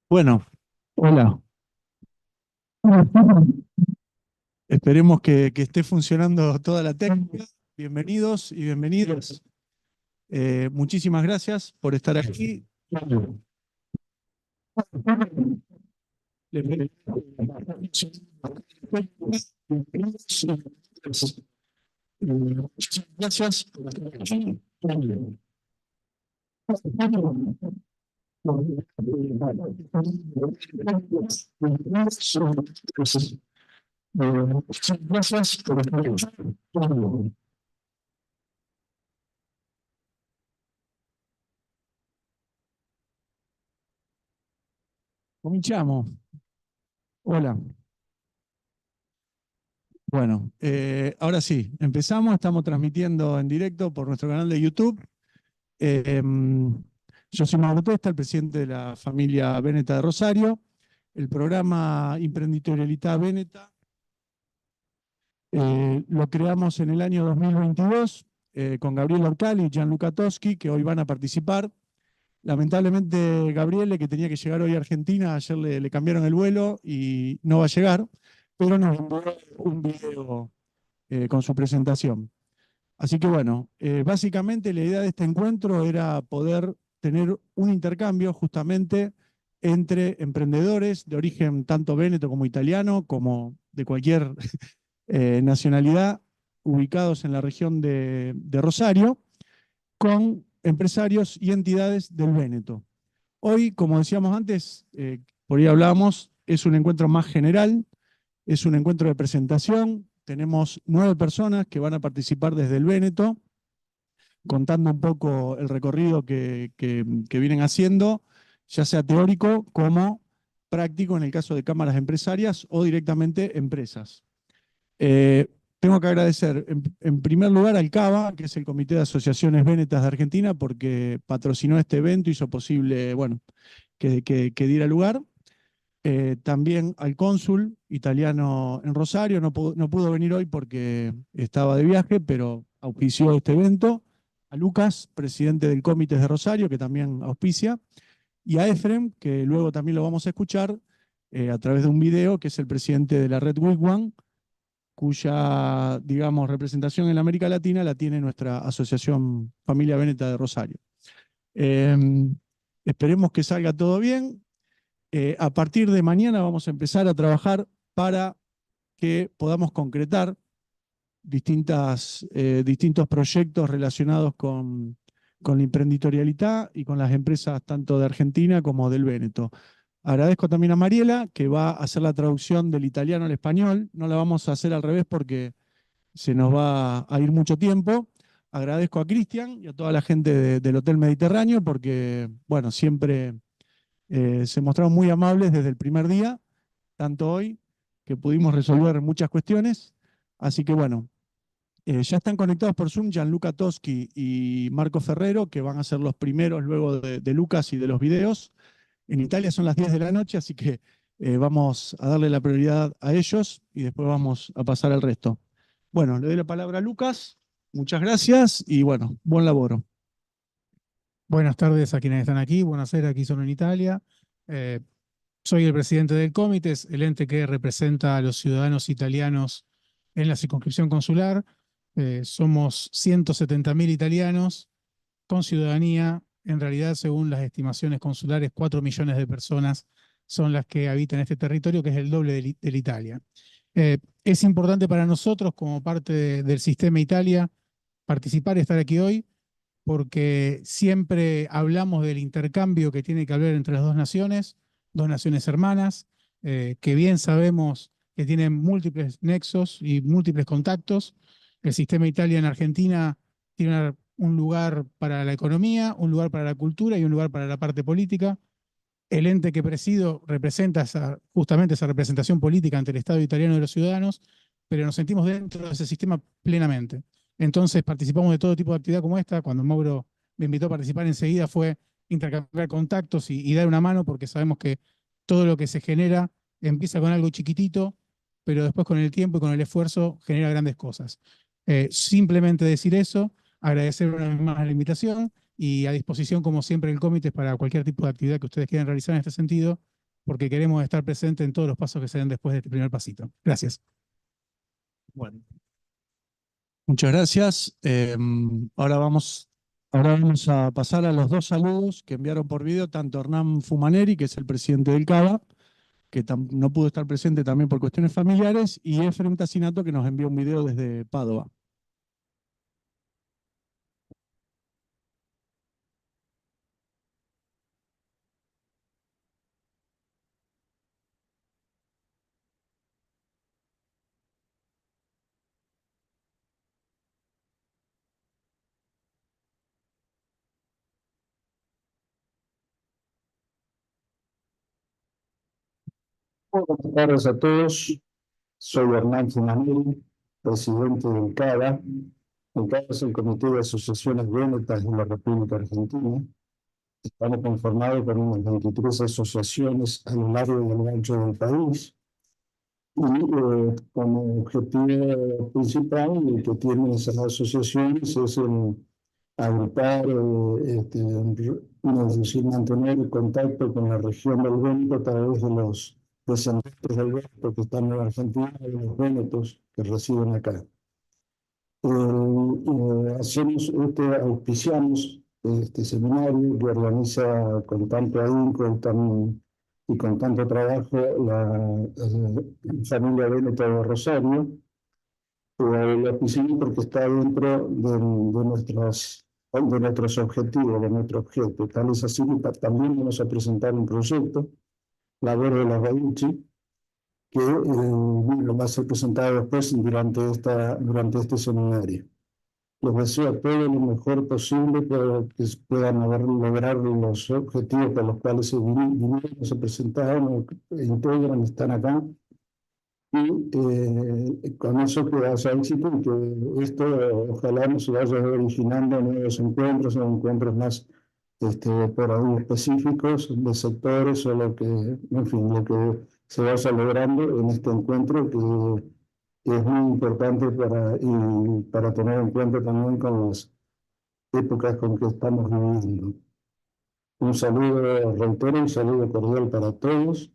Bueno, hola. Esperemos que esté funcionando toda la técnica. Bienvenidos y bienvenidas. Muchísimas gracias por estar aquí. Muchas gracias por estar aquí. Muchas gracias por estar aquí. Cominciamo. Hola. Bueno, ahora sí, empezamos. Estamos transmitiendo en directo por nuestro canal de YouTube. Yo soy Mauro Testa, el presidente de la familia Veneta de Rosario. El programa Imprenditorialità Veneta lo creamos en el año 2022 con Gabriele Orcali y Gianluca Toschi, que hoy van a participar. Lamentablemente, Gabriele, que tenía que llegar hoy a Argentina, ayer le cambiaron el vuelo y no va a llegar, pero nos envió un video con su presentación. Así que bueno, básicamente la idea de este encuentro era poder tener un intercambio justamente entre emprendedores de origen tanto véneto como italiano, como de cualquier nacionalidad, ubicados en la región de Rosario, con empresarios y entidades del Véneto. Hoy, como decíamos antes, por ahí hablábamos, es un encuentro más general, es un encuentro de presentación. Tenemos 9 personas que van a participar desde el Véneto, contando un poco el recorrido que vienen haciendo, ya sea teórico como práctico en el caso de cámaras empresarias o directamente empresas. Eh, Tengo que agradecer en primer lugar al CABA, que es el Comité de Asociaciones Vénetas de Argentina, porque patrocinó este evento, hizo posible, bueno, que diera lugar. También al cónsul italiano en Rosario, no pudo venir hoy porque estaba de viaje, pero auspició este evento. A Lucas, presidente del Comité de Rosario, que también auspicia. Y a Efrem, que luego también lo vamos a escuchar a través de un video, que es el presidente de la red Wigwam, cuya, digamos, representación en la América Latina la tiene nuestra asociación Familia Veneta de Rosario. Eh, Esperemos que salga todo bien. A partir de mañana vamos a empezar a trabajar para que podamos concretar distintos proyectos relacionados con la imprenditorialidad y con las empresas tanto de Argentina como del Véneto. Agradezco también a Mariela, que va a hacer la traducción del italiano al español. No la vamos a hacer al revés porque se nos va a ir mucho tiempo. Agradezco a Cristian y a toda la gente del Hotel Mediterráneo porque, bueno, siempre se mostraron muy amables desde el primer día, tanto hoy que pudimos resolver muchas cuestiones. Así que, bueno, ya están conectados por Zoom Gianluca Toschi y Marco Ferrero, que van a ser los primeros luego de Lucas y de los videos. En Italia son las 10 de la noche, así que vamos a darle la prioridad a ellos y después vamos a pasar al resto. Bueno, le doy la palabra a Lucas. Muchas gracias y bueno, buen laboro. Buenas tardes a quienes están aquí, buonasera, aquí solo en Italia. Eh, Soy el presidente del Comites, el ente que representa a los ciudadanos italianos en la circunscripción consular. Somos 170.000 italianos con ciudadanía. En realidad, según las estimaciones consulares, 4 millones de personas son las que habitan este territorio, que es el doble de Italia. Es importante para nosotros, como parte del sistema Italia, participar y estar aquí hoy porque siempre hablamos del intercambio que tiene que haber entre las dos naciones hermanas, que bien sabemos que tienen múltiples nexos y múltiples contactos. El sistema Italia en Argentina tiene un lugar para la economía, un lugar para la cultura y un lugar para la parte política. El ente que presido representa justamente esa representación política ante el Estado italiano de los ciudadanos, pero nos sentimos dentro de ese sistema plenamente. Entonces participamos de todo tipo de actividad como esta. Cuando Mauro me invitó a participar enseguida fue intercambiar contactos y dar una mano, porque sabemos que todo lo que se genera empieza con algo chiquitito, pero después con el tiempo y con el esfuerzo genera grandes cosas. Simplemente decir eso, agradecer una vez más la invitación y a disposición, como siempre, el comité para cualquier tipo de actividad que ustedes quieran realizar en este sentido, porque queremos estar presentes en todos los pasos que se den después de este primer pasito. Gracias. Bueno, muchas gracias. Ahora vamos a pasar a los dos saludos que enviaron por video, tanto Hernán Fumaneri, que es el presidente del CABA, que no pudo estar presente también por cuestiones familiares, y Efrem Tassinato, que nos envió un video desde Padua. Buenas tardes a todos. Soy Hernán Fumaneri, presidente del CADA. El CADA es el Comité de Asociaciones Vénetas de la República Argentina. Estamos conformados por unas 23 asociaciones a lo largo y a lo ancho del país. Y como objetivo principal el que tienen esas asociaciones es el agrupar, es decir, mantener el contacto con la región del Véneto a través de los descendientes del Véneto que están en la Argentina y los vénetos que residen acá. Auspiciamos este seminario que organiza con tanto ahínco y con tanto trabajo la familia Véneto de Rosario. Lo auspiciamos porque está dentro de nuestros objetivos, de nuestro objeto. Tal es así que también vamos a presentar un proyecto, La Voz de la Baiuchi, que lo va a ser presentado después durante este seminario. Les deseo todo lo mejor posible para que puedan lograr los objetivos por los cuales se presentaron, integran, están acá. Y con eso que haya éxito y que esto ojalá nos vaya originando nuevos encuentros o encuentros más por ahí específicos de sectores o en fin, lo que se vaya logrando en este encuentro que es muy importante para tener en cuenta también con las épocas con que estamos viviendo. Un saludo, reitero, un saludo cordial para todos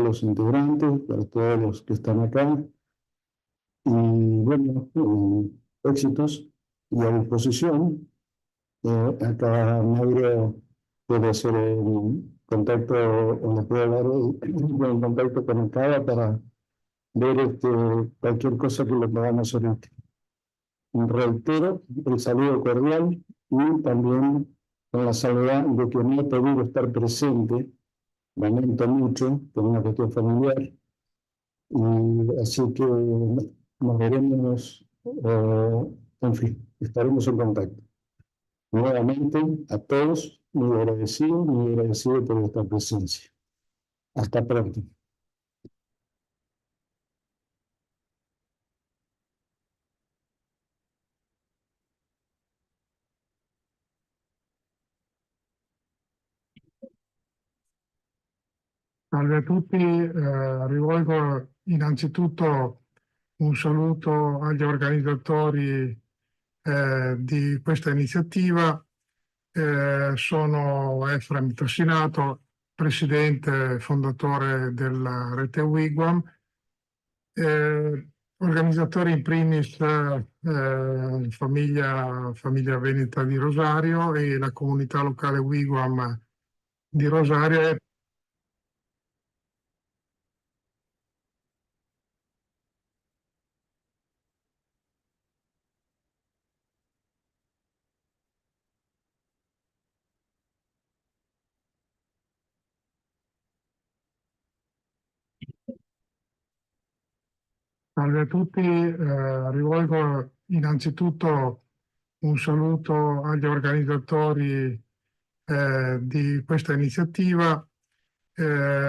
los integrantes, para todos los que están acá. Y bueno, éxitos y a disposición. Acá Mauro puede hacer el contacto, o les puede dar el contacto con el CABA para ver cualquier cosa que le podamos hacer. Reitero el saludo cordial y también con la salvedad de que no he podido estar presente, lamento mucho por una cuestión familiar, y así que nos veremos, en fin, estaremos en contacto. Nuevamente a todos, muy agradecido por esta presencia. Hasta pronto. Salve a tutti, rivolgo innanzitutto un saluto agli organizzatori di questa iniziativa. Sono Efrem Tassinato, presidente fondatore della rete Wigwam, organizzatore in primis famiglia Veneta di Rosario e la comunità locale Wigwam di Rosario. Salve a tutti, rivolgo innanzitutto un saluto agli organizzatori di questa iniziativa.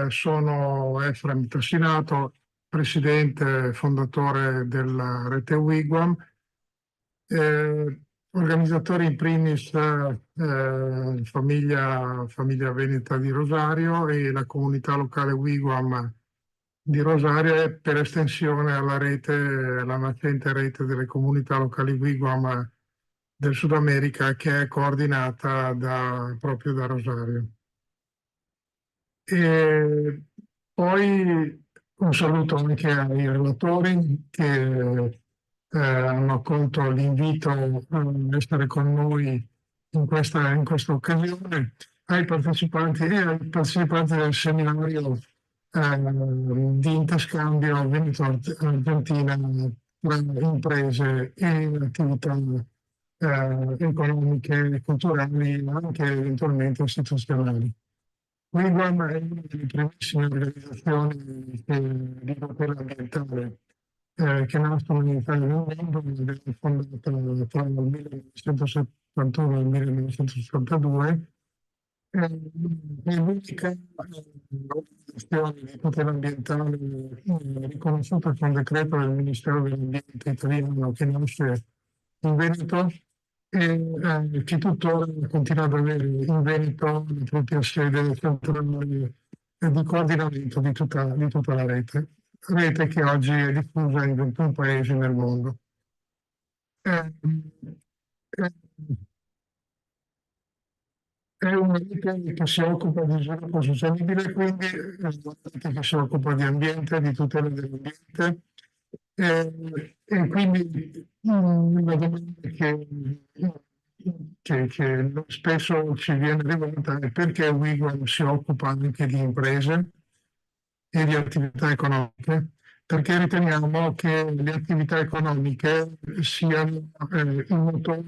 Sono Efrem Tassinato, presidente fondatore della rete Wigwam, organizzatore in primis famiglia Veneta di Rosario e la comunità locale Wigwam di Rosario e per estensione alla rete, alla nascente rete delle comunità locali Wigwam del Sud America, che è coordinata proprio da Rosario. E poi un saluto anche ai relatori che hanno accolto l'invito a essere con noi in questa occasione, ai partecipanti del seminario di interscambio Veneto-Argentina tra imprese e attività economiche, culturali, ma anche eventualmente istituzionali. Wigwam è una delle primissime organizzazioni di tutela ambientale che nascono in Italia e nel mondo, ed è fondata tra il 1971 e il 1962. È l'unica organizzazione di tutela ambientale riconosciuta con decreto del Ministero dell'Ambiente italiano che nasce in Veneto e che tuttora continua ad avere in Veneto la propria sede centrale di coordinamento di tutta la rete che oggi è diffusa in 21 paesi nel mondo. Eh, eh, È una rete che si occupa di sviluppo sostenibile, quindi è una rete che si occupa di ambiente, di tutela dell'ambiente. E quindi una domanda che spesso ci viene rivolta è perché Wigwam si occupa anche di imprese e di attività economiche, perché riteniamo che le attività economiche siano il motore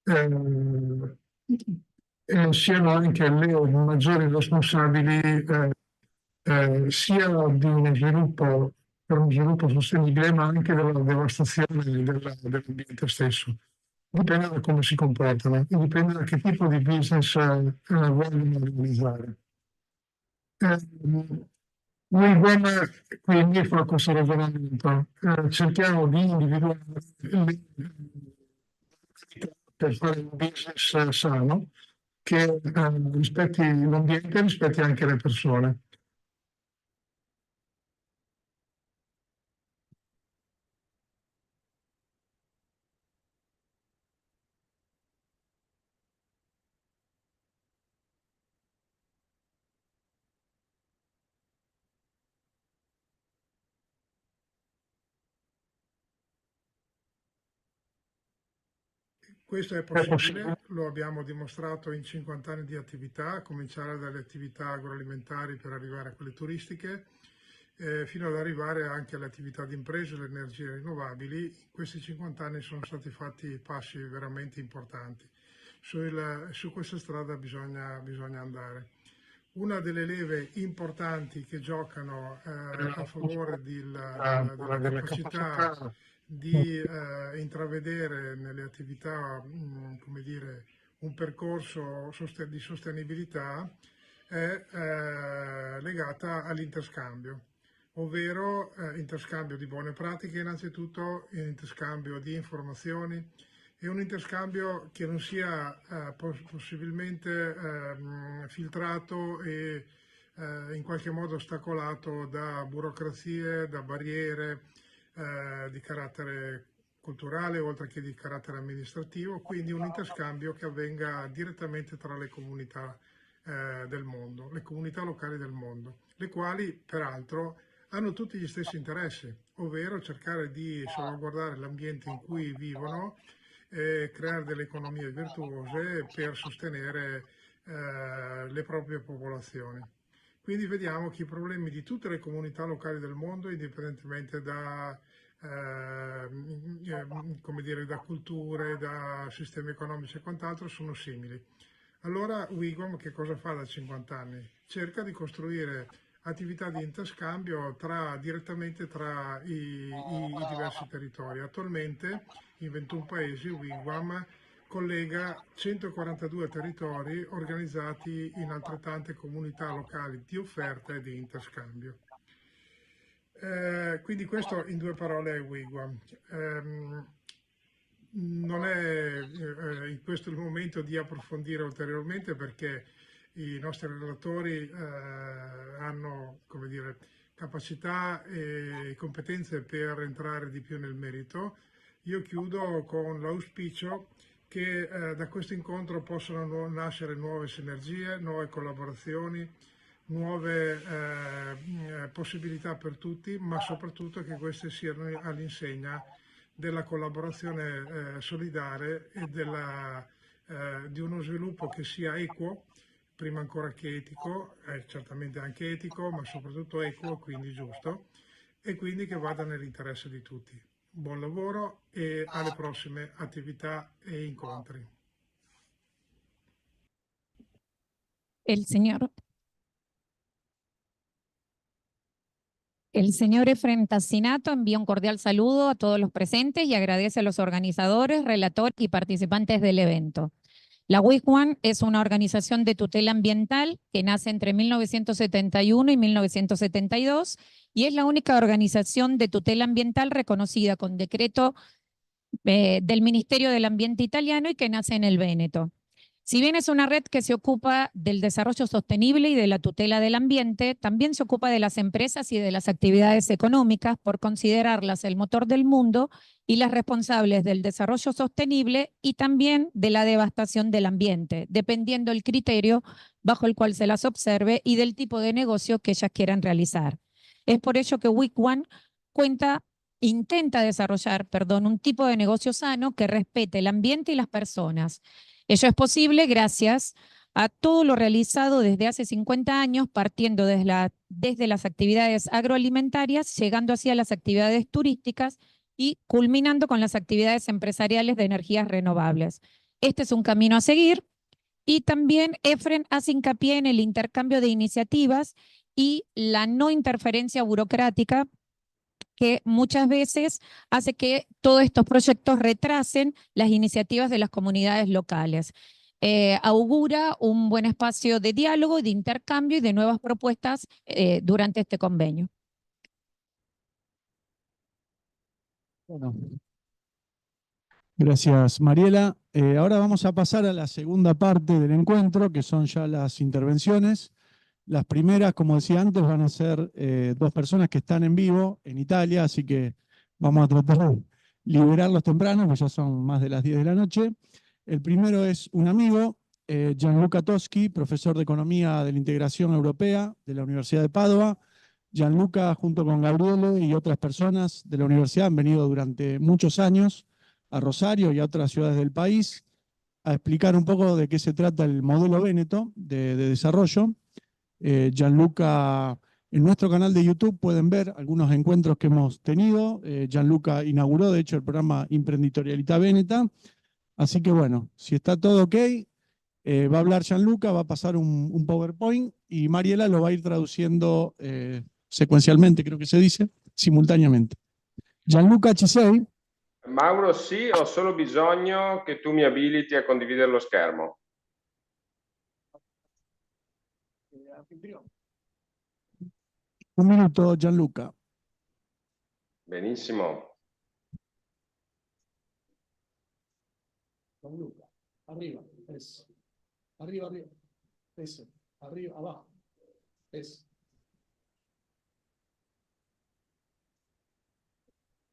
del mondo, siano anche le maggiori responsabili sia di uno sviluppo per uno sviluppo sostenibile, ma anche della devastazione dell'ambiente stesso. Dipende da come si comportano, dipende da che tipo di business vogliono realizzare. Noi quindi fa questo ragionamento, cerchiamo di individuare per fare un business sano che rispetti l'ambiente e rispetti anche le persone. Questo è possibile, lo abbiamo dimostrato in 50 anni di attività, a cominciare dalle attività agroalimentari per arrivare a quelle turistiche, fino ad arrivare anche alle attività di imprese e alle energie rinnovabili. In questi 50 anni sono stati fatti passi veramente importanti. Su questa strada bisogna andare. Una delle leve importanti che giocano a favore della capacità di intravedere nelle attività, come dire, un percorso di sostenibilità è legata all'interscambio, ovvero interscambio di buone pratiche innanzitutto, interscambio di informazioni e un interscambio che non sia possibilmente filtrato e in qualche modo ostacolato da burocrazie, da barriere di carattere culturale oltre che di carattere amministrativo, quindi un interscambio che avvenga direttamente tra le comunità del mondo, le comunità locali del mondo, le quali peraltro hanno tutti gli stessi interessi, ovvero cercare di salvaguardare l'ambiente in cui vivono e creare delle economie virtuose per sostenere le proprie popolazioni. Quindi vediamo che i problemi di tutte le comunità locali del mondo, indipendentemente come dire, da culture, da sistemi economici e quant'altro, sono simili. Allora Wigwam che cosa fa da 50 anni? Cerca di costruire attività di interscambio direttamente tra i diversi territori. Attualmente in 21 paesi Wigwam collega 142 territori organizzati in altrettante comunità locali di offerta e di interscambio. Quindi questo in due parole è Wigwam. Non è in questo il momento di approfondire ulteriormente perché i nostri relatori hanno, come dire, capacità e competenze per entrare di più nel merito. Io chiudo con l'auspicio che da questo incontro possano nascere nuove sinergie, nuove collaborazioni, nuove possibilità per tutti, ma soprattutto che queste siano all'insegna della collaborazione solidale e di uno sviluppo che sia equo, prima ancora che etico, certamente anche etico, ma soprattutto equo, quindi giusto, e quindi che vada nell'interesse di tutti. Buon lavoro e alle prossime attività e incontri. El señor Efren Tassinato envía un cordial saludo a todos los presentes y agradece a los organizadores, relatores y participantes del evento. La WIC1 es una organización de tutela ambiental que nace entre 1971 y 1972 y es la única organización de tutela ambiental reconocida con decreto del Ministerio del Ambiente italiano y que nace en el Véneto. Si bien es una red que se ocupa del desarrollo sostenible y de la tutela del ambiente, también se ocupa de las empresas y de las actividades económicas por considerarlas el motor del mundo y las responsables del desarrollo sostenible y también de la devastación del ambiente, dependiendo del criterio bajo el cual se las observe y del tipo de negocio que ellas quieran realizar. Es por ello que WIC1 intenta desarrollar, un tipo de negocio sano que respete el ambiente y las personas. Ello es posible gracias a todo lo realizado desde hace 50 años, partiendo desde las actividades agroalimentarias, llegando hacia las actividades turísticas y culminando con las actividades empresariales de energías renovables. Este es un camino a seguir y también Efren hace hincapié en el intercambio de iniciativas y la no interferencia burocrática que muchas veces hace que todos estos proyectos retrasen las iniciativas de las comunidades locales. Augura un buen espacio de diálogo, de intercambio y de nuevas propuestas durante este convenio. Bueno. Gracias, Mariela. Ahora vamos a pasar a la segunda parte del encuentro, que son ya las intervenciones. Las primeras, como decía antes, van a ser dos personas que están en vivo en Italia, así que vamos a tratar de liberarlos temprano, porque ya son más de las 10 de la noche. El primero es un amigo, Gianluca Toschi, profesor de Economía de la Integración Europea de la Universidad de Padua. Gianluca, junto con Gabriele y otras personas de la universidad, han venido durante muchos años a Rosario y a otras ciudades del país a explicar un poco de qué se trata el modelo Véneto de desarrollo. Gianluca, en nuestro canal de YouTube pueden ver algunos encuentros que hemos tenido. Gianluca inauguró, de hecho, el programa Imprenditorialità Veneta. Así que bueno, si está todo ok, va a hablar Gianluca, va a pasar un PowerPoint y Mariela lo va a ir traduciendo secuencialmente, creo que se dice, simultáneamente. Gianluca, ci sei? Mauro, sì, ho solo bisogno che tu mi abiliti a condividere lo schermo. Un minuto, Gianluca. Benissimo. Gianluca, arriba, es. Arriba, arriba. Eso. Arriba, abajo. Es.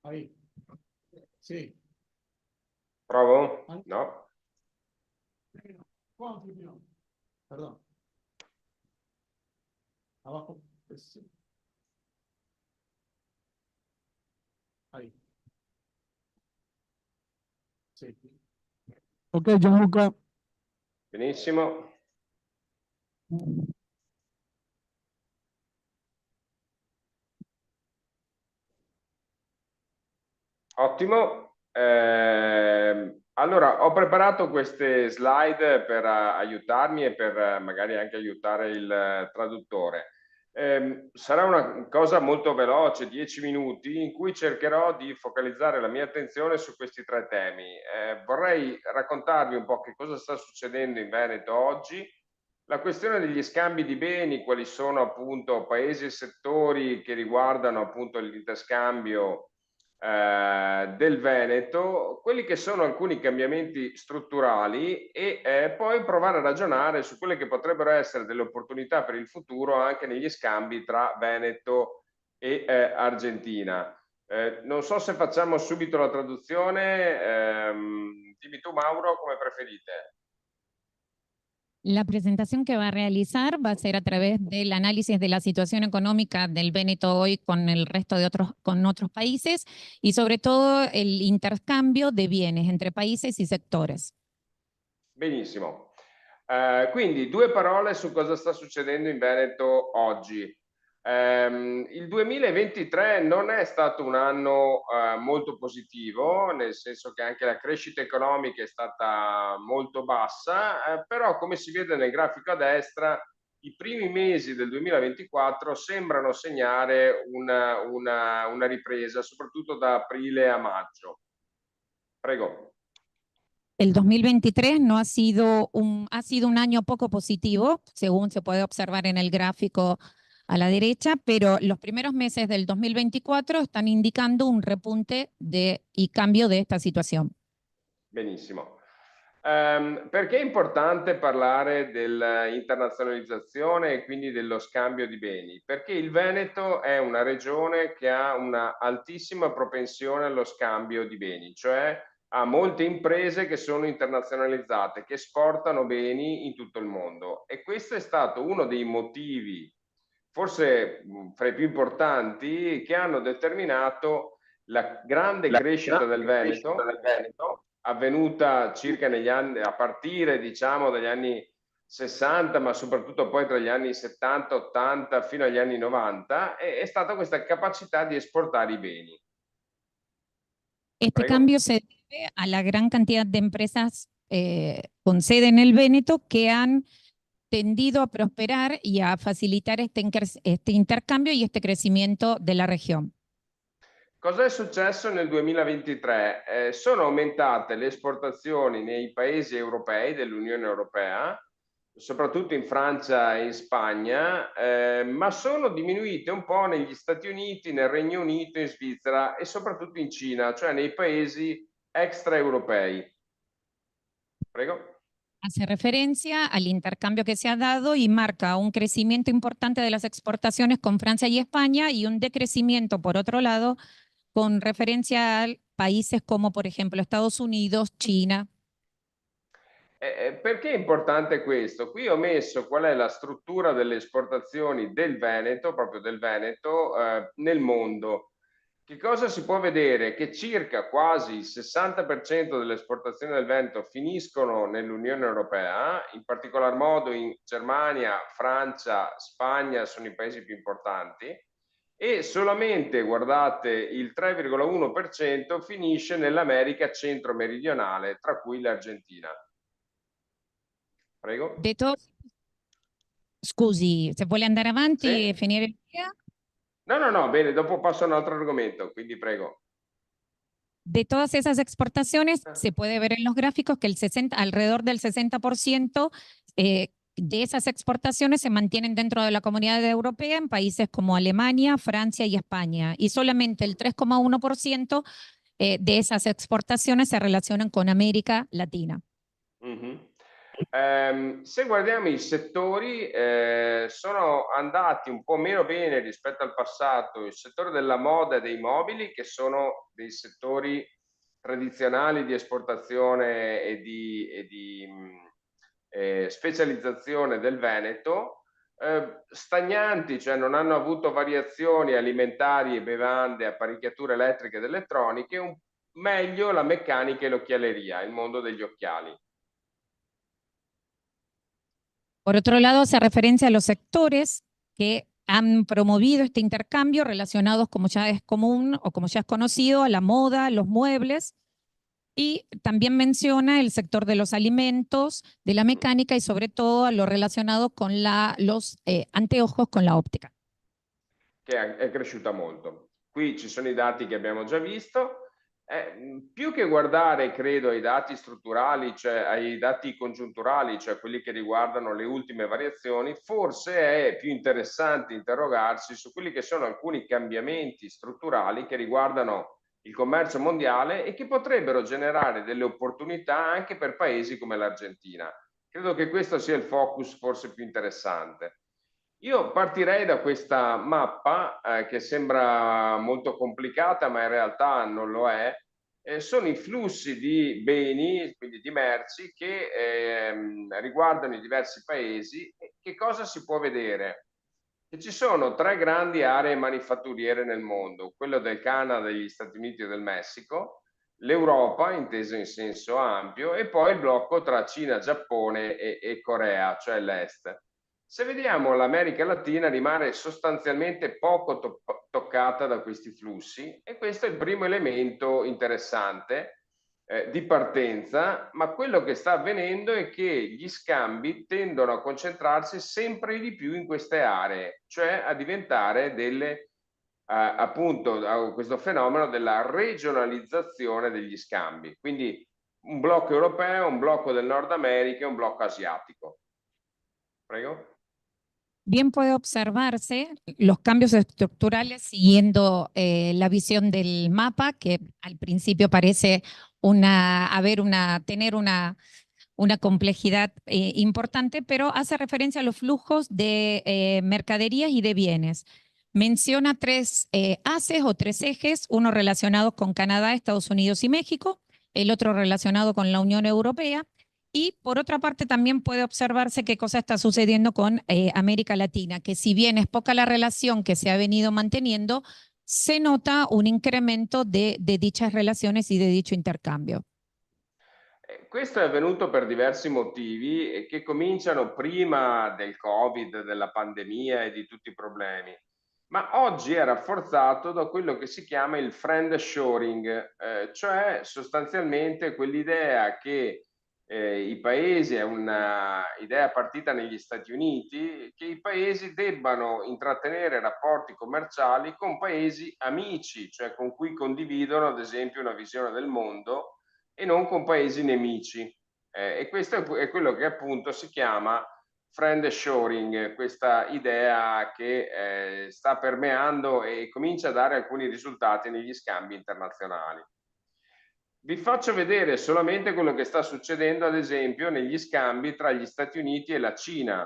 Ahí. Sí. Provo? No. Perdón. Abajo. Es. Ahí. Sí. Ok, Gianluca. Benissimo. Ottimo. Allora, ho preparato queste slide per aiutarmi e per magari anche aiutare il traduttore. Sarà una cosa molto veloce, 10 minuti, in cui cercherò di focalizzare la mia attenzione su questi tre temi. Vorrei raccontarvi un po' che cosa sta succedendo in Veneto oggi, la questione degli scambi di beni, quali sono appunto paesi e settori che riguardano appunto l'interscambio del Veneto, quelli che sono alcuni cambiamenti strutturali e poi provare a ragionare su quelle che potrebbero essere delle opportunità per il futuro anche negli scambi tra Veneto e Argentina. Non so se facciamo subito la traduzione, dimmi tu Mauro come preferite. La presentación que va a realizar va a ser a través del análisis de la situación económica del Véneto hoy con el resto de otros países y sobre todo el intercambio de bienes entre países y sectores. Benissimo. Quindi due parole su cosa sta succedendo in Veneto oggi. Il 2023 non è stato un anno molto positivo, nel senso che anche la crescita economica è stata molto bassa, però come si vede nel grafico a destra, i primi mesi del 2024 sembrano segnare una ripresa, soprattutto da aprile a maggio. Prego. El 2023 no ha sido un año poco positivo, según se puede observar en el gráfico a la derecha, pero los primeros meses del 2024 están indicando un repunte y cambio de esta situación. Benissimo. Perché è importante parlare dell'internazionalizzazione e quindi dello scambio di beni? Perché il Veneto è una regione che ha una altissima propensione allo scambio di beni, cioè ha molte imprese che sono internazionalizzate, che esportano beni in tutto il mondo e questo è stato uno dei motivi forse fra i più importanti che hanno determinato la grande crescita del Veneto avvenuta circa negli anni, a partire diciamo dagli anni 60, ma soprattutto poi tra gli anni 70, 80 fino agli anni 90, è stata questa capacità di esportare i beni. Este Prego. cambio se debe a la gran cantidad de empresas con sede en el Véneto que han tendido a prosperar y a facilitar este intercambio y este crecimiento de la región. Cosa è successo nel 2023? Sono aumentate le esportazioni nei paesi europei dell'Unione Europea, soprattutto in Francia e in Spagna, ma sono diminuite un po' negli Stati Uniti, nel Regno Unito, in Svizzera e soprattutto in Cina, cioè nei paesi extraeuropei. Prego. Hace referencia al intercambio que se ha dado y marca un crecimiento importante de las exportaciones con Francia y España y un decrecimiento, por otro lado, con referencia a países como, por ejemplo, Estados Unidos, Cina. Perché è importante questo? Qui ho messo qual è la struttura delle esportazioni del Veneto, proprio del Veneto, nel mondo. Che cosa si può vedere? Che circa quasi il 60% delle esportazioni del Veneto finiscono nell'Unione Europea, in particolar modo in Germania, Francia, Spagna sono i paesi più importanti e solamente, guardate, il 3,1% finisce nell'America centro-meridionale, tra cui l'Argentina. Prego. Scusi, se vuole andare avanti Sì? e finire l'idea. No, bene, dopo passo a un altro argomento, quindi prego. De todas esas exportaciones, se puede ver en los gráficos que alrededor del 60% de esas exportaciones se mantienen dentro de la comunidad europea en países como Alemania, Francia y España. Y solamente el 3,1% de esas exportaciones se relacionan con América Latina. Se guardiamo i settori, sono andati un po' meno bene rispetto al passato il settore della moda e dei mobili, che sono dei settori tradizionali di esportazione e di specializzazione del Veneto, stagnanti, cioè non hanno avuto variazioni alimentari e bevande, apparecchiature elettriche ed elettroniche, meglio la meccanica e l'occhialeria, il mondo degli occhiali. Por otro lado, hace referencia a los sectores que han promovido este intercambio relacionados, como ya es común o como ya es conocido, a la moda, los muebles, y también menciona el sector de los alimentos, de la mecánica y sobre todo a lo relacionado con los anteojos con la óptica. Che è cresciuta molto. Qui ci sono i dati che abbiamo già visto. Più che guardare, credo, ai dati strutturali, cioè ai dati congiunturali, cioè quelli che riguardano le ultime variazioni, forse è più interessante interrogarsi su quelli che sono alcuni cambiamenti strutturali che riguardano il commercio mondiale e che potrebbero generare delle opportunità anche per paesi come l'Argentina. Credo che questo sia il focus forse più interessante. Io partirei da questa mappa che sembra molto complicata, ma in realtà non lo è. Sono i flussi di beni, quindi di merci, che riguardano i diversi paesi. E che cosa si può vedere? Che ci sono 3 grandi aree manifatturiere nel mondo, quello del Canada, degli Stati Uniti e del Messico, l'Europa, intesa in senso ampio, e poi il blocco tra Cina, Giappone e Corea, cioè l'Est. Se vediamo l'America Latina rimane sostanzialmente poco toccata da questi flussi e questo è il primo elemento interessante di partenza, ma quello che sta avvenendo è che gli scambi tendono a concentrarsi sempre di più in queste aree, cioè a diventare delle appunto questo fenomeno della regionalizzazione degli scambi, quindi un blocco europeo, un blocco del Nord America e un blocco asiatico. Prego. Bien puede observarse los cambios estructurales siguiendo la visión del mapa, que al principio parece tener una complejidad importante, pero hace referencia a los flujos de mercaderías y de bienes. Menciona 3 haces o 3 ejes, uno relacionado con Canadá, Estados Unidos y México, el otro relacionado con la Unión Europea. Y por otra parte también puede observarse qué cosa está sucediendo con América Latina, que si bien es poca la relación que se ha venido manteniendo, se nota un incremento de dichas relaciones y de dicho intercambio. Questo è avvenuto per diversi motivi che cominciano prima del Covid, della pandemia e di tutti i problemi, ma oggi è rafforzato da quello che si chiama il friendshoring, cioè sostanzialmente quell'idea che i paesi, è un'idea partita negli Stati Uniti, che i paesi debbano intrattenere rapporti commerciali con paesi amici, cioè con cui condividono ad esempio una visione del mondo e non con paesi nemici. E questo è quello che appunto si chiama friendshoring, questa idea che sta permeando e comincia a dare alcuni risultati negli scambi internazionali. Vi faccio vedere solamente quello che sta succedendo, ad esempio, negli scambi tra gli Stati Uniti e la Cina.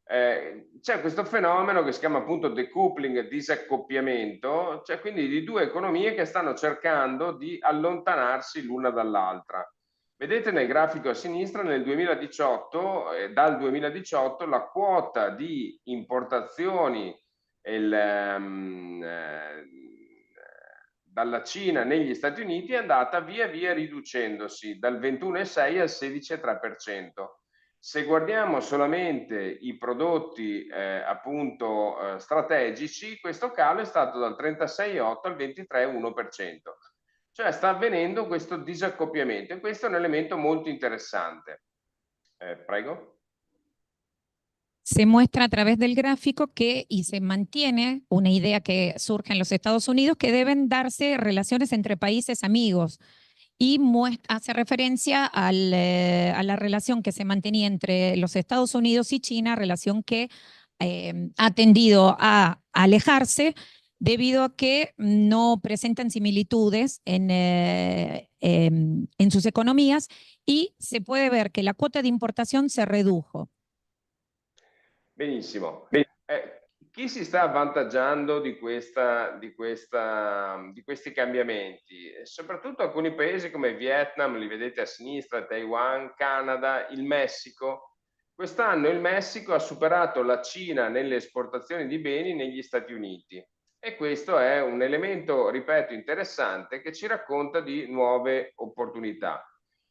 C'è questo fenomeno che si chiama appunto decoupling, disaccoppiamento, cioè quindi di 2 economie che stanno cercando di allontanarsi l'una dall'altra. Vedete nel grafico a sinistra nel 2018, dal 2018 la quota di importazioni dalla Cina negli Stati Uniti è andata via via riducendosi dal 21,6 al 16,3%. Se guardiamo solamente i prodotti appunto strategici, questo calo è stato dal 36,8 al 23,1%. Cioè sta avvenendo questo disaccoppiamento e questo è un elemento molto interessante. Prego. Se muestra a través del gráfico y se mantiene una idea que surge en los Estados Unidos, que deben darse relaciones entre países amigos. Y hace referencia a la relación que se mantenía entre los Estados Unidos y China, relación que ha tendido a alejarse debido a que no presentan similitudes en sus economías y se puede ver que la cuota de importación se redujo. Benissimo. Chi si sta avvantaggiando di questi cambiamenti? Soprattutto alcuni paesi come Vietnam, li vedete a sinistra, Taiwan, Canada, il Messico. Quest'anno il Messico ha superato la Cina nelle esportazioni di beni negli Stati Uniti e questo è un elemento, ripeto, interessante che ci racconta di nuove opportunità.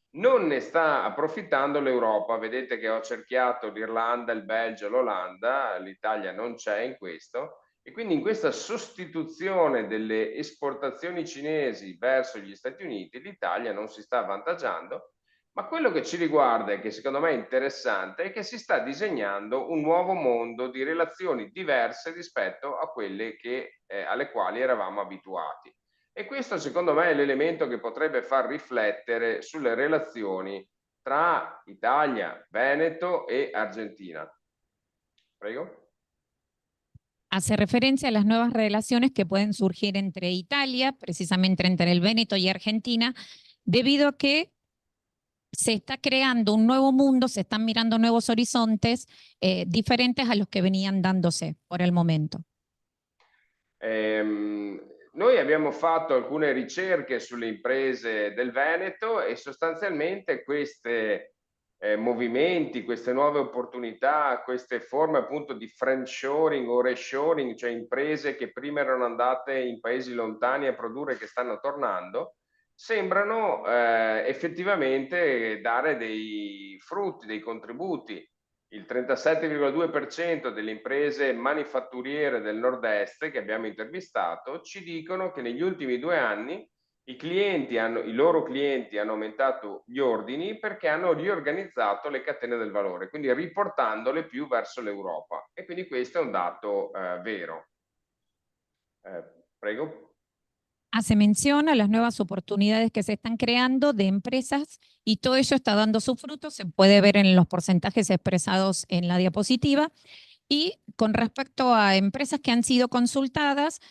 Non ne sta approfittando l'Europa, vedete che ho cerchiato l'Irlanda, il Belgio, l'Olanda, l'Italia non c'è in questo, e quindi in questa sostituzione delle esportazioni cinesi verso gli Stati Uniti l'Italia non si sta avvantaggiando, ma quello che ci riguarda e che secondo me è interessante è che si sta disegnando un nuovo mondo di relazioni diverse rispetto a quelle alle quali eravamo abituati. E questo secondo me è l'elemento che potrebbe far riflettere sulle relazioni tra Italia, Veneto e Argentina. Prego. hace referencia a las nuevas relaciones que pueden surgir entre Italia, precisamente entre el Véneto y Argentina, debido a que se está creando un nuevo mundo, se están mirando nuevos horizontes diferentes a los che venían dándose por il momento. Noi abbiamo fatto alcune ricerche sulle imprese del Veneto e sostanzialmente questi movimenti, queste nuove opportunità, queste forme appunto di friendshoring o reshoring, cioè imprese che prima erano andate in paesi lontani a produrre che stanno tornando, sembrano effettivamente dare dei frutti, dei contributi. Il 37,2% delle imprese manifatturiere del nord-est che abbiamo intervistato ci dicono che negli ultimi 2 anni i loro clienti hanno aumentato gli ordini perché hanno riorganizzato le catene del valore, quindi riportandole più verso l'Europa. E quindi questo è un dato vero. Prego. Hace mención a las nuevas oportunidades que se están creando de empresas y todo ello está dando sus frutos, se puede ver en los porcentajes expresados en la diapositiva. Y con respecto a empresas que han sido consultadas,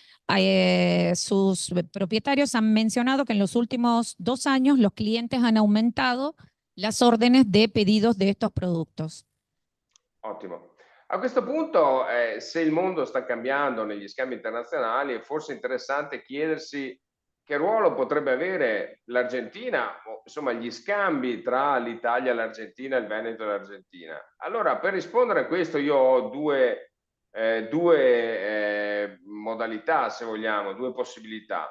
sus propietarios han mencionado que en los últimos 2 años los clientes han aumentado las órdenes de pedidos de estos productos. Ottimo. A questo punto, se il mondo sta cambiando negli scambi internazionali, è forse interessante chiedersi che ruolo potrebbe avere l'Argentina, o insomma gli scambi tra l'Italia, l'Argentina, il Veneto e l'Argentina. Allora, per rispondere a questo io ho due modalità, se vogliamo, 2 possibilità.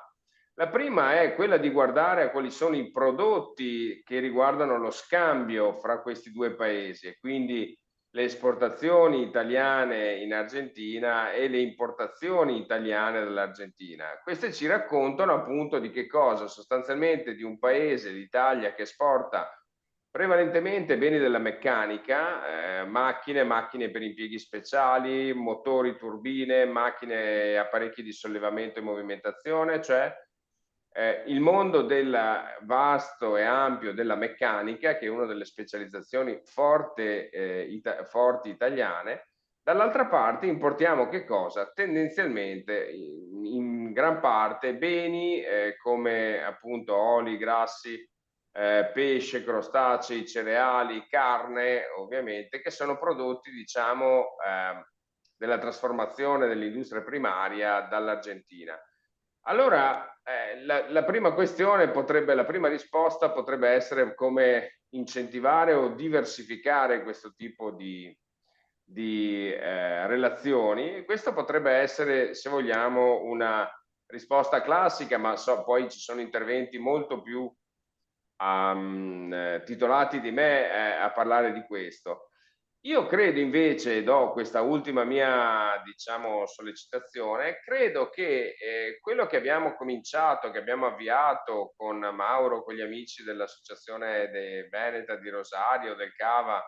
La prima è quella di guardare a quali sono i prodotti che riguardano lo scambio fra questi 2 paesi e quindi le esportazioni italiane in Argentina e le importazioni italiane dall'Argentina. Queste ci raccontano appunto di che cosa? Sostanzialmente di un paese, l'Italia, che esporta prevalentemente beni della meccanica, macchine per impieghi speciali, motori, turbine, macchine, apparecchi di sollevamento e movimentazione, cioè il mondo vasto e ampio della meccanica, che è una delle specializzazioni forti italiane. Dall'altra parte importiamo che cosa? Tendenzialmente in gran parte beni come appunto oli, grassi, pesce, crostacei, cereali, carne, ovviamente, che sono prodotti, diciamo, della trasformazione dell'industria primaria dall'Argentina. Allora, la prima risposta potrebbe essere come incentivare o diversificare questo tipo di relazioni. Questo potrebbe essere, se vogliamo, una risposta classica, ma poi ci sono interventi molto più titolati di me a parlare di questo. Io credo invece, do questa ultima mia, diciamo, sollecitazione, credo che quello che abbiamo cominciato, che abbiamo avviato con Mauro, con gli amici dell'Associazione Veneta di Rosario, del Cava,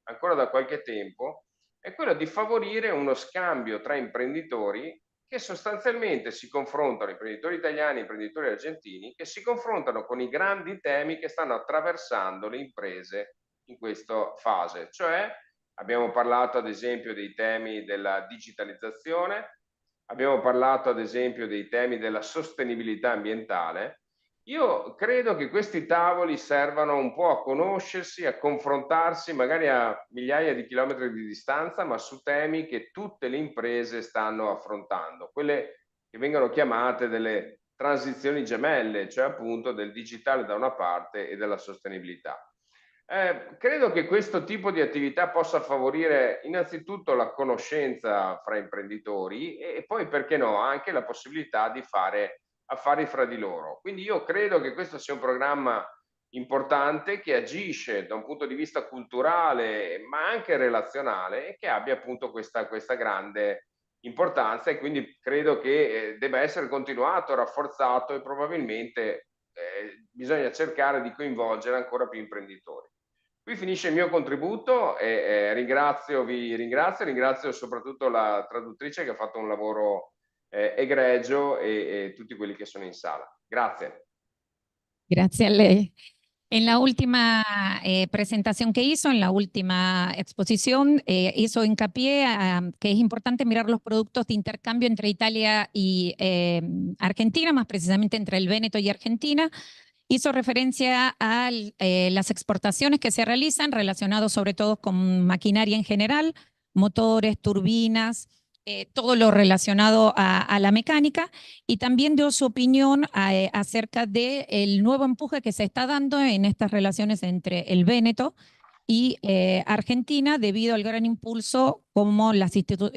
ancora da qualche tempo, è quello di favorire uno scambio tra imprenditori che sostanzialmente si confrontano, imprenditori italiani e imprenditori argentini, che si confrontano con i grandi temi che stanno attraversando le imprese in questa fase, cioè abbiamo parlato ad esempio dei temi della digitalizzazione, abbiamo parlato ad esempio dei temi della sostenibilità ambientale. Io credo che questi tavoli servano un po' a conoscersi, a confrontarsi magari a migliaia di chilometri di distanza, ma su temi che tutte le imprese stanno affrontando, quelle che vengono chiamate delle transizioni gemelle, cioè appunto del digitale da una parte e della sostenibilità. Credo che questo tipo di attività possa favorire innanzitutto la conoscenza fra imprenditori e poi, perché no, anche la possibilità di fare affari fra di loro. Quindi io credo che questo sia un programma importante che agisce da un punto di vista culturale ma anche relazionale e che abbia appunto questa grande importanza, e quindi credo che debba essere continuato, rafforzato e probabilmente bisogna cercare di coinvolgere ancora più imprenditori. Qui finisce il mio contributo e ringrazio soprattutto la traduttrice che ha fatto un lavoro egregio e tutti quelli che sono in sala. Grazie. Grazie a lei. En la última presentación que hizo, en la última exposición, hizo hincapié a que es importante mirar los productos de intercambio entre Italia y Argentina, más precisamente entre el Véneto y Argentina. Hizo referencia a las exportaciones que se realizan relacionados sobre todo con maquinaria en general, motores, turbinas, todo lo relacionado a la mecánica, y también dio su opinión acerca del nuevo empuje que se está dando en estas relaciones entre el Véneto y Argentina debido al gran impulso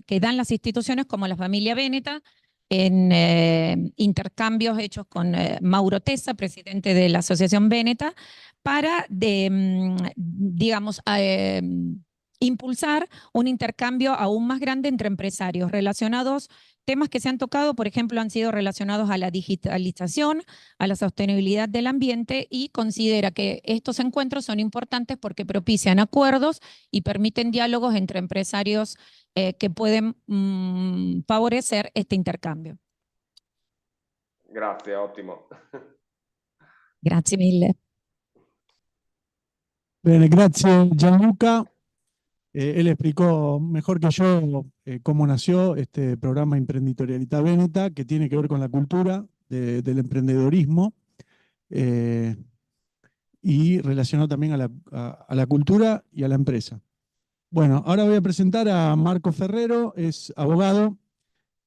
que dan las instituciones como la familia Véneta en intercambios hechos con Mauro Tessa, presidente de la Asociación Véneta, para, digamos, impulsar un intercambio aún más grande entre empresarios relacionados. Temas que se han tocado, por ejemplo, han sido relacionados a la digitalización, a la sostenibilidad del ambiente, y considera que estos encuentros son importantes porque propician acuerdos y permiten diálogos entre empresarios que pueden favorecer este intercambio. Grazie, ottimo. Grazie mille. Bene, grazie Gianluca. Él explicó mejor que yo cómo nació este programa Imprenditorialità Veneta, que tiene que ver con la cultura del emprendedorismo y relacionado también a la cultura y a la empresa. Bueno, ahora voy a presentar a Marco Ferrero, es abogado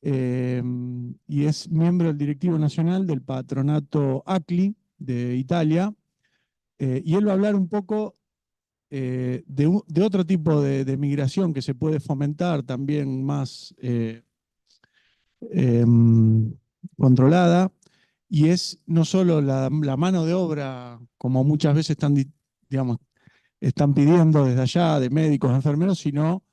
y es miembro del directivo nacional del patronato ACLI de Italia, y él va a hablar un poco de otro tipo de migración que se puede fomentar también más controlada, y es no solo la mano de obra, como muchas veces están pidiendo desde allá, de médicos, enfermeros, sino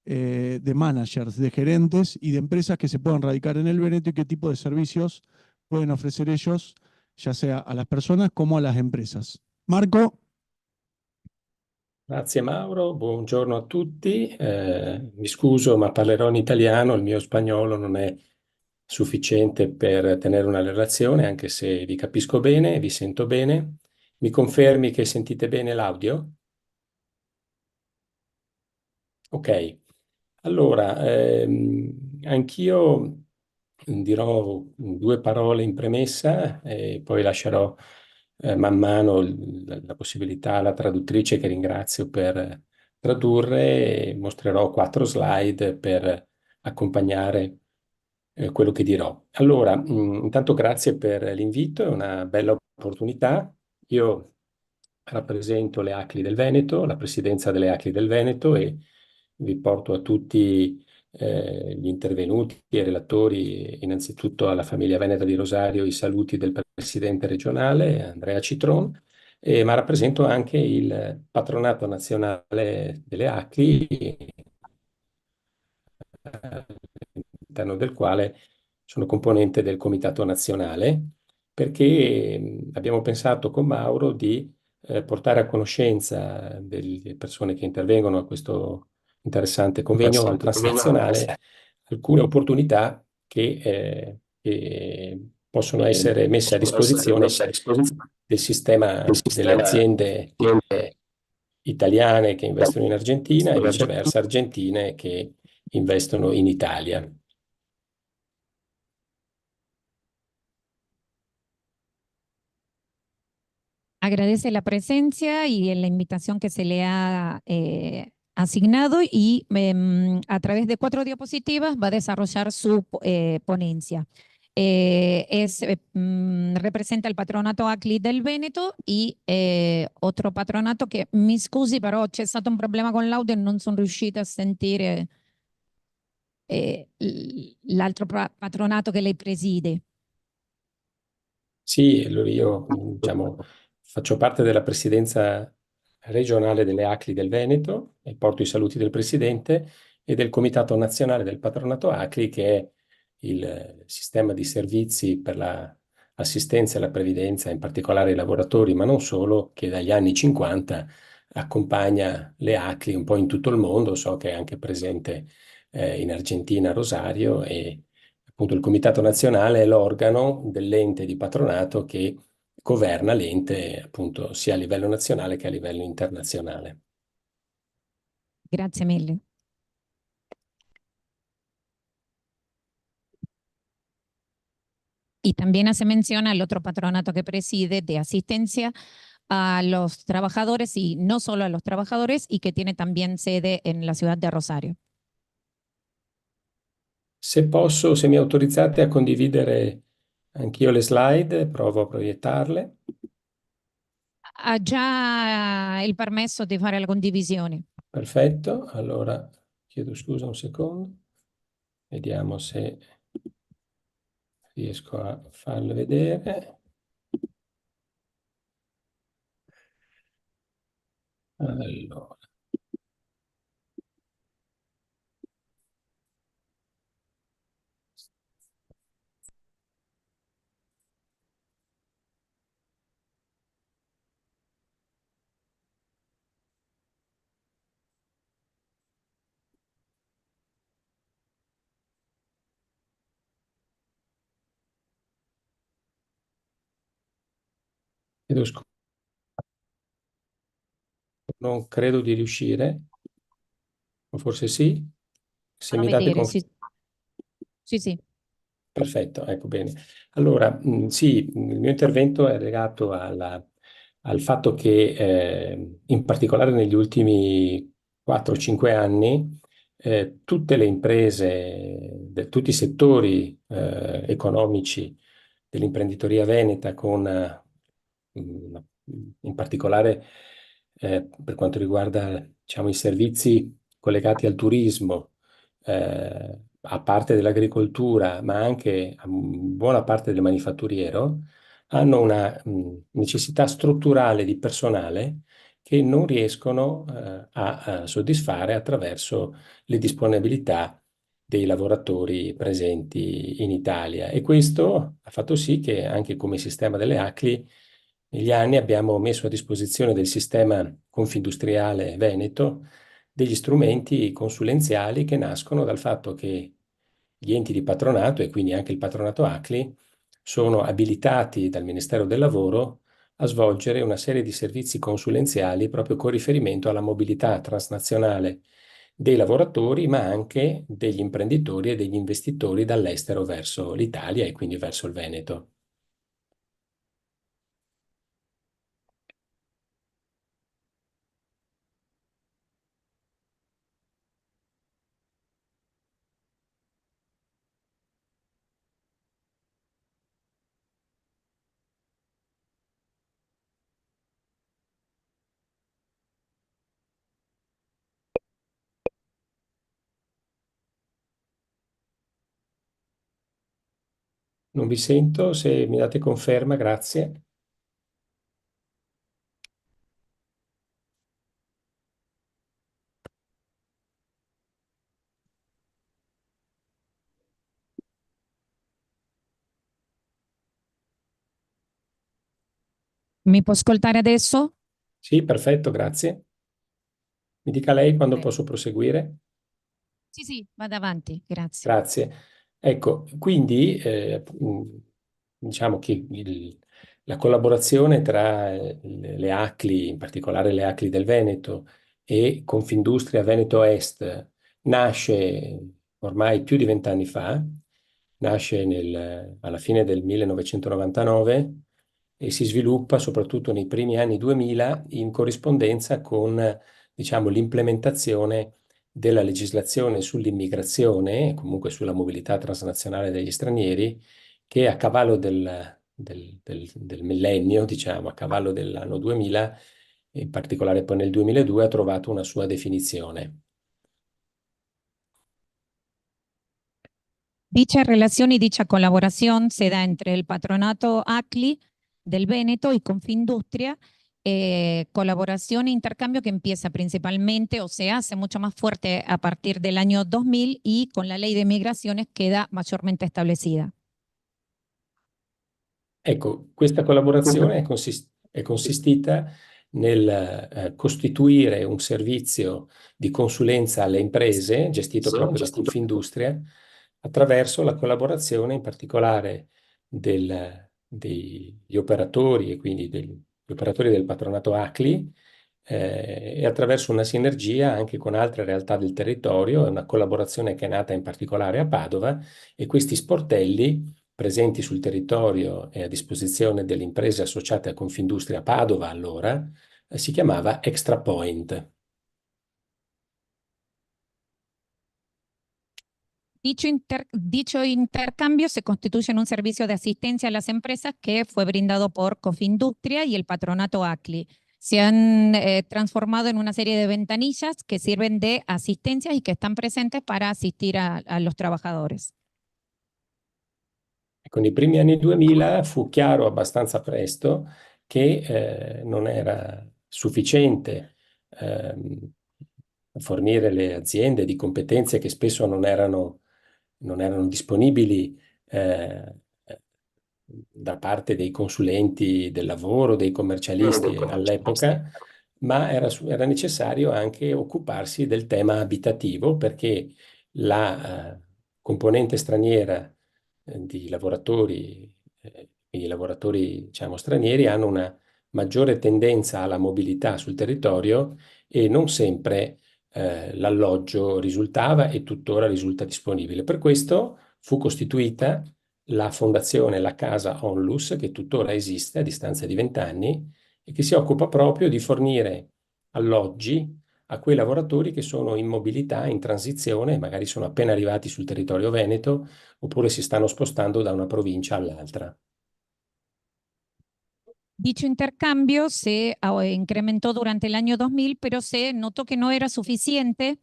de managers, de gerentes y de empresas que se puedan radicar en el Véneto y qué tipo de servicios pueden ofrecer ellos, ya sea a las personas como a las empresas. Marco. Grazie Mauro, buongiorno a tutti. Mi scuso, ma parlerò in italiano, il mio spagnolo non è sufficiente per tenere una relazione, anche se vi capisco bene, vi sento bene. Mi confermi che sentite bene l'audio? Ok, allora, anch'io dirò due parole in premessa e poi lascerò man mano la possibilità alla traduttrice, che ringrazio per tradurre, e mostrerò 4 slide per accompagnare quello che dirò. Allora, intanto grazie per l'invito, è una bella opportunità. Io rappresento le ACLI del Veneto, la presidenza delle ACLI del Veneto, e vi porto a tutti gli intervenuti e relatori, innanzitutto alla famiglia Veneta di Rosario, i saluti del presidente regionale Andrea Citron, ma rappresento anche il patronato nazionale delle ACLI, all'interno del quale sono componente del comitato nazionale, perché abbiamo pensato con Mauro di portare a conoscenza delle persone che intervengono a questo interessante convegno transnazionale alcune opportunità che possono essere messe a disposizione del sistema delle aziende italiane che investono in Argentina e viceversa argentine che investono in Italia. Agradece la presencia y la invitación que se le ha asignado, y a través de 4 diapositivas va a desarrollar su ponencia. Representa il patronato ACLI del Veneto y otro patronato che, mi scusi, però c'è stato un problema con l'audio e non sono riuscita a sentire l'altro patronato che lei preside. Sì, allora io faccio parte della presidenza regionale delle ACLI del Veneto e porto i saluti del presidente, e del comitato nazionale del patronato ACLI, che è il sistema di servizi per l'assistenza e la previdenza, in particolare ai lavoratori, ma non solo, che dagli anni 50 accompagna le ACLI un po' in tutto il mondo. So che è anche presente in Argentina, a Rosario, e appunto il comitato nazionale è l'organo dell'ente di patronato che governa l'ente appunto sia a livello nazionale che a livello internazionale. Grazie mille. Y también hace mención al otro patronato que preside de asistencia a los trabajadores y no solo a los trabajadores y que tiene también sede en la ciudad de Rosario. Se posso, se mi autorizzate a condividere anch'io le slide, provo a proiettarle. Ha già il permesso di fare la condivisione. Perfetto, allora chiedo scusa un secondo, vediamo se riesco a farle vedere. Allora. Chiedo scusa. Non credo di riuscire, o forse sì. Se mi date Vedere, sì. Sì. Perfetto, ecco bene. Allora, sì, il mio intervento è legato al fatto che in particolare negli ultimi 4-5 anni tutte le imprese, tutti i settori economici dell'imprenditoria veneta in particolare per quanto riguarda diciamo, i servizi collegati al turismo, a parte dell'agricoltura, ma anche a buona parte del manifatturiero, hanno una necessità strutturale di personale che non riescono a soddisfare attraverso le disponibilità dei lavoratori presenti in Italia. E questo ha fatto sì che anche come sistema delle ACLI negli anni abbiamo messo a disposizione del sistema Confindustriale Veneto degli strumenti consulenziali che nascono dal fatto che gli enti di patronato e quindi anche il patronato ACLI sono abilitati dal Ministero del Lavoro a svolgere una serie di servizi consulenziali proprio con riferimento alla mobilità transnazionale dei lavoratori, ma anche degli imprenditori e degli investitori dall'estero verso l'Italia e quindi verso il Veneto. Non vi sento, se mi date conferma, grazie. Mi può ascoltare adesso? Sì, perfetto, grazie. Mi dica lei quando posso proseguire? Sì, vado avanti, grazie. Grazie. Ecco, quindi diciamo che la collaborazione tra le ACLI, in particolare le ACLI del Veneto e Confindustria Veneto Est, nasce ormai più di 20 anni fa, nasce alla fine del 1999 e si sviluppa soprattutto nei primi anni 2000 in corrispondenza con, diciamo, l'implementazione della legislazione sull'immigrazione e comunque sulla mobilità transnazionale degli stranieri, che a cavallo del millennio, diciamo, a cavallo dell'anno 2000, in particolare poi nel 2002, ha trovato una sua definizione. Dicha relación y dicha colaboración se da entre el patronato ACLI del Véneto y Confindustria, colaboración e intercambio que empieza principalmente o se hace mucho más fuerte a partir del año 2000 y con la ley de migraciones queda mayormente establecida. Ecco, questa collaborazione è consistita nel costituire un servizio di consulenza alle imprese, gestito proprio da Confindustria, attraverso la collaborazione in particolare del degli operatori e quindi degli operatori del patronato ACLI, e attraverso una sinergia anche con altre realtà del territorio, una collaborazione che è nata in particolare a Padova, e questi sportelli presenti sul territorio e a disposizione delle imprese associate a Confindustria Padova allora, si chiamava Extra Point. Dicho intercambio se constituye en un servicio de asistencia a las empresas que fue brindado por Cofindustria y el patronato ACLI. Se han transformado en una serie de ventanillas que sirven de asistencia y que están presentes para asistir a los trabajadores. Con i primi anni 2000 fu chiaro abbastanza presto che non era sufficiente fornire le aziende di competenze che spesso non erano disponibili da parte dei consulenti del lavoro, dei commercialisti all'epoca, ma era necessario anche occuparsi del tema abitativo, perché la componente straniera di lavoratori, i lavoratori diciamo stranieri hanno una maggiore tendenza alla mobilità sul territorio e non sempre l'alloggio risultava e tuttora risulta disponibile. Per questo fu costituita la fondazione La Casa Onlus, che tuttora esiste a distanza di 20 anni e che si occupa proprio di fornire alloggi a quei lavoratori che sono in mobilità, in transizione, magari sono appena arrivati sul territorio veneto oppure si stanno spostando da una provincia all'altra. Dicho intercambio se incrementó durante el año 2000, pero se notó que no era suficiente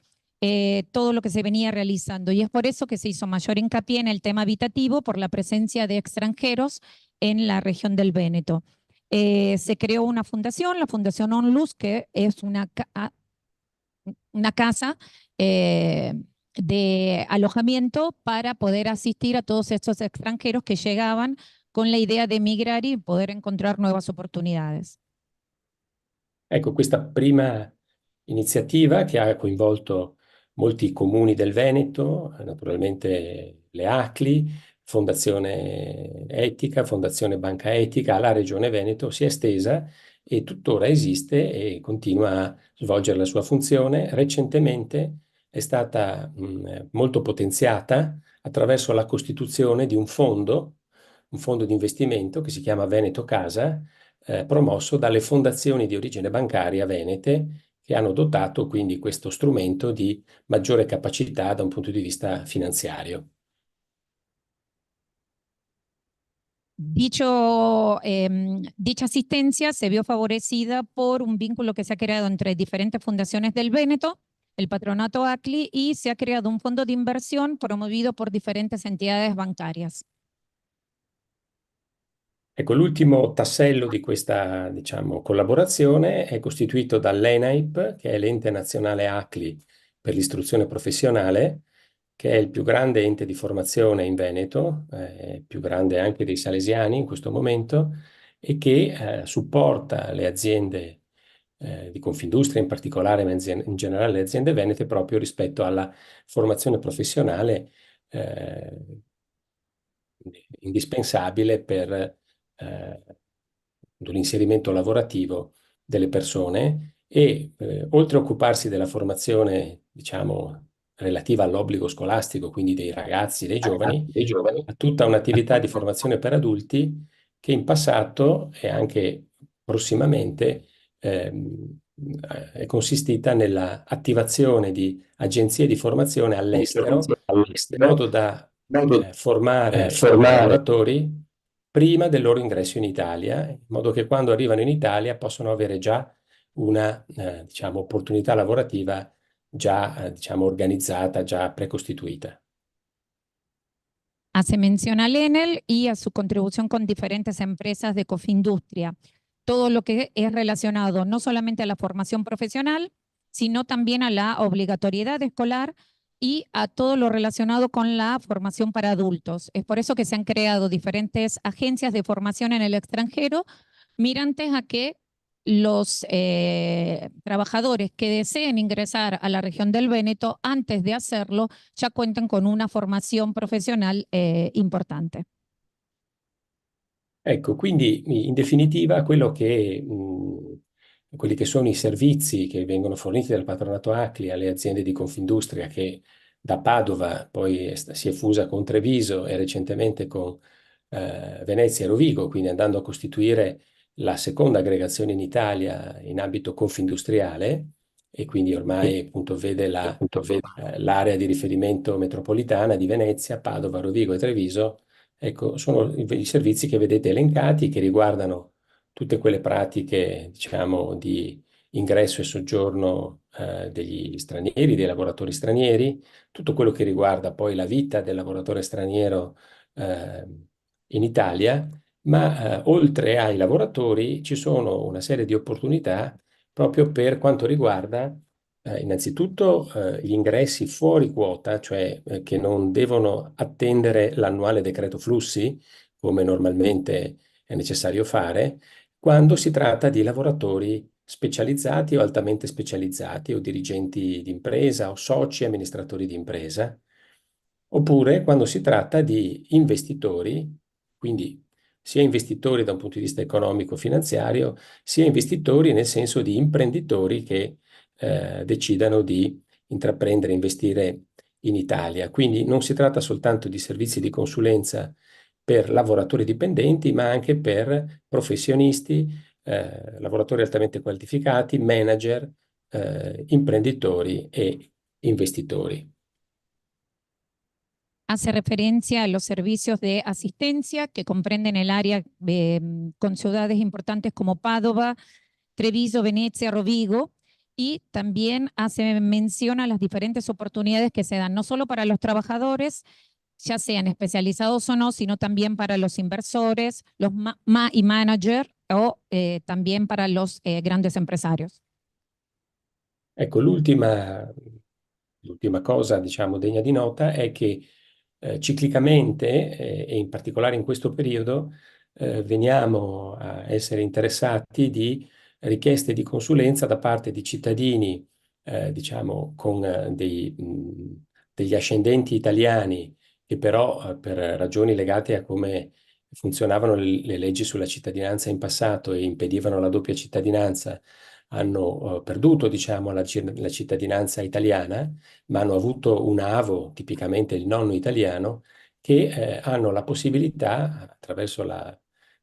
todo lo que se venía realizando. Y es por eso que se hizo mayor hincapié en el tema habitativo por la presencia de extranjeros en la región del Véneto. Se creó una fundación, la Fundación Onlus, que es una casa de alojamiento para poder asistir a todos estos extranjeros que llegaban con la idea de emigrar y poder encontrar nuevas oportunidades. Ecco, questa prima iniziativa che ha coinvolto molti comuni del Veneto, naturalmente le ACLI, Fondazione Etica, Fondazione Banca Etica, alla Regione Veneto, si è estesa e tuttora esiste e continua a svolgere la sua funzione. Recentemente è stata molto potenziata attraverso la costituzione di un fondo di investimento che si chiama Veneto Casa, promosso dalle fondazioni di origine bancaria venete, che hanno dotato quindi questo strumento di maggiore capacità da un punto di vista finanziario. Dicha asistencia se vio favorecida por un vínculo que se ha creado entre diferentes fundaciones del Véneto, el patronato ACLI, y se ha creado un fondo de inversión promovido por diferentes entidades bancarias. Ecco, l'ultimo tassello di questa, diciamo, collaborazione è costituito dall'ENAIP, che è l'ente nazionale ACLI per l'istruzione professionale, che è il più grande ente di formazione in Veneto, più grande anche dei salesiani in questo momento, e che supporta le aziende di Confindustria in particolare, ma in generale le aziende venete, proprio rispetto alla formazione professionale indispensabile per l'inserimento lavorativo delle persone e oltre a occuparsi della formazione, diciamo, relativa all'obbligo scolastico, quindi dei ragazzi, dei giovani, ha tutta un'attività di formazione per adulti che in passato e anche prossimamente è consistita nella attivazione di agenzie di formazione all'estero, in modo da formare i lavoratori prima del loro ingresso in Italia, in modo che quando arrivano in Italia possono avere già una diciamo, opportunità lavorativa già diciamo, organizzata, già precostituita. Hace mención al Enel y a su contribución con diferentes empresas de Cofindustria. Todo lo que es relacionado no solamente a la formación profesional, sino también a la obligatoriedad escolar y a todo lo relacionado con la formación para adultos. Es por eso que se han creado diferentes agencias de formación en el extranjero, mirantes a que los trabajadores que deseen ingresar a la región del Véneto, antes de hacerlo, ya cuenten con una formación profesional importante. Ecco, quindi in definitiva quelli che sono i servizi che vengono forniti dal patronato ACLI alle aziende di Confindustria, che da Padova poi si è fusa con Treviso e recentemente con Venezia e Rovigo, quindi andando a costituire la seconda aggregazione in Italia in ambito confindustriale, e quindi ormai appunto vede l'area di riferimento metropolitana di Venezia, Padova, Rovigo e Treviso. Ecco, sono i servizi che vedete elencati, che riguardano tutte quelle pratiche, diciamo, di ingresso e soggiorno degli stranieri, dei lavoratori stranieri, tutto quello che riguarda poi la vita del lavoratore straniero eh, in Italia, ma oltre ai lavoratori ci sono una serie di opportunità proprio per quanto riguarda innanzitutto gli ingressi fuori quota, cioè che non devono attendere l'annuale decreto flussi, come normalmente è necessario fare, quando si tratta di lavoratori specializzati o altamente specializzati, o dirigenti di impresa, o soci amministratori di impresa, oppure quando si tratta di investitori, quindi sia investitori da un punto di vista economico-finanziario, sia investitori nel senso di imprenditori che decidano di intraprendere, investire in Italia. Quindi non si tratta soltanto di servizi di consulenza per lavoratori dipendenti, ma anche per professionisti, lavoratori altamente qualificati, manager, imprenditori e investitori. Hace referencia a los servicios de asistencia que comprenden el área con ciudades importantes como Padova, Treviso, Venecia, Rovigo, y también hace mención a las diferentes oportunidades que se dan, no solo para los trabajadores, ya sean especializados o no, sino también para los inversores, los y manager o también para los grandes empresarios. Ecco, l'ultima cosa, diciamo, degna di nota è che ciclicamente, e in particolare in questo periodo, veniamo a essere interessati di richieste di consulenza da parte di cittadini, diciamo, con degli ascendenti italiani, che però per ragioni legate a come funzionavano le leggi sulla cittadinanza in passato e impedivano la doppia cittadinanza, hanno perduto, diciamo, la cittadinanza italiana, ma hanno avuto un avo, tipicamente il nonno italiano, che hanno la possibilità, attraverso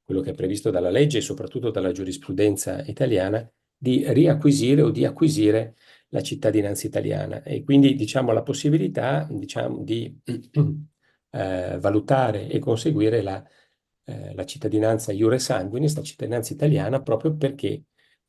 quello che è previsto dalla legge e soprattutto dalla giurisprudenza italiana, di riacquisire o di acquisire la cittadinanza italiana. E quindi, diciamo, la possibilità, diciamo, di valutare e conseguire la cittadinanza iure sanguinis, la cittadinanza italiana, proprio perché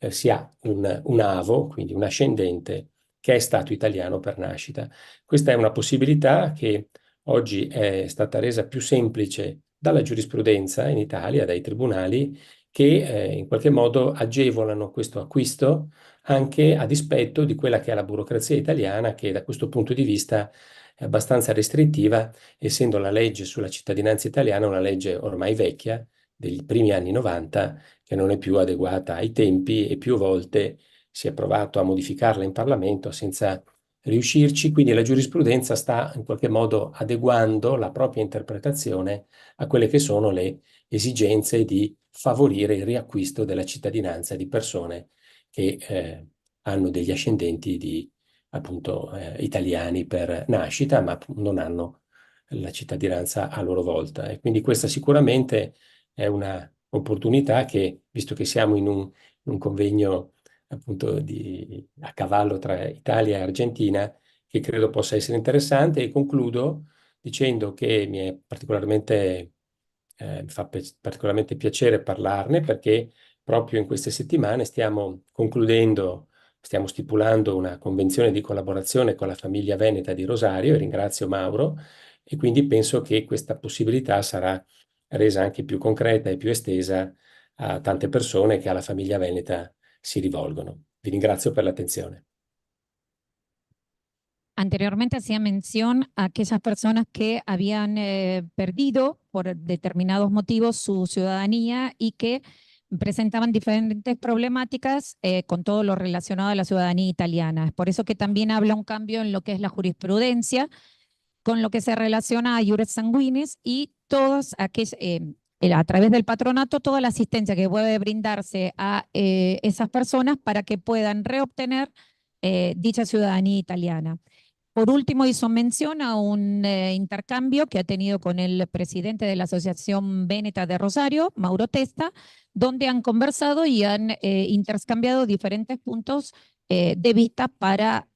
si ha un avo, quindi un ascendente, che è stato italiano per nascita. Questa è una possibilità che oggi è stata resa più semplice dalla giurisprudenza in Italia, dai tribunali, che in qualche modo agevolano questo acquisto anche a dispetto di quella che è la burocrazia italiana, che da questo punto di vista è abbastanza restrittiva, essendo la legge sulla cittadinanza italiana una legge ormai vecchia, degli primi anni 90, che non è più adeguata ai tempi, e più volte si è provato a modificarla in Parlamento senza riuscirci. Quindi la giurisprudenza sta in qualche modo adeguando la propria interpretazione a quelle che sono le esigenze di favorire il riacquisto della cittadinanza di persone che hanno degli ascendenti appunto italiani per nascita, ma non hanno la cittadinanza a loro volta. E quindi questa sicuramente è una opportunità che, visto che siamo in un convegno appunto a cavallo tra Italia e Argentina, che credo possa essere interessante. E concludo dicendo che mi fa particolarmente piacere parlarne, perché proprio in queste settimane stiamo stipulando una convenzione di collaborazione con la famiglia veneta di Rosario, e ringrazio Mauro, e quindi penso che questa possibilità sarà resa anche più concreta e più estesa a tante persone che alla famiglia veneta si rivolgono. Vi ringrazio per l'attenzione. Anteriormente hacía mención a aquellas personas que habían perdido por determinados motivos su ciudadanía y que presentaban diferentes problemáticas con todo lo relacionado a la ciudadanía italiana. Es por eso que también habla un cambio en lo que es la jurisprudencia, con lo que se relaciona a iures sanguinis y todos aquellos a través del patronato toda la asistencia que puede brindarse a esas personas para que puedan reobtener dicha ciudadanía italiana. Por último, hizo mención a un intercambio que ha tenido con el presidente de la Asociación Veneta de Rosario, Mauro Testa, donde han conversado y han intercambiado diferentes puntos de vista para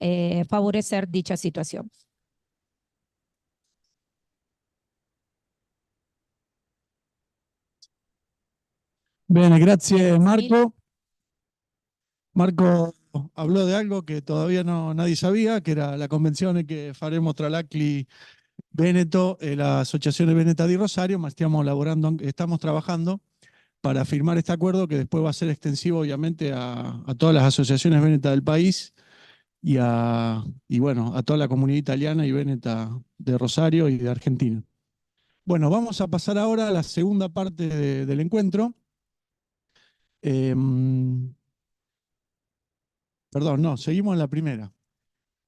favorecer dicha situación. Bene, grazie Marco. Marco hablò di algo che todavía nadie sabía, che era la convenzione che faremo tra l'ACLI Veneto e l'Associazione Veneta di Rosario, ma estamos trabajando para firmar este acuerdo que después va a ser extensivo obviamente a todas las asociaciones Veneta del país y bueno, a toda la comunidad italiana y Veneta de Rosario y de Argentina. Bueno, vamos a pasar ahora a la segunda parte del encuentro. Perdón, no, seguimos en la primera.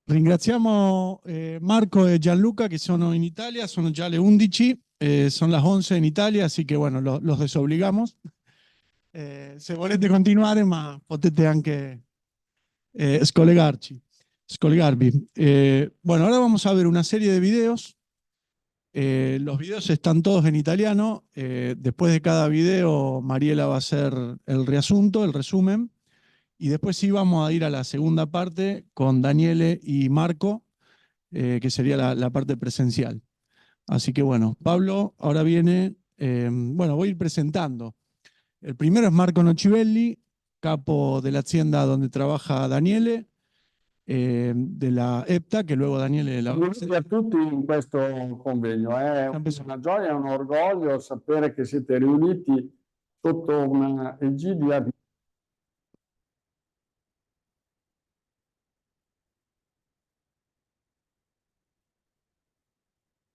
Ringraziamo Marco e Gianluca che sono in Italia, sono già le 11, sono las 11 in Italia, así que bueno, los desobligamos. Se volete continuare, ma potete anche scolgarvi. Bueno, ahora vamos a ver una serie de videos. Los videos están todos en italiano. Después de cada video, Mariela va a hacer el reasunto, el resumen. Y después sí vamos a ir a la segunda parte con Daniele y Marco, que sería la parte presencial. Así que bueno, Pablo ahora viene, bueno, voy a ir presentando. El primero es Marco Nocivelli, capo de la hacienda donde trabaja Daniele, de la EPTA, che luego Daniele la... Benvenuti a tutti in questo convegno. È una gioia e un orgoglio sapere che siete riuniti sotto una egidia di...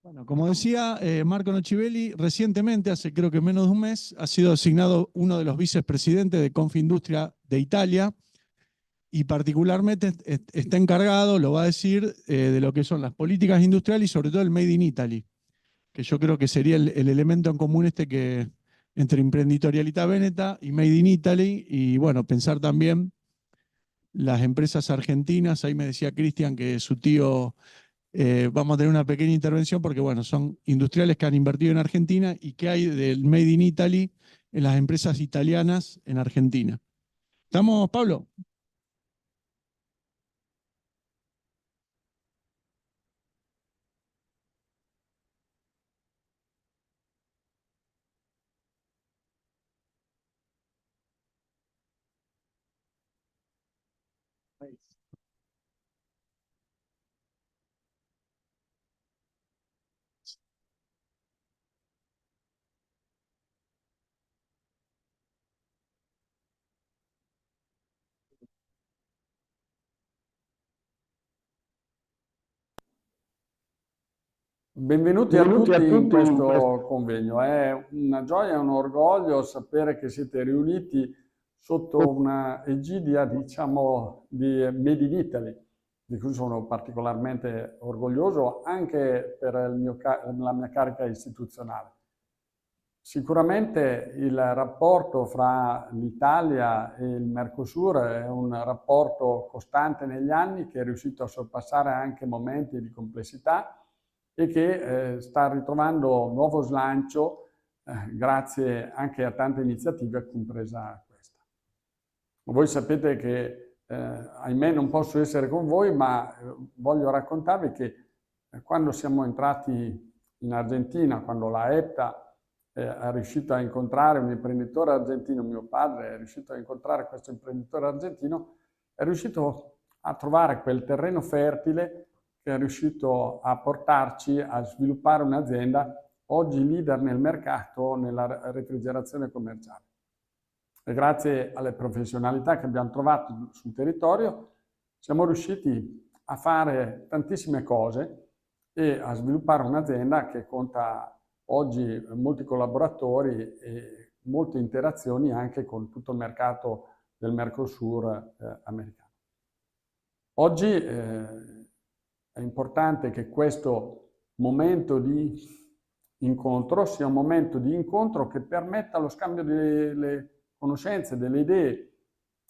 Bueno, como decía, Marco Nocivelli recientemente, hace creo que menos de un mes, ha sido asignado uno de los vicepresidentes de Confindustria de Italia y particularmente está encargado, lo va a decir, de lo que son las políticas industriales y sobre todo el Made in Italy, que yo creo que sería el elemento en común que entre Imprenditorialità Veneta y Made in Italy, y bueno, pensar también las empresas argentinas. Ahí me decía Cristian que su tío... vamos a tener una pequeña intervención porque, bueno, son industriales que han invertido en Argentina y qué hay del Made in Italy en las empresas italianas en Argentina. ¿Estamos, Pablo? Benvenuti a tutti in questo convegno. È una gioia e un orgoglio sapere che siete riuniti sotto una egidia, diciamo, di Made in Italy, di cui sono particolarmente orgoglioso anche per la mia carica istituzionale. Sicuramente il rapporto fra l'Italia e il Mercosur è un rapporto costante negli anni che è riuscito a sorpassare anche momenti di complessità e che sta ritrovando nuovo slancio grazie anche a tante iniziative, compresa questa. Voi sapete che, ahimè, non posso essere con voi, ma voglio raccontarvi che quando siamo entrati in Argentina, quando la EPTA è riuscito a incontrare un imprenditore argentino, mio padre è riuscito a incontrare questo imprenditore argentino, è riuscito a trovare quel terreno fertile che è riuscito a portarci a sviluppare un'azienda oggi leader nel mercato nella refrigerazione commerciale. E grazie alle professionalità che abbiamo trovato sul territorio siamo riusciti a fare tantissime cose e a sviluppare un'azienda che conta oggi molti collaboratori e molte interazioni anche con tutto il mercato del Mercosur americano. Oggi è importante che questo momento di incontro sia un momento di incontro che permetta lo scambio delle conoscenze, delle idee,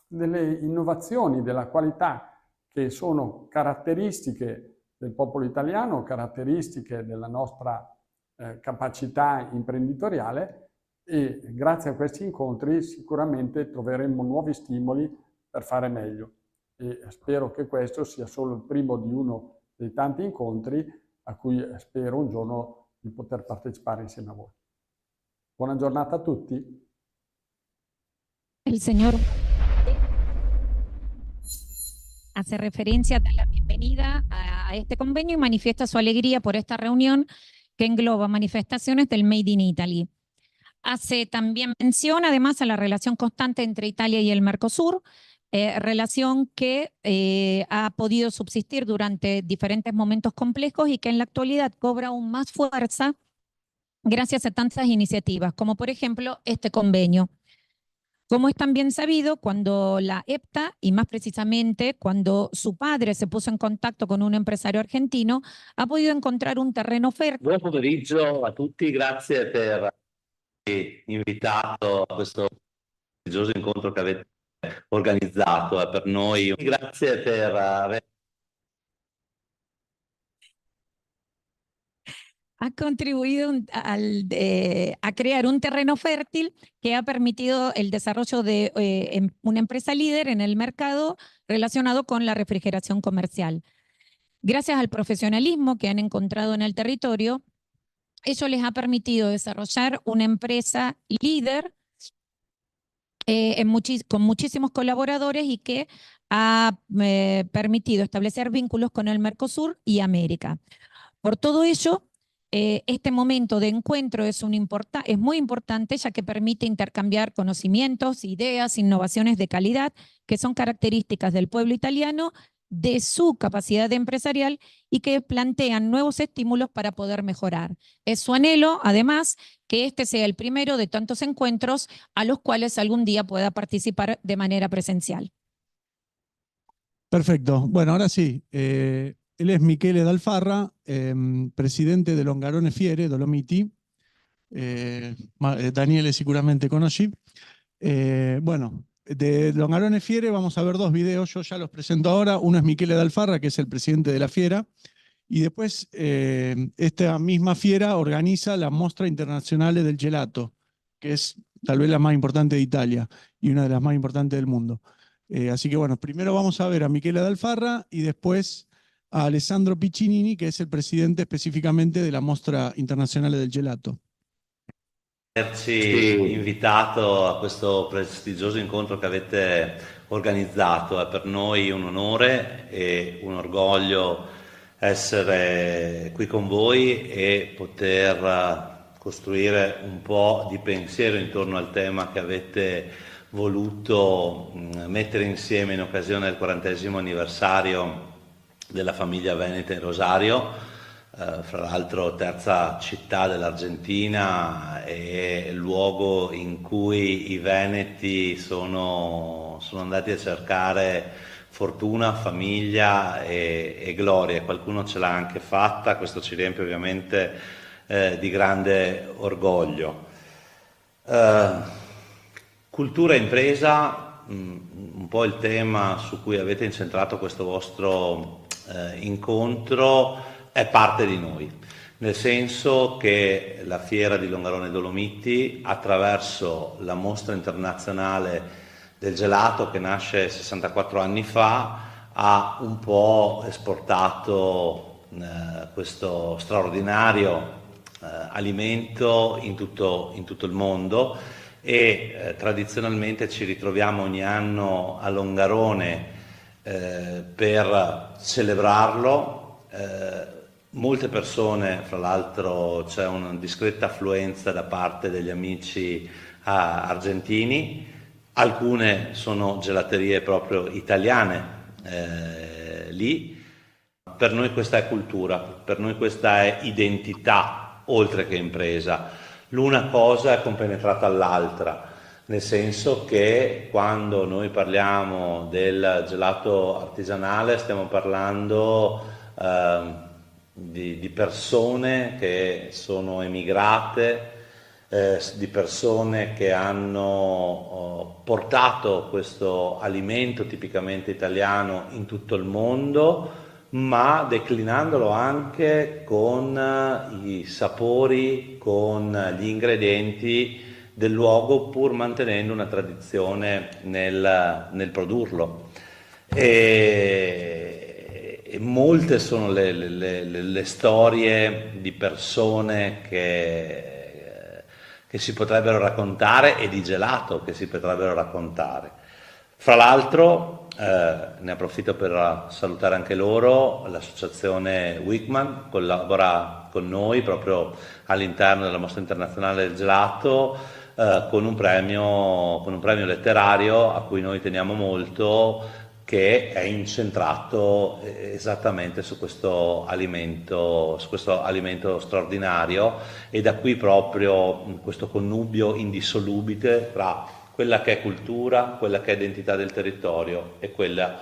delle innovazioni, della qualità che sono caratteristiche del popolo italiano, caratteristiche della nostra capacità imprenditoriale, e grazie a questi incontri sicuramente troveremo nuovi stimoli per fare meglio. E spero che questo sia solo il primo di uno dei tanti incontri a cui spero un giorno di poter partecipare insieme a voi. Buona giornata a tutti. El señor hace referencia a la bienvenida a este convenio y manifiesta su alegría por esta reunión que engloba manifestaciones del Made in Italy. Hace también mención además a la relación constante entre Italia y el Mercosur, relación que ha podido subsistir durante diferentes momentos complejos y que en la actualidad cobra aún más fuerza gracias a tantas iniciativas, como por ejemplo este convenio. Como es también sabido, cuando la EPTA, y más precisamente cuando su padre se puso en contacto con un empresario argentino, ha podido encontrar un terreno fértil. Buon pomeriggio a tutti, grazie per avermi invitato a questo prestigioso incontro che avete organizzato. È per noi. Grazie per aver ha contribuido a crear un terreno fértil que ha permitido el desarrollo de una empresa líder en el mercado relacionado con la refrigeración comercial. Gracias al profesionalismo que han encontrado en el territorio, eso les ha permitido desarrollar una empresa líder con muchísimos colaboradores y que ha permitido establecer vínculos con el Mercosur y América. Por todo ello, este momento de encuentro es muy importante, ya que permite intercambiar conocimientos, ideas, innovaciones de calidad que son características del pueblo italiano, de su capacidad empresarial y que plantean nuevos estímulos para poder mejorar. Es su anhelo, además, que este sea el primero de tantos encuentros a los cuales algún día pueda participar de manera presencial. Perfecto. Bueno, ahora sí. Él es Michele D'Alfarra, presidente de Longarone Fiere, Dolomiti. Daniele sicuramente conocí. Bueno, de Longarone Fiere vamos a ver dos videos, yo ya los presento ahora. Uno es Michele D'Alfarra, que es el presidente de la fiera. Y después esta misma fiera organiza la Mostra Internazionale del Gelato, que es tal vez la más importante de Italia y una de las más importantes del mundo. Así que bueno, primero vamos a ver a Michele D'Alfarra y después a Alessandro Piccinini, che è il presidente specificamente della Mostra Internazionale del Gelato. Averci invitato a questo prestigioso incontro che avete organizzato. È per noi un onore e un orgoglio essere qui con voi e poter costruire un po' di pensiero intorno al tema che avete voluto mettere insieme in occasione del 40° anniversario della famiglia veneta in Rosario, fra l'altro terza città dell'Argentina e luogo in cui i veneti sono andati a cercare fortuna, famiglia e gloria. Qualcuno ce l'ha anche fatta, questo ci riempie ovviamente di grande orgoglio. Cultura e impresa, un po' il tema su cui avete incentrato questo vostro incontro, è parte di noi, nel senso che la fiera di Longarone Dolomiti, attraverso la mostra internazionale del gelato che nasce 64 anni fa, ha un po' esportato questo straordinario alimento in tutto il mondo e tradizionalmente ci ritroviamo ogni anno a Longarone per celebrarlo. Molte persone, fra l'altro c'è una discreta affluenza da parte degli amici argentini, alcune sono gelaterie proprio italiane lì. Per noi questa è cultura, per noi questa è identità oltre che impresa. L'una cosa è compenetrata all'altra, nel senso che quando noi parliamo del gelato artigianale stiamo parlando di persone che sono emigrate, di persone che hanno portato questo alimento tipicamente italiano in tutto il mondo, ma declinandolo anche con i sapori, con gli ingredienti del luogo, pur mantenendo una tradizione nel produrlo. E molte sono le storie di persone che si potrebbero raccontare e di gelato che si potrebbero raccontare. Fra l'altro, ne approfitto per salutare anche loro, l'associazione Wickman collabora con noi proprio all'interno della Mostra Internazionale del Gelato con un premio letterario a cui noi teniamo molto, che è incentrato esattamente su questo alimento straordinario, e da qui proprio questo connubio indissolubile tra quella che è cultura, quella che è identità del territorio e quella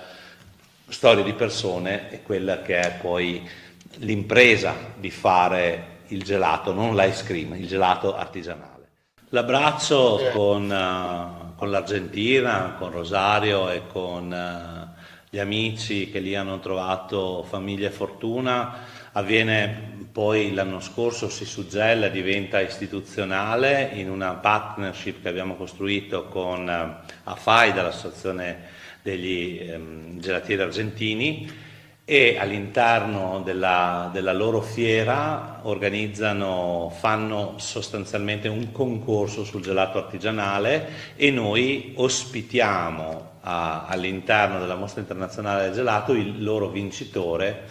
storia di persone e quella che è poi l'impresa di fare il gelato, non l'ice cream, il gelato artigianale. L'abbraccio con l'Argentina, con Rosario e con gli amici che lì hanno trovato famiglia e fortuna avviene poi l'anno scorso, si suggella, diventa istituzionale in una partnership che abbiamo costruito con AFAIDA, l'associazione degli gelatieri argentini, e all'interno della loro fiera fanno sostanzialmente un concorso sul gelato artigianale, e noi ospitiamo all'interno della Mostra Internazionale del Gelato il loro vincitore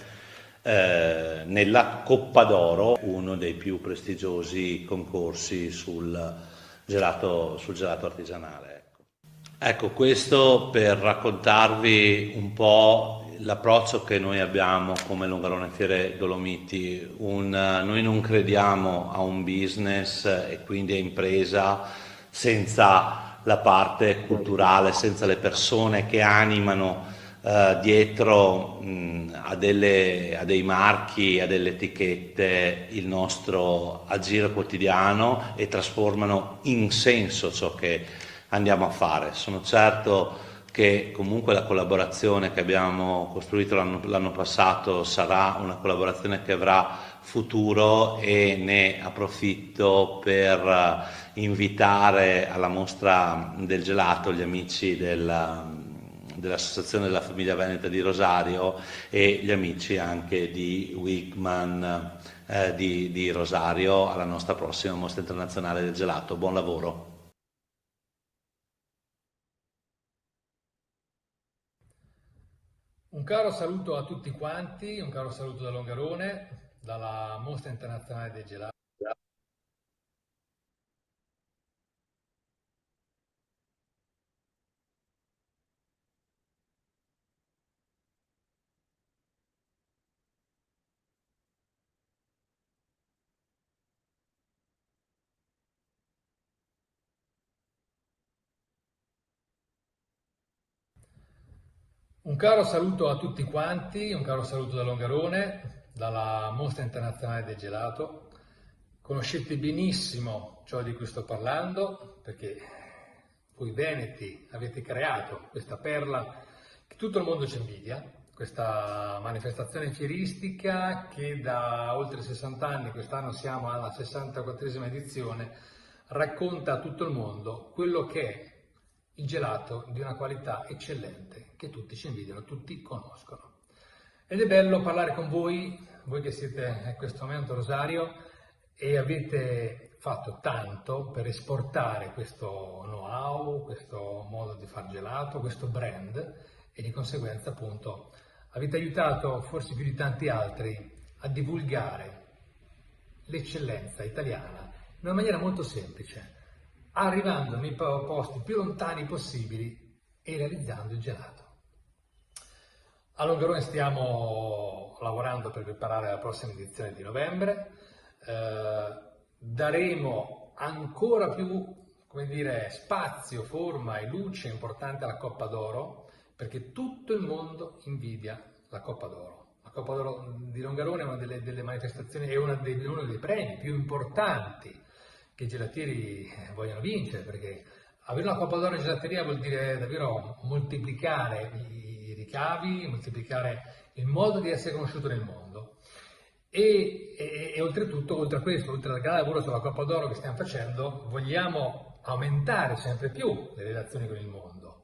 nella Coppa d'Oro, uno dei più prestigiosi concorsi sul gelato artigianale. Ecco, questo per raccontarvi un po' l'approccio che noi abbiamo come Longarone Fiere Dolomiti. Noi non crediamo a un business e quindi a impresa senza la parte culturale, senza le persone che animano dietro a dei marchi, a delle etichette il nostro agire quotidiano e trasformano in senso ciò che andiamo a fare. Sono certo che comunque la collaborazione che abbiamo costruito l'anno passato sarà una collaborazione che avrà futuro, e ne approfitto per invitare alla Mostra del Gelato gli amici dell'Associazione della Famiglia Veneta di Rosario e gli amici anche di Wickman di Rosario alla nostra prossima Mostra Internazionale del Gelato. Buon lavoro! Un caro saluto a tutti quanti, un caro saluto da Longarone, dalla Mostra Internazionale del Gelato. Un caro saluto a tutti quanti, un caro saluto da Longarone, dalla Mostra Internazionale del Gelato. Conoscete benissimo ciò di cui sto parlando, perché voi veneti avete creato questa perla che tutto il mondo ci invidia, questa manifestazione fieristica che da oltre 60 anni, quest'anno siamo alla 64esima edizione, racconta a tutto il mondo quello che è il gelato di una qualità eccellente che tutti ci invidiano, tutti conoscono. Ed è bello parlare con voi che siete in questo momento a Rosario e avete fatto tanto per esportare questo know-how, questo modo di far gelato, questo brand, e di conseguenza appunto avete aiutato forse più di tanti altri a divulgare l'eccellenza italiana in una maniera molto semplice, arrivando nei posti più lontani possibili e realizzando il gelato. A Longarone stiamo lavorando per preparare la prossima edizione di novembre, daremo ancora più, spazio, forma e luce importante alla Coppa d'Oro, perché tutto il mondo invidia la Coppa d'Oro. La Coppa d'Oro di Longarone è una delle manifestazioni, è uno dei premi più importanti che i gelatieri vogliono vincere, perché avere una Coppa d'Oro in gelateria vuol dire davvero moltiplicare i ricavi, moltiplicare il modo di essere conosciuto nel mondo. E oltretutto, oltre a questo, oltre al grande lavoro sulla Coppa d'Oro che stiamo facendo, vogliamo aumentare sempre più le relazioni con il mondo.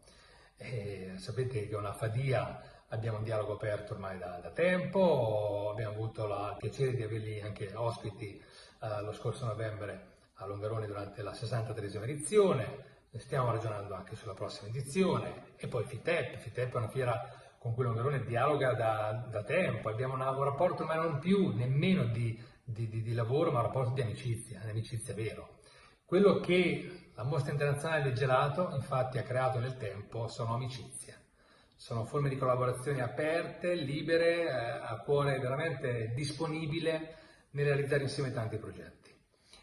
Sapete che una Fadia abbiamo un dialogo aperto ormai da tempo, abbiamo avuto il piacere di averli anche ospiti lo scorso novembre a Longarone durante la 63esima edizione, stiamo ragionando anche sulla prossima edizione, e poi FITEP è una fiera con cui Longarone dialoga da tempo, abbiamo un rapporto ma non più nemmeno di lavoro, ma un rapporto di amicizia vero. Quello che la Mostra Internazionale del Gelato infatti ha creato nel tempo sono amicizie, sono forme di collaborazione aperte, libere, a cuore veramente disponibile nel realizzare insieme tanti progetti.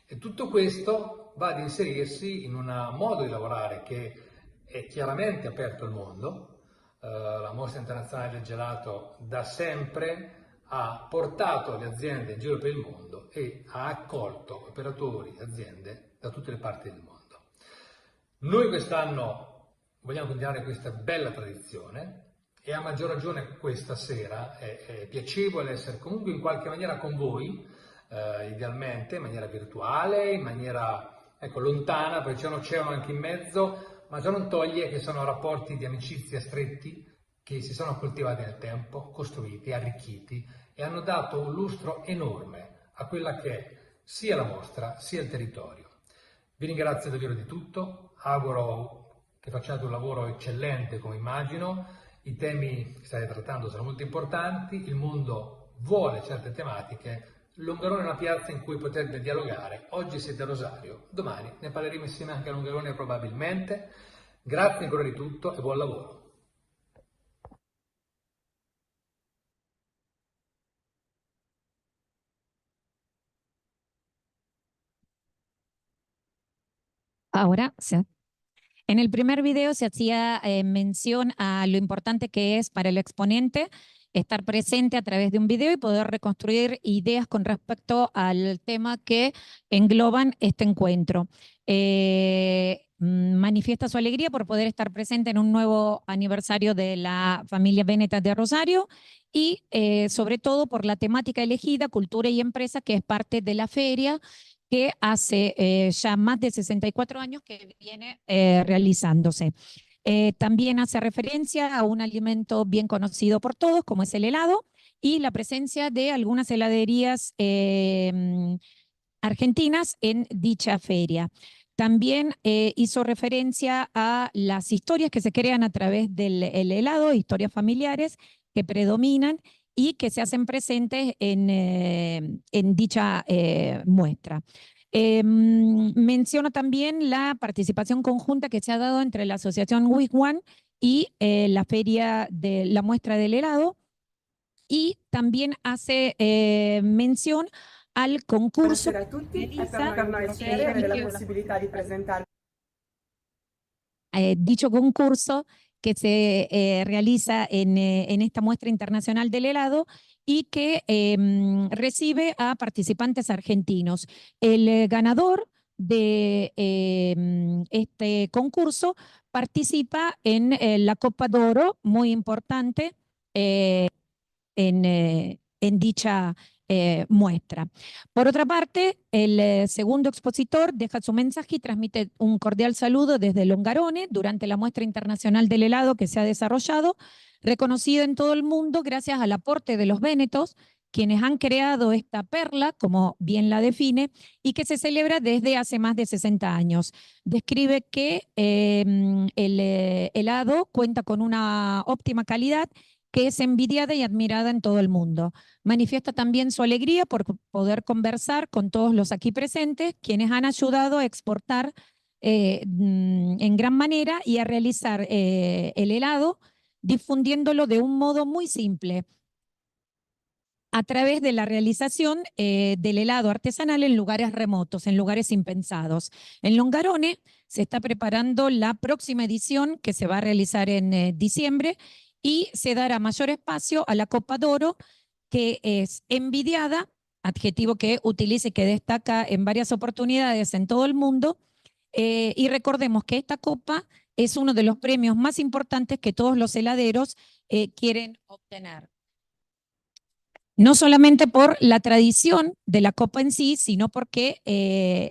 E tutto questo va ad inserirsi in un modo di lavorare che è chiaramente aperto al mondo. La Mostra Internazionale del Gelato da sempre ha portato le aziende in giro per il mondo e ha accolto operatori, aziende da tutte le parti del mondo. Noi quest'anno vogliamo continuare questa bella tradizione e a maggior ragione questa sera è piacevole essere comunque in qualche maniera con voi, idealmente in maniera virtuale, in maniera lontana, perché c'è un oceano anche in mezzo, ma ciò non toglie che sono rapporti di amicizia stretti che si sono coltivati nel tempo, costruiti, arricchiti e hanno dato un lustro enorme a quella che è sia la mostra sia il territorio. Vi ringrazio davvero di tutto, auguro che facciate un lavoro eccellente come immagino, i temi che state trattando sono molto importanti, il mondo vuole certe tematiche, Longarone è una piazza in cui potete dialogare, oggi siete a Rosario, domani ne parleremo insieme anche a Longarone probabilmente. Grazie ancora di tutto e buon lavoro. Ahora, en el primer video se hacía mención a lo importante que es para el exponente estar presente a través de un video y poder reconstruir ideas con respecto al tema que engloban este encuentro. Manifiesta su alegría por poder estar presente en un nuevo aniversario de la familia Benetton de Rosario y sobre todo por la temática elegida, cultura y empresa, que es parte de la feria que hace ya más de 64 años que viene realizándose. También hace referencia a un alimento bien conocido por todos, como es el helado, y la presencia de algunas heladerías argentinas en dicha feria. También hizo referencia a las historias que se crean a través del helado, historias familiares que predominan y que se hacen presentes en dicha muestra. Menciono también la participación conjunta que se ha dado entre la asociación WIC1 y la feria de la muestra del helado, y también hace mención al concurso. Buonasera a tutti, è per noi piacere avere la possibilità di presentare. Dicho concurso que se realiza en esta muestra internacional del helado y que recibe a participantes argentinos. El ganador de este concurso participa en la Coppa d'Oro, muy importante en dicha muestra. Por otra parte, el segundo expositor deja su mensaje y transmite un cordial saludo desde Longarone durante la muestra internacional del helado que se ha desarrollado, reconocida en todo el mundo gracias al aporte de los Benetton, quienes han creado esta perla, como bien la define, y que se celebra desde hace más de 60 años. Describe que el helado cuenta con una óptima calidad que es envidiada y admirada en todo el mundo. Manifiesta también su alegría por poder conversar con todos los aquí presentes, quienes han ayudado a exportar en gran manera y a realizar el helado, difundiéndolo de un modo muy simple, a través de la realización del helado artesanal en lugares remotos, en lugares impensados. En Longarone se está preparando la próxima edición que se va a realizar en diciembre, y se dará mayor espacio a la Coppa d'Oro que es envidiada, adjetivo que utiliza y que destaca en varias oportunidades en todo el mundo. Y recordemos que esta copa es uno de los premios más importantes que todos los heladeros quieren obtener. No solamente por la tradición de la copa en sí, sino porque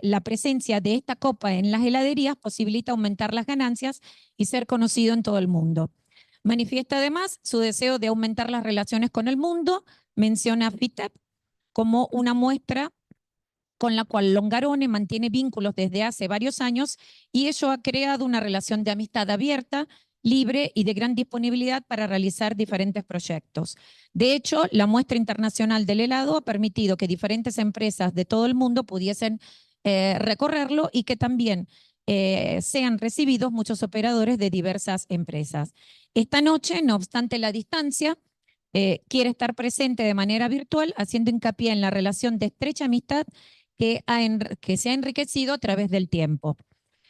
la presencia de esta copa en las heladerías posibilita aumentar las ganancias y ser conocido en todo el mundo. Manifiesta además su deseo de aumentar las relaciones con el mundo, menciona FITEP como una muestra con la cual Longarone mantiene vínculos desde hace varios años y ello ha creado una relación de amistad abierta, libre y de gran disponibilidad para realizar diferentes proyectos. De hecho, la muestra internacional del helado ha permitido que diferentes empresas de todo el mundo pudiesen recorrerlo y que también sean recibidos muchos operadores de diversas empresas. Esta noche, no obstante la distancia, quiere estar presente de manera virtual, haciendo hincapié en la relación de estrecha amistad que se ha enriquecido a través del tiempo.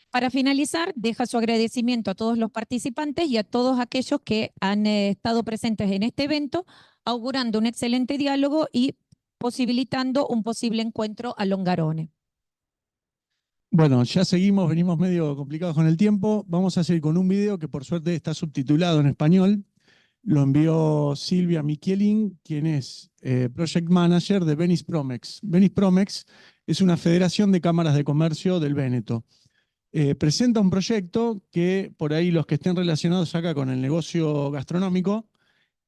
Para finalizar, deja su agradecimiento a todos los participantes y a todos aquellos que han estado presentes en este evento, augurando un excelente diálogo y posibilitando un posible encuentro a Longarone. Bueno, ya seguimos, venimos medio complicados con el tiempo. Vamos a seguir con un video que por suerte está subtitulado en español. Lo envió Silvia Michielin, quien es Project Manager de Venice Promex. Venice Promex es una federación de cámaras de comercio del Véneto. Presenta un proyecto que, por ahí los que estén relacionados acá con el negocio gastronómico,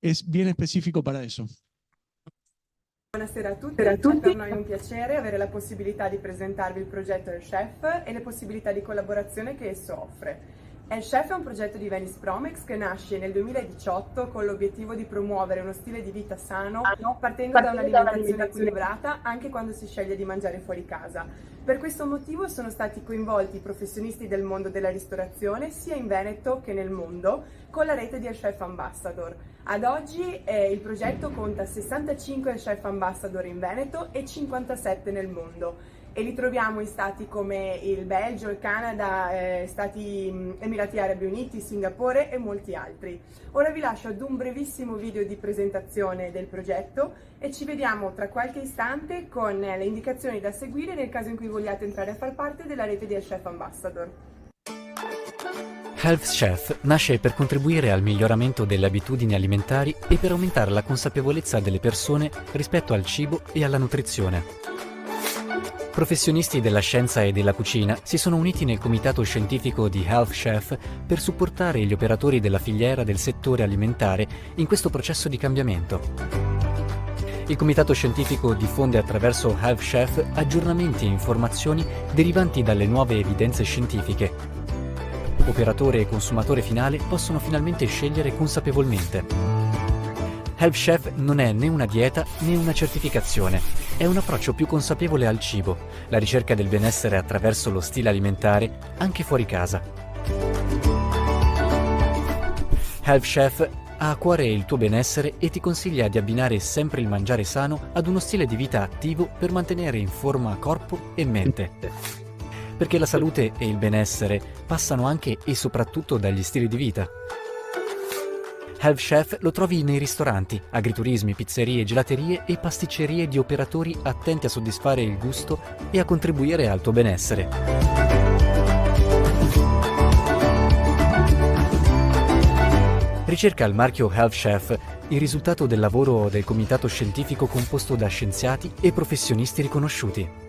es bien específico para eso. Buonasera a tutti, per noi è un piacere avere la possibilità di presentarvi il progetto El Chef e le possibilità di collaborazione che esso offre. El Chef è un progetto di Venice Promex che nasce nel 2018 con l'obiettivo di promuovere uno stile di vita sano partendo da un'alimentazione equilibrata anche quando si sceglie di mangiare fuori casa. Per questo motivo sono stati coinvolti professionisti del mondo della ristorazione sia in Veneto che nel mondo con la rete di El Chef Ambassador. Ad oggi il progetto conta 65 El Chef Ambassador in Veneto e 57 nel mondo. E li troviamo in stati come il Belgio, il Canada, Stati Emirati Arabi Uniti, Singapore e molti altri. Ora vi lascio ad un brevissimo video di presentazione del progetto e ci vediamo tra qualche istante con le indicazioni da seguire nel caso in cui vogliate entrare a far parte della rete di El Chef Ambassador. Health Chef nasce per contribuire al miglioramento delle abitudini alimentari e per aumentare la consapevolezza delle persone rispetto al cibo e alla nutrizione. Professionisti della scienza e della cucina si sono uniti nel comitato scientifico di Health Chef per supportare gli operatori della filiera del settore alimentare in questo processo di cambiamento. Il comitato scientifico diffonde attraverso Health Chef aggiornamenti e informazioni derivanti dalle nuove evidenze scientifiche. Operatore e consumatore finale possono finalmente scegliere consapevolmente. Health Chef non è né una dieta né una certificazione, è un approccio più consapevole al cibo, la ricerca del benessere attraverso lo stile alimentare anche fuori casa. Health Chef ha a cuore il tuo benessere e ti consiglia di abbinare sempre il mangiare sano ad uno stile di vita attivo per mantenere in forma corpo e mente. Perché la salute e il benessere passano anche e soprattutto dagli stili di vita. Health Chef lo trovi nei ristoranti, agriturismi, pizzerie, gelaterie e pasticcerie di operatori attenti a soddisfare il gusto e a contribuire al tuo benessere. Ricerca il marchio Health Chef, il risultato del lavoro del comitato scientifico composto da scienziati e professionisti riconosciuti.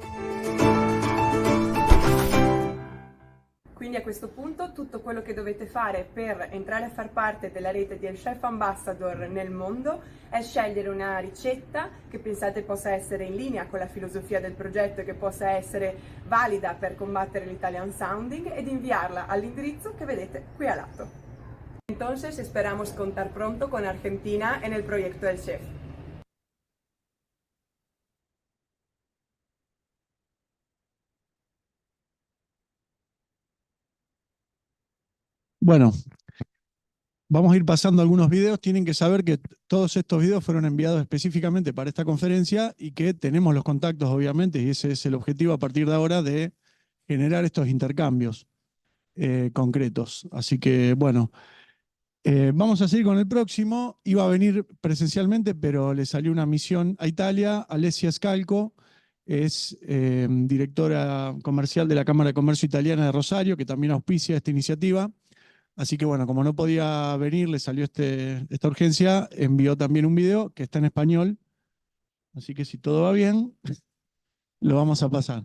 Quindi a questo punto tutto quello che dovete fare per entrare a far parte della rete di El Chef Ambassador nel mondo è scegliere una ricetta che pensate possa essere in linea con la filosofia del progetto e che possa essere valida per combattere l'Italian Sounding ed inviarla all'indirizzo che vedete qui a lato. Entonces esperamos contar pronto con Argentina en el proyecto El Chef. Bueno, vamos a ir pasando algunos videos. Tienen que saber que todos estos videos fueron enviados específicamente para esta conferencia y que tenemos los contactos, obviamente, y ese es el objetivo a partir de ahora de generar estos intercambios concretos. Así que, bueno, Vamos a seguir con el próximo. Iba a venir presencialmente, pero le salió una misión a Italia. Alessia Scalco es directora comercial de la Cámara de Comercio Italiana de Rosario, que también auspicia esta iniciativa. Así que bueno, como no podía venir, le salió esta urgencia, envió también un video que está en español. Así que si todo va bien, lo vamos a pasar.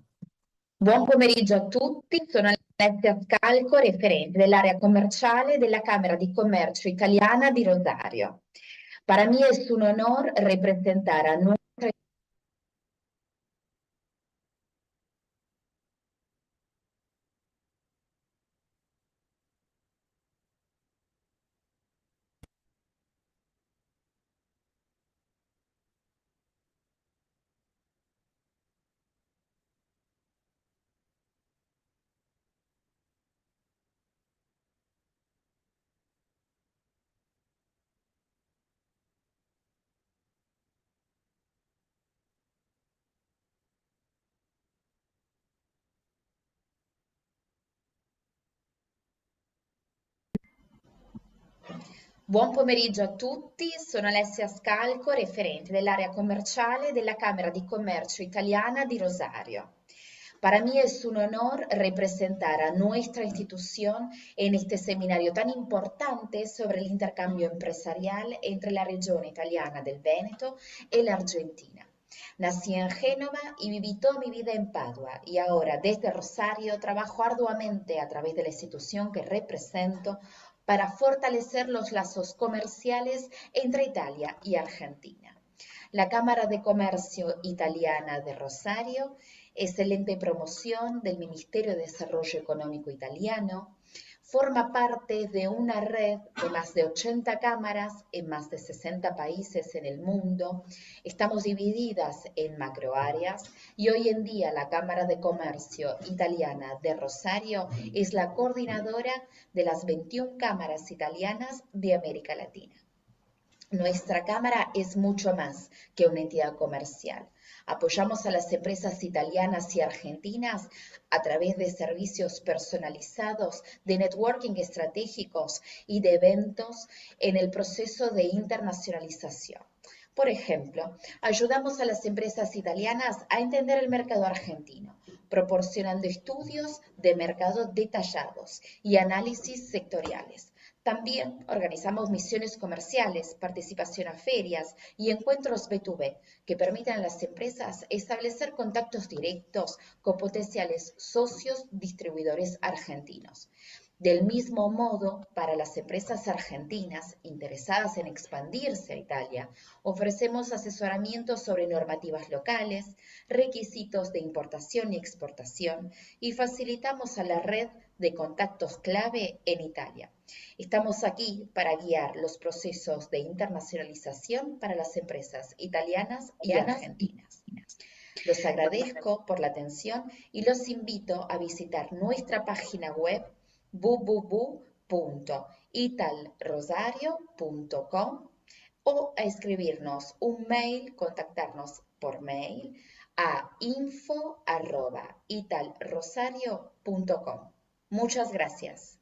Buon pomeriggio a tutti, sono Alessia Scalco, referente dell'area commerciale della Camera di Commercio Italiana di Rosario. Para mí es un honor representar a nuestra Buon pomeriggio a tutti, sono Alessia Scalco, referente dell'area commerciale della Cámara de Comercio Italiana di Rosario. Para mí es un honor representar a nuestra institución en este seminario tan importante sobre el intercambio empresarial entre la región italiana del Véneto y la Argentina. Nací en Génova y viví toda mi vida en Padua y ahora desde Rosario trabajo arduamente a través de la institución que represento para fortalecer los lazos comerciales entre Italia y Argentina. La Cámara de Comercio Italiana de Rosario, excelente promoción del Ministerio de Desarrollo Económico Italiano, forma parte de una red de más de 80 cámaras en más de 60 países en el mundo. Estamos divididas en macroáreas y hoy en día la Cámara de Comercio Italiana de Rosario es la coordinadora de las 21 cámaras italianas de América Latina. Nuestra cámara es mucho más que una entidad comercial. Apoyamos a las empresas italianas y argentinas a través de servicios personalizados, de networking estratégicos y de eventos en el proceso de internacionalización. Por ejemplo, ayudamos a las empresas italianas a entender el mercado argentino, proporcionando estudios de mercado detallados y análisis sectoriales. También organizamos misiones comerciales, participación a ferias y encuentros B2B que permitan a las empresas establecer contactos directos con potenciales socios distribuidores argentinos. Del mismo modo, para las empresas argentinas interesadas en expandirse a Italia, ofrecemos asesoramiento sobre normativas locales, requisitos de importación y exportación y facilitamos a la red de contactos clave en Italia. Estamos aquí para guiar los procesos de internacionalización para las empresas italianas y argentinas. Los agradezco por la atención y los invito a visitar nuestra página web www.italrosario.com o a escribirnos un mail, contactarnos por mail a info@italrosario.com. Muchas gracias.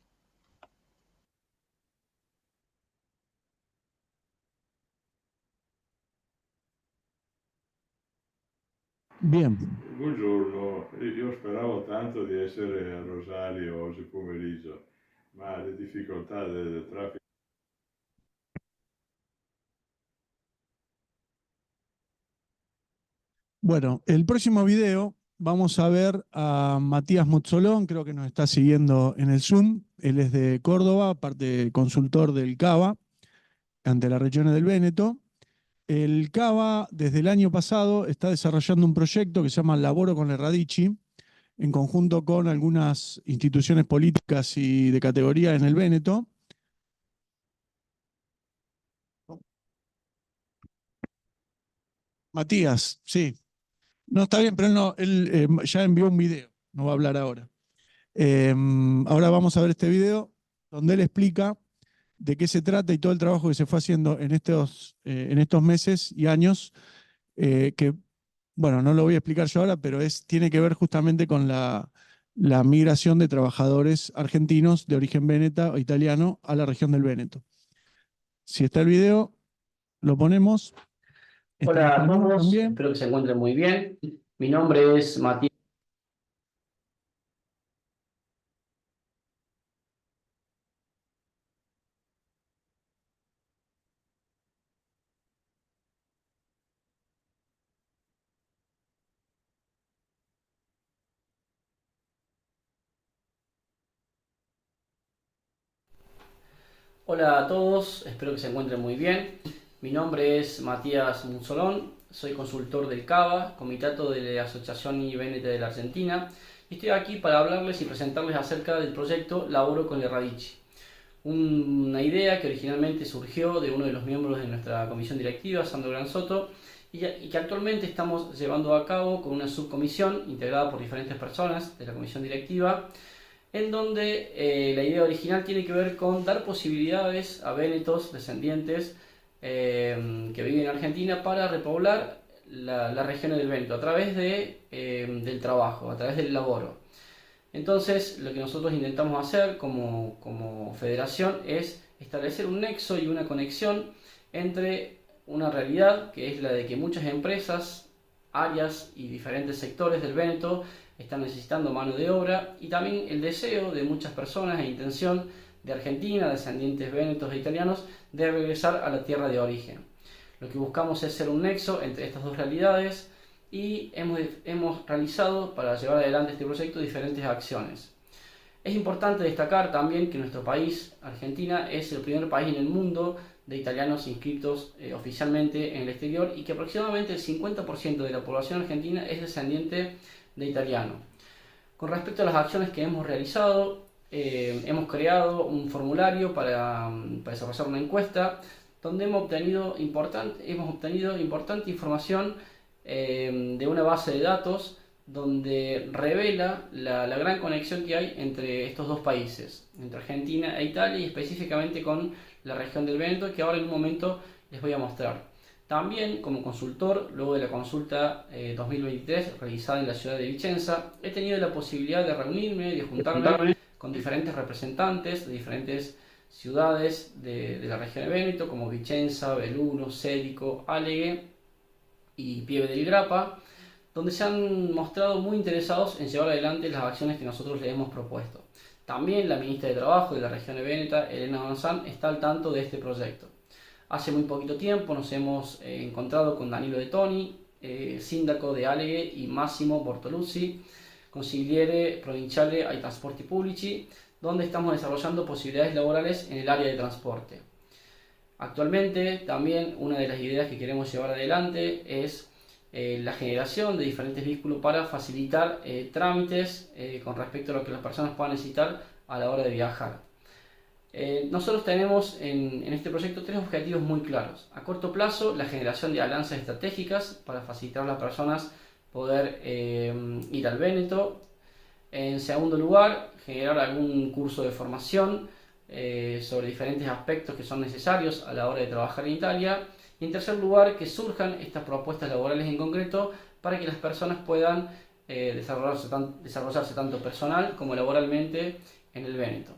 Bien. Buongiorno, io speravo tanto di essere a Rosario oggi pomeriggio, ma le difficoltà del traffico. Bueno, el próximo video vamos a ver a Matías Mozzolón, creo que nos está siguiendo en el Zoom. Él es de Córdoba, parte consultor del CABA ante las regiones del Véneto. El CABA, desde el año pasado, está desarrollando un proyecto que se llama Laboro con le Radici, en conjunto con algunas instituciones políticas y de categoría en el Véneto. Matías, sí. No, está bien, pero él ya envió un video, no va a hablar ahora. Ahora vamos a ver este video donde él explica de qué se trata y todo el trabajo que se fue haciendo en estos meses y años, que, bueno, no lo voy a explicar yo ahora, pero tiene que ver justamente con la migración de trabajadores argentinos de origen veneta o italiano a la región del Véneto. Si está el video, lo ponemos. Hola a todos, También. espero que se encuentren muy bien. Mi nombre es Matías. Hola a todos, espero que se encuentren muy bien. Mi nombre es Matías Monzolón, soy consultor del CABA, Comitato de la Asociación IBNT de la Argentina, y estoy aquí para hablarles y presentarles acerca del proyecto Laboro con le Radici. Una idea que originalmente surgió de uno de los miembros de nuestra comisión directiva, Sandro Granzotto, y que actualmente estamos llevando a cabo con una subcomisión integrada por diferentes personas de la comisión directiva, en donde la idea original tiene que ver con dar posibilidades a vénetos descendientes que viven en Argentina para repoblar la región del Véneto a través del trabajo, a través del laboro. Entonces, lo que nosotros intentamos hacer como federación es establecer un nexo y una conexión entre una realidad que es la de que muchas empresas, áreas y diferentes sectores del Véneto están necesitando mano de obra, y también el deseo de muchas personas e intención de Argentina, descendientes vénetos e italianos, de regresar a la tierra de origen. Lo que buscamos es ser un nexo entre estas dos realidades, y hemos realizado para llevar adelante este proyecto diferentes acciones. Es importante destacar también que nuestro país, Argentina, es el primer país en el mundo de italianos inscritos oficialmente en el exterior, y que aproximadamente el 50% de la población argentina es descendiente de italiano. Con respecto a las acciones que hemos realizado, hemos creado un formulario para desarrollar una encuesta donde hemos obtenido importante información de una base de datos donde revela la gran conexión que hay entre estos dos países, entre Argentina e Italia, y específicamente con la región del Véneto, que ahora en un momento les voy a mostrar. También, como consultor, luego de la consulta 2023 realizada en la ciudad de Vicenza, he tenido la posibilidad de reunirme, de juntarme con diferentes representantes de diferentes ciudades de la región de Véneto, como Vicenza, Belluno, Cedico, Aleghe y Pieve del Grappa, donde se han mostrado muy interesados en llevar adelante las acciones que nosotros les hemos propuesto. También la ministra de Trabajo de la región de Véneto, Elena Manzan, está al tanto de este proyecto. Hace muy poquito tiempo nos hemos encontrado con Danilo De Toni, sindaco de Aleghe, y Massimo Bortoluzzi, consigliere provinciale ai trasporti pubblici, donde estamos desarrollando posibilidades laborales en el área de transporte. Actualmente también una de las ideas que queremos llevar adelante es la generación de diferentes vehículos para facilitar trámites con respecto a lo que las personas puedan necesitar a la hora de viajar. Nosotros tenemos en este proyecto tres objetivos muy claros. A corto plazo, la generación de alianzas estratégicas para facilitar a las personas poder ir al Véneto. En segundo lugar, generar algún curso de formación sobre diferentes aspectos que son necesarios a la hora de trabajar en Italia. Y en tercer lugar, que surjan estas propuestas laborales en concreto para que las personas puedan desarrollarse tanto personal como laboralmente en el Véneto.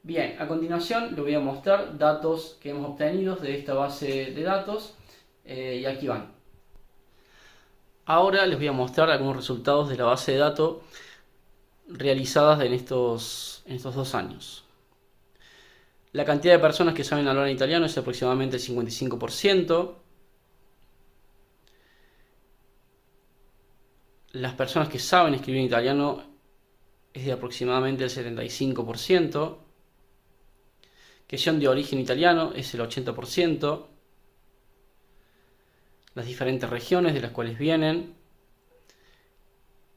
Bien, a continuación les voy a mostrar datos que hemos obtenido de esta base de datos, y aquí van. Ahora les voy a mostrar algunos resultados de la base de datos realizadas en estos 2 años. La cantidad de personas que saben hablar en italiano es aproximadamente el 55%. Las personas que saben escribir en italiano es de aproximadamente el 75%. Que son de origen italiano es el 80%. Las diferentes regiones de las cuales vienen.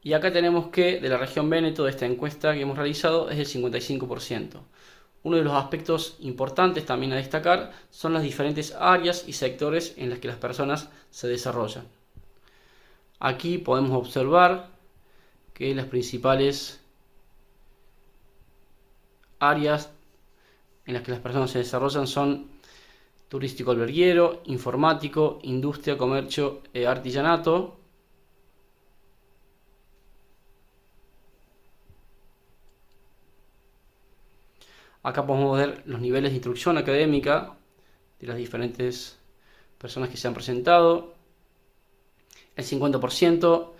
Y acá tenemos que de la región Véneto, de esta encuesta que hemos realizado, es el 55%. Uno de los aspectos importantes también a destacar son las diferentes áreas y sectores en las que las personas se desarrollan. Aquí podemos observar que las principales áreas en las que las personas se desarrollan son turístico alberguero, informático, industria, comercio e artigianato. Acá podemos ver los niveles de instrucción académica de las diferentes personas que se han presentado. El 50%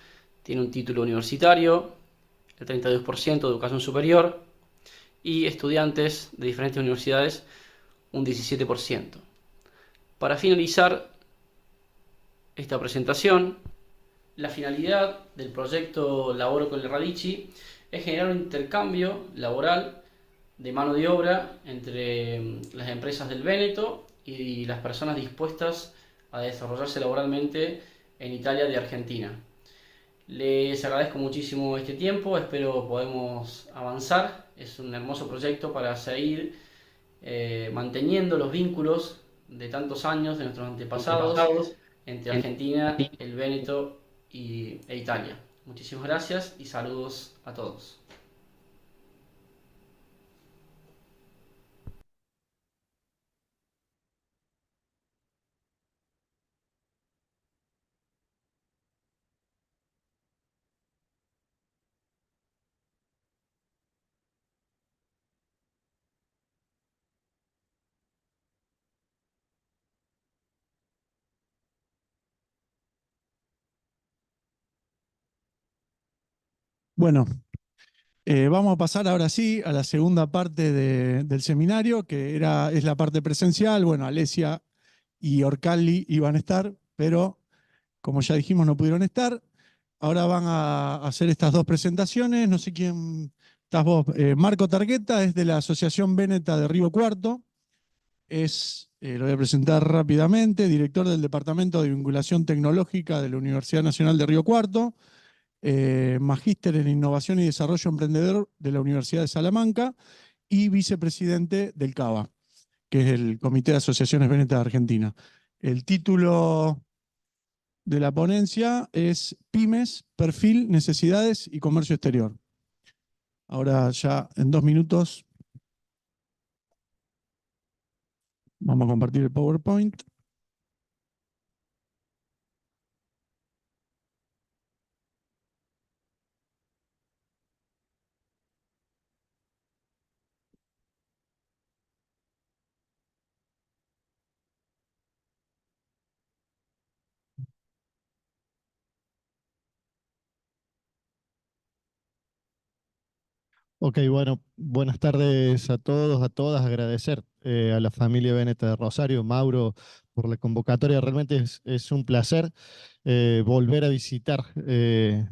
tiene un título universitario, el 32% de educación superior y estudiantes de diferentes universidades un 17%. Para finalizar esta presentación, la finalidad del proyecto Laboro con el Radici es generar un intercambio laboral de mano de obra entre las empresas del Véneto y las personas dispuestas a desarrollarse laboralmente en Italia de Argentina. Les agradezco muchísimo este tiempo, espero podamos avanzar. Es un hermoso proyecto para seguir manteniendo los vínculos de tantos años de nuestros antepasados entre Argentina, el Véneto e Italia. Muchísimas gracias y saludos a todos. Bueno, vamos a pasar ahora sí a la segunda parte del seminario, que es la parte presencial. Bueno, Alesia y Orcali iban a estar, pero como ya dijimos no pudieron estar. Ahora van a hacer estas dos presentaciones. No sé quién estás vos. Marco Targueta es de la Asociación Véneta de Río Cuarto. Lo voy a presentar rápidamente, director del Departamento de Vinculación Tecnológica de la Universidad Nacional de Río Cuarto. Magíster en Innovación y Desarrollo Emprendedor de la Universidad de Salamanca y vicepresidente del CABA, que es el Comité de Asociaciones Vénetas de Argentina. El título de la ponencia es Pymes, Perfil, Necesidades y Comercio Exterior. Ahora ya en 2 minutos vamos a compartir el PowerPoint. Ok, bueno, buenas tardes a todos, a todas. Agradecer a la familia Véneta de Rosario, Mauro, por la convocatoria. Realmente es un placer volver a visitar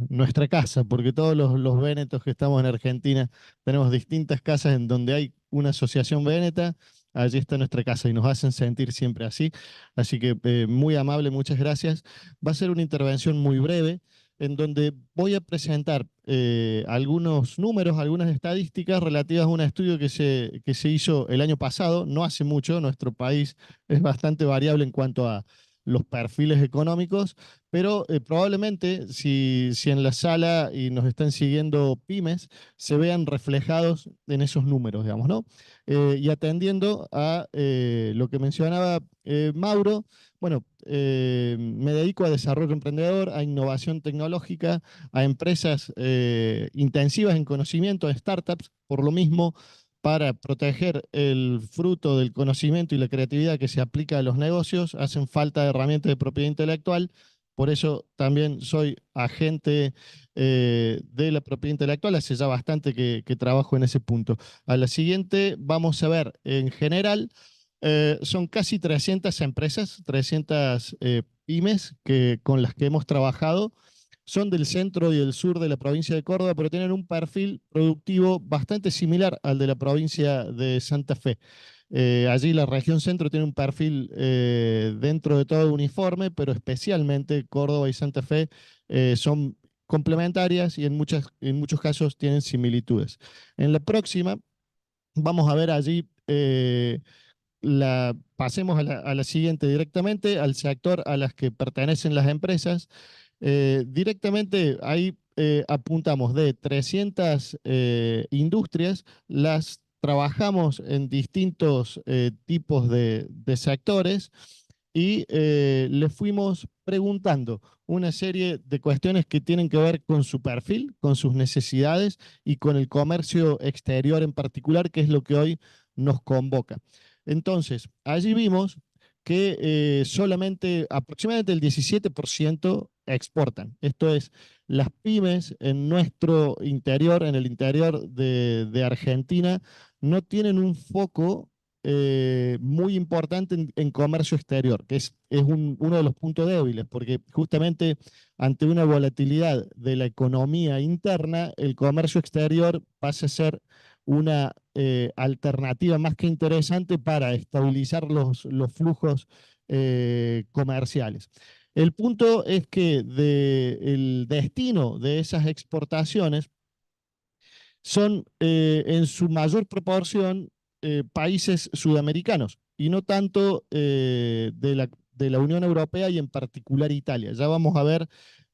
nuestra casa, porque todos los vénetos que estamos en Argentina tenemos distintas casas en donde hay una asociación véneta. Allí está nuestra casa y nos hacen sentir siempre así. Así que muy amable, muchas gracias. Va a ser una intervención muy breve, en donde voy a presentar algunos números, algunas estadísticas relativas a un estudio que se hizo el año pasado, no hace mucho. Nuestro país es bastante variable en cuanto a los perfiles económicos, pero probablemente si en la sala y nos están siguiendo pymes, se vean reflejados en esos números, digamos, ¿no? Y atendiendo a lo que mencionaba Mauro, bueno, me dedico a desarrollo emprendedor, a innovación tecnológica, a empresas intensivas en conocimiento, a startups. Por lo mismo, para proteger el fruto del conocimiento y la creatividad que se aplica a los negocios, hacen falta herramientas de propiedad intelectual. Por eso también soy agente de la propiedad intelectual. Hace ya bastante que trabajo en ese punto. A la siguiente vamos a ver en general. Son casi 300 empresas, 300 pymes con las que hemos trabajado. Son del centro y del sur de la provincia de Córdoba, pero tienen un perfil productivo bastante similar al de la provincia de Santa Fe. Allí la región centro tiene un perfil dentro de todo uniforme, pero especialmente Córdoba y Santa Fe son complementarias y en muchos casos tienen similitudes. En la próxima vamos a ver allí... pasemos a la siguiente directamente, al sector a las que pertenecen las empresas. Directamente ahí apuntamos de 300 industrias, las trabajamos en distintos tipos de sectores y le fuimos preguntando una serie de cuestiones que tienen que ver con su perfil, con sus necesidades y con el comercio exterior en particular, que es lo que hoy nos convoca. Entonces, allí vimos que solamente aproximadamente el 17% exportan. Esto es, las pymes en nuestro interior, en el interior de Argentina, no tienen un foco muy importante en comercio exterior, que es uno de los puntos débiles, porque justamente ante una volatilidad de la economía interna, el comercio exterior pasa a ser una alternativa más que interesante para estabilizar los flujos comerciales. El punto es que el destino de esas exportaciones son en su mayor proporción países sudamericanos y no tanto de la Unión Europea y en particular Italia. Ya vamos a ver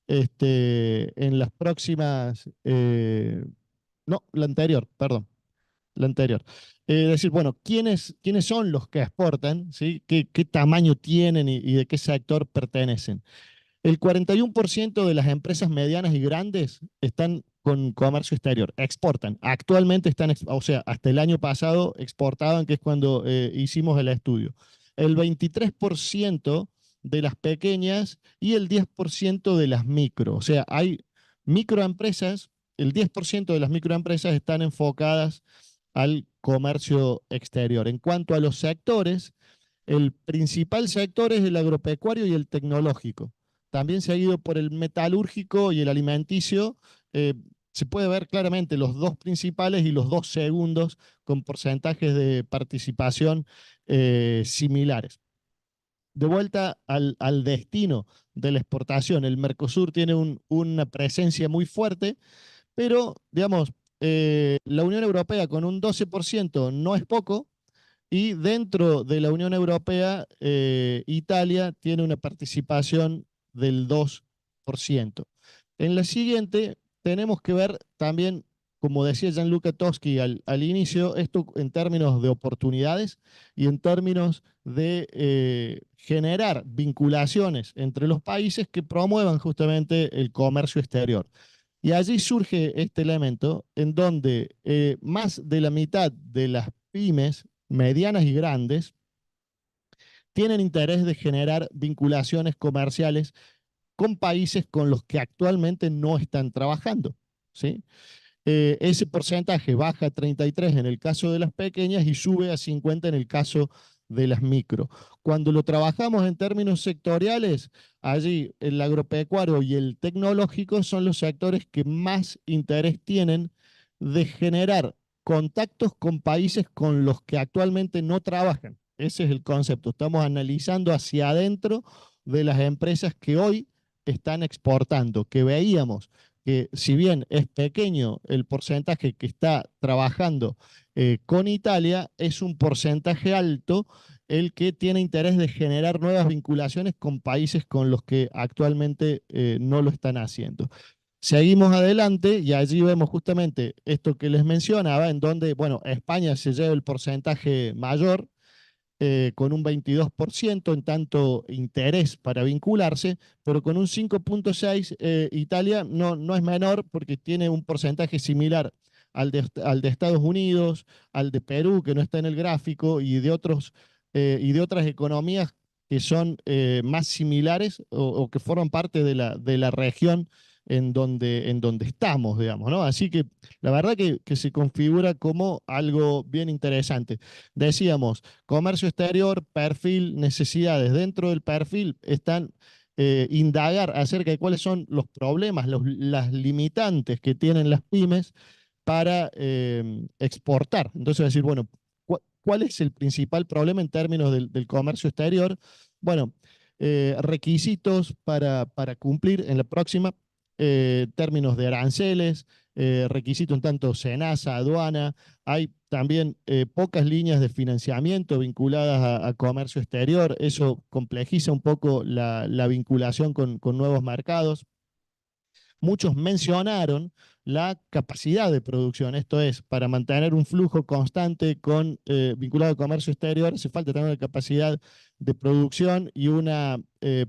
en las próximas, no, la anterior, perdón. La anterior. Es decir, bueno, ¿quiénes son los que exportan? ¿Sí? ¿Qué tamaño tienen y de qué sector pertenecen? El 41% de las empresas medianas y grandes están con comercio exterior, exportan. Actualmente están, o sea, hasta el año pasado exportaban, que es cuando hicimos el estudio. El 23% de las pequeñas y el 10% de las micro. O sea, hay microempresas, el 10% de las microempresas están enfocadas al comercio exterior. En cuanto a los sectores, el principal sector es el agropecuario y el tecnológico. También seguido por el metalúrgico y el alimenticio. Se puede ver claramente los dos principales y los dos segundos con porcentajes de participación similares. De vuelta al destino de la exportación, el Mercosur tiene una presencia muy fuerte, pero, digamos, la Unión Europea con un 12% no es poco, y dentro de la Unión Europea, Italia tiene una participación del 2%. En la siguiente tenemos que ver también, como decía Gianluca Toschi al inicio, esto en términos de oportunidades y en términos de generar vinculaciones entre los países que promuevan justamente el comercio exterior. Y allí surge este elemento en donde más de la mitad de las pymes medianas y grandes tienen interés de generar vinculaciones comerciales con países con los que actualmente no están trabajando, ¿sí? Ese porcentaje baja a 33 en el caso de las pequeñas y sube a 50 en el caso de las micro. Cuando lo trabajamos en términos sectoriales, allí el agropecuario y el tecnológico son los sectores que más interés tienen de generar contactos con países con los que actualmente no trabajan. Ese es el concepto. Estamos analizando hacia adentro de las empresas que hoy están exportando, que veíamos que si bien es pequeño el porcentaje que está trabajando con Italia, es un porcentaje alto el que tiene interés de generar nuevas vinculaciones con países con los que actualmente no lo están haciendo. Seguimos adelante y allí vemos justamente esto que les mencionaba, en donde, bueno, España se lleva el porcentaje mayor, con un 22% en tanto interés para vincularse, pero con un 5.6 Italia no es menor porque tiene un porcentaje similar al de Estados Unidos, al de Perú, que no está en el gráfico, y de otras economías que son más similares o que forman parte de la región en donde estamos, digamos, ¿no? Así que la verdad que se configura como algo bien interesante. Decíamos, comercio exterior, perfil, necesidades. Dentro del perfil están indagar acerca de cuáles son los problemas, las limitantes que tienen las pymes para exportar. Entonces, decir, bueno, ¿cuál es el principal problema en términos del comercio exterior? Bueno, requisitos para cumplir en la próxima, términos de aranceles, requisitos en tanto SENASA, aduana. Hay también pocas líneas de financiamiento vinculadas a comercio exterior. Eso complejiza un poco la vinculación con nuevos mercados. Muchos mencionaron la capacidad de producción, esto es, para mantener un flujo constante vinculado al comercio exterior, hace falta tener una capacidad de producción y una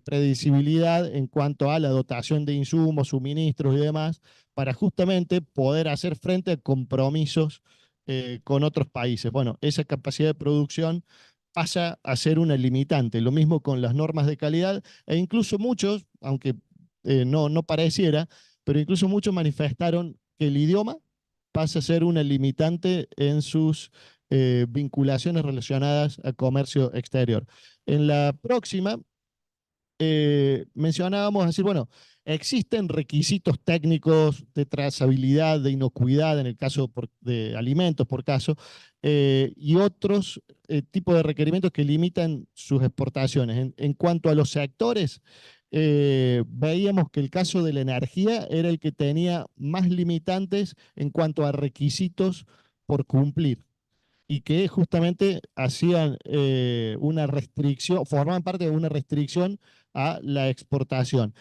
predecibilidad en cuanto a la dotación de insumos, suministros y demás, para justamente poder hacer frente a compromisos con otros países. Bueno, esa capacidad de producción pasa a ser una limitante. Lo mismo con las normas de calidad e incluso muchos, aunque no pareciera, pero incluso muchos manifestaron que el idioma pasa a ser una limitante en sus vinculaciones relacionadas al comercio exterior. En la próxima mencionábamos decir, bueno, existen requisitos técnicos de trazabilidad, de inocuidad, en el caso de alimentos, por caso, y otros tipos de requerimientos que limitan sus exportaciones. En cuanto a los sectores, veíamos que el caso de la energía era el que tenía más limitantes en cuanto a requisitos por cumplir y que justamente hacían una restricción, formaban parte de una restricción a la exportación,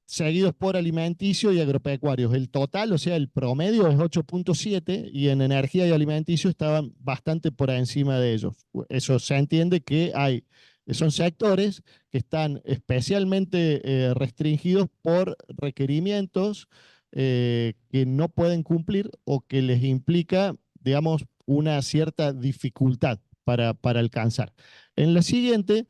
seguidos por alimenticios y agropecuarios. El total, o sea, el promedio es 8.7 y en energía y alimenticio estaban bastante por encima de ellos. Eso se entiende que son sectores que están especialmente restringidos por requerimientos que no pueden cumplir o que les implica, digamos, una cierta dificultad para alcanzar. En la siguiente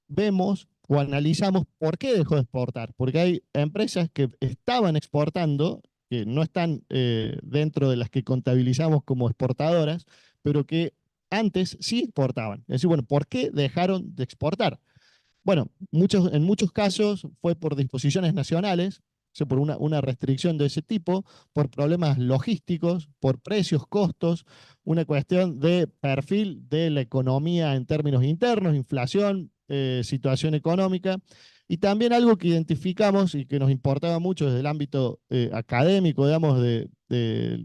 vemos o analizamos por qué dejó de exportar, porque hay empresas que estaban exportando, que no están dentro de las que contabilizamos como exportadoras, pero que antes sí exportaban. Es decir, bueno, ¿por qué dejaron de exportar? Bueno, en muchos casos fue por disposiciones nacionales, o sea, por una restricción de ese tipo, por problemas logísticos, por precios, costos, una cuestión de perfil de la economía en términos internos, inflación, situación económica, y también algo que identificamos y que nos importaba mucho desde el ámbito académico, digamos, de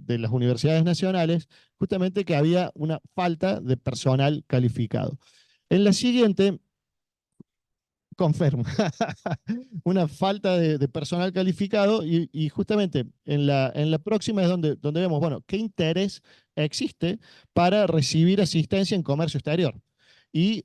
las universidades nacionales, justamente que había una falta de personal calificado. En la siguiente, confirmo, una falta de personal calificado y justamente en la próxima es donde vemos, bueno, qué interés existe para recibir asistencia en comercio exterior. Y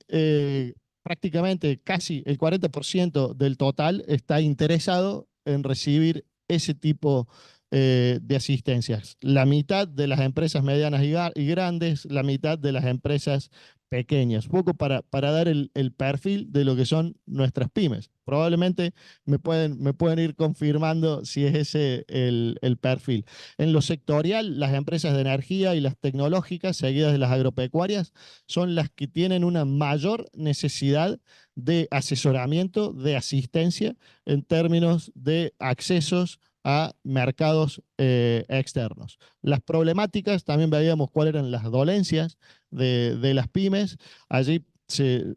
prácticamente casi el 40% del total está interesado en recibir ese tipo de asistencias. La mitad de las empresas medianas y grandes, la mitad de las empresas pequeñas, un poco para dar el perfil de lo que son nuestras pymes. Probablemente me pueden ir confirmando si es ese el perfil. En lo sectorial, las empresas de energía y las tecnológicas, seguidas de las agropecuarias, son las que tienen una mayor necesidad de asesoramiento, de asistencia en términos de accesos a mercados externos. Las problemáticas, también veíamos cuáles eran las dolencias de las pymes. Allí se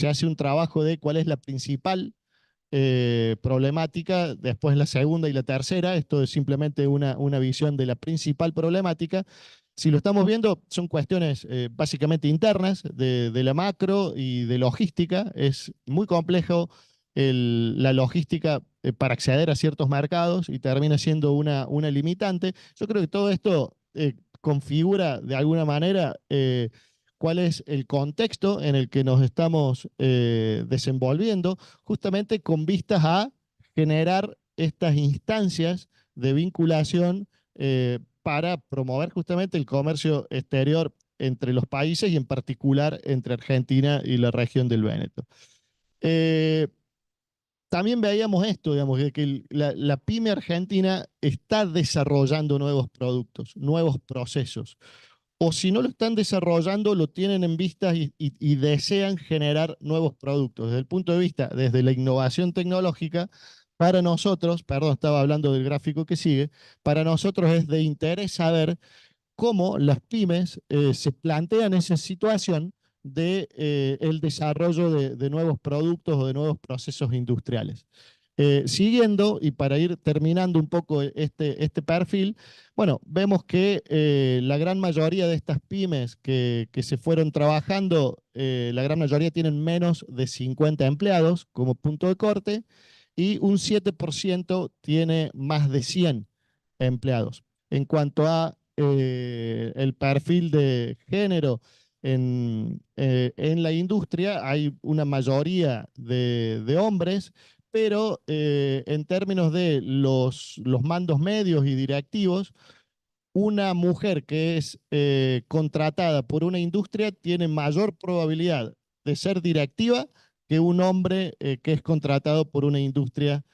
hace un trabajo de cuál es la principal problemática, después la segunda y la tercera. Esto es simplemente una visión de la principal problemática. Si lo estamos viendo, son cuestiones básicamente internas de la macro y de logística. Es muy complejo la logística para acceder a ciertos mercados y termina siendo una limitante. Yo creo que todo esto configura de alguna manera cuál es el contexto en el que nos estamos desenvolviendo, justamente con vistas a generar estas instancias de vinculación para promover justamente el comercio exterior entre los países y en particular entre Argentina y la región del Véneto. También veíamos esto, digamos, que la pyme argentina está desarrollando nuevos productos, nuevos procesos. O si no lo están desarrollando, lo tienen en vista y desean generar nuevos productos. Desde el punto de vista, desde la innovación tecnológica, para nosotros, perdón, estaba hablando del gráfico que sigue, para nosotros es de interés saber cómo las pymes se plantean esa situación de el desarrollo de nuevos productos o de nuevos procesos industriales. Siguiendo, y para ir terminando un poco este perfil, bueno, vemos que la gran mayoría de estas pymes que se fueron trabajando, la gran mayoría tienen menos de 50 empleados como punto de corte, y un 7% tiene más de 100 empleados. En cuanto a el perfil de género, en la industria hay una mayoría de hombres, pero en términos de los mandos medios y directivos, una mujer que es contratada por una industria tiene mayor probabilidad de ser directiva que un hombre que es contratado por una industria.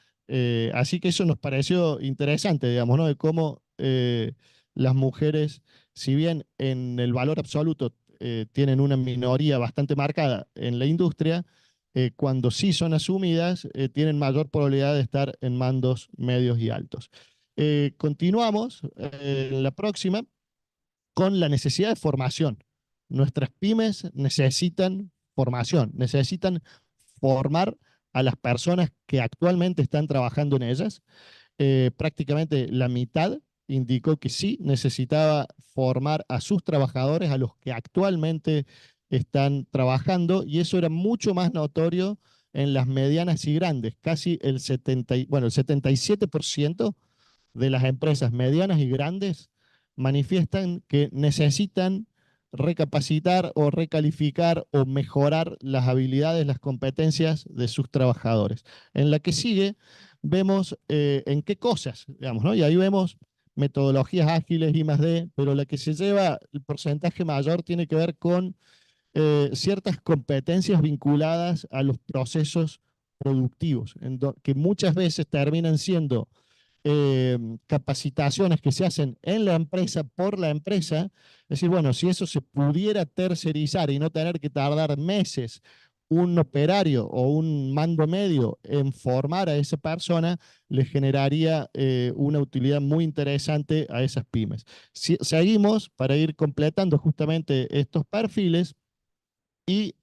Así que eso nos pareció interesante, digamos, ¿no? De cómo las mujeres, si bien en el valor absoluto tienen una minoría bastante marcada en la industria, cuando sí son asumidas, tienen mayor probabilidad de estar en mandos medios y altos. Continuamos en la próxima con la necesidad de formación. Nuestras pymes necesitan formación, necesitan formar a las personas que actualmente están trabajando en ellas. Prácticamente la mitad indicó que sí necesitaba formar a sus trabajadores, a los que actualmente están trabajando, y eso era mucho más notorio en las medianas y grandes. Casi el 77% de las empresas medianas y grandes manifiestan que necesitan recapacitar o recalificar o mejorar las habilidades, las competencias de sus trabajadores. En la que sigue vemos en qué cosas, digamos, ¿no? Y ahí vemos metodologías ágiles, I+D, pero la que se lleva el porcentaje mayor tiene que ver con ciertas competencias vinculadas a los procesos productivos, que muchas veces terminan siendo capacitaciones que se hacen en la empresa por la empresa. Es decir, bueno, si eso se pudiera tercerizar y no tener que tardar meses un operario o un mando medio en formar a esa persona, le generaría una utilidad muy interesante a esas pymes. Seguimos para ir completando justamente estos perfiles y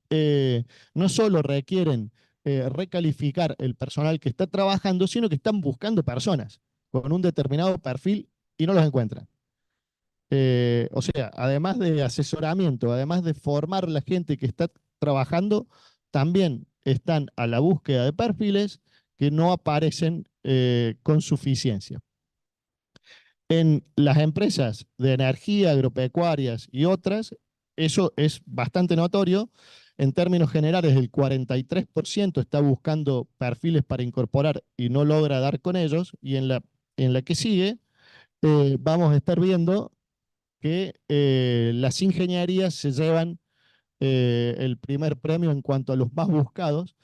no solo requieren recalificar el personal que está trabajando, sino que están buscando personas con un determinado perfil y no los encuentran. O sea, además de asesoramiento, además de formar la gente que está trabajando, también están a la búsqueda de perfiles que no aparecen con suficiencia. En las empresas de energía, agropecuarias y otras, eso es bastante notorio. En términos generales, el 43% está buscando perfiles para incorporar y no logra dar con ellos. Y en la que sigue, vamos a estar viendo que las ingenierías se llevan el primer premio en cuanto a los más buscados.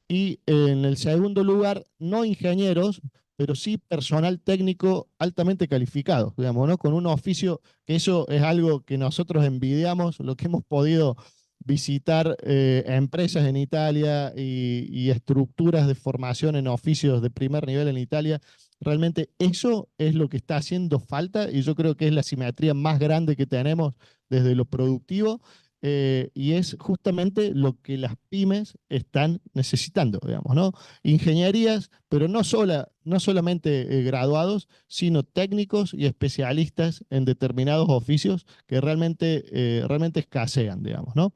Y en el segundo lugar, no ingenieros, pero sí personal técnico altamente calificado, digamos, ¿no? Con un oficio, que eso es algo que nosotros envidiamos, lo que hemos podido visitar empresas en Italia y estructuras de formación en oficios de primer nivel en Italia. Realmente eso es lo que está haciendo falta y yo creo que es la simetría más grande que tenemos desde lo productivo. Y es justamente lo que las pymes están necesitando, digamos, ¿no? Ingenierías, pero no solamente graduados, sino técnicos y especialistas en determinados oficios que realmente escasean, digamos, ¿no?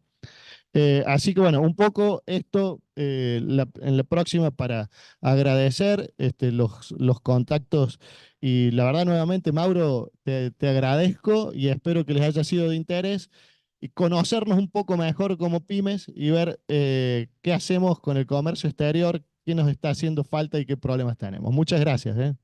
Así que bueno, un poco esto en la próxima para agradecer los contactos y la verdad nuevamente, Mauro, te agradezco y espero que les haya sido de interés y conocernos un poco mejor como pymes y ver qué hacemos con el comercio exterior, qué nos está haciendo falta y qué problemas tenemos. Muchas gracias.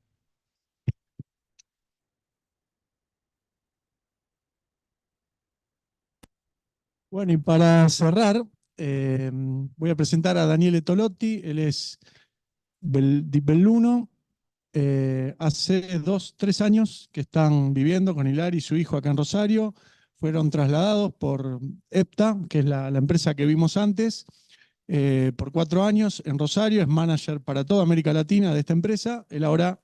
Bueno, y para cerrar, voy a presentar a Daniele Tolotti. Él es di Belluno. Hace 3 años que están viviendo con Hilary y su hijo acá en Rosario. Fueron trasladados por EPTA, que es la empresa que vimos antes, por 4 años en Rosario. Es manager para toda América Latina de esta empresa. Él ahora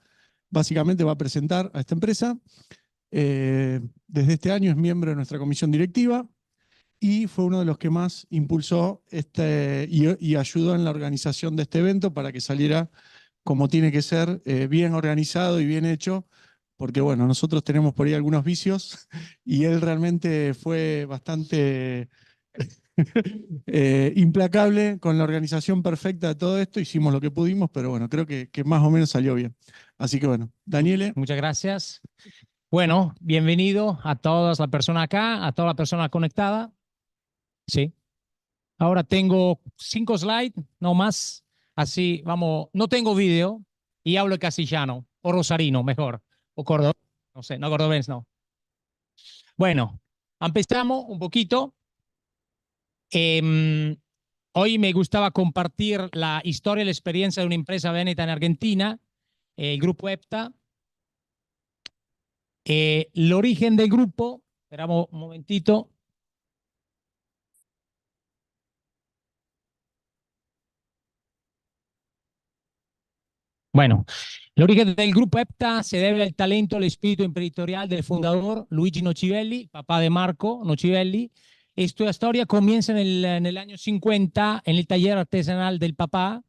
básicamente va a presentar a esta empresa. Desde este año es miembro de nuestra comisión directiva y fue uno de los que más impulsó y ayudó en la organización de este evento para que saliera como tiene que ser, bien organizado y bien hecho, porque bueno, nosotros tenemos por ahí algunos vicios y él realmente fue bastante implacable con la organización perfecta de todo esto. Hicimos lo que pudimos, pero bueno, creo que más o menos salió bien. Así que bueno, Daniele. Muchas gracias. Bueno, bienvenido a todas las personas acá, a toda la persona conectada. Sí. Ahora tengo 5 slides, no más. Así, vamos, no tengo video y hablo castellano, o rosarino mejor, o cordobés, no sé, no cordobés, no. Bueno, empezamos un poquito. Hoy me gustaba compartir la historia y la experiencia de una empresa veneta en Argentina, el Grupo EPTA. El origen del grupo, esperamos un momentito. Bueno, el origen del grupo EPTA se debe al talento, al espíritu imprenditorial del fundador Luigi Nocivelli, papá de Marco Nocivelli. Esta historia comienza en el año 50 en el taller artesanal del papá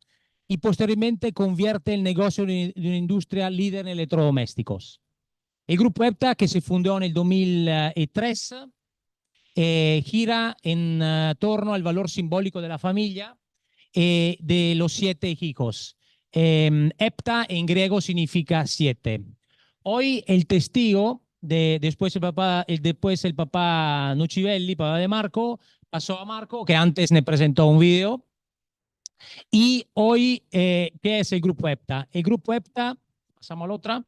y posteriormente convierte el negocio de una industria líder en electrodomésticos. El grupo EPTA, que se fundó en el 2003, gira en torno al valor simbólico de la familia de los 7 hijos. EPTA en griego significa 7. Hoy el testigo, después el papá Nocivelli, papá de Marco, pasó a Marco, que antes me presentó un video. Y hoy, ¿qué es el grupo EPTA? El grupo EPTA, pasamos a la otra,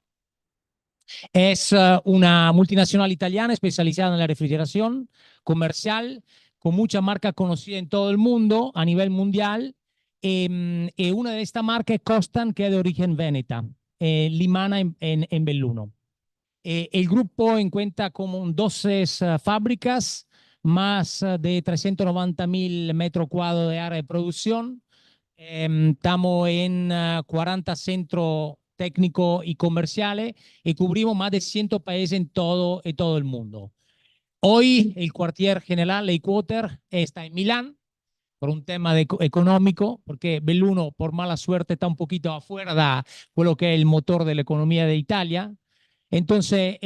es una multinacional italiana especializada en la refrigeración comercial, con mucha marca conocida en todo el mundo, a nivel mundial. Una de estas marcas es Costan, que es de origen veneta, Limana en Belluno. El grupo cuenta con 12 fábricas, más de 390.000 metros cuadrados de área de producción. Estamos en 40 centros técnicos y comerciales y cubrimos más de 100 países en todo el mundo. Hoy el cuartier general, el headquarter, está en Milán por un tema económico, porque Belluno, por mala suerte, está un poquito afuera de lo que es el motor de la economía de Italia. Entonces,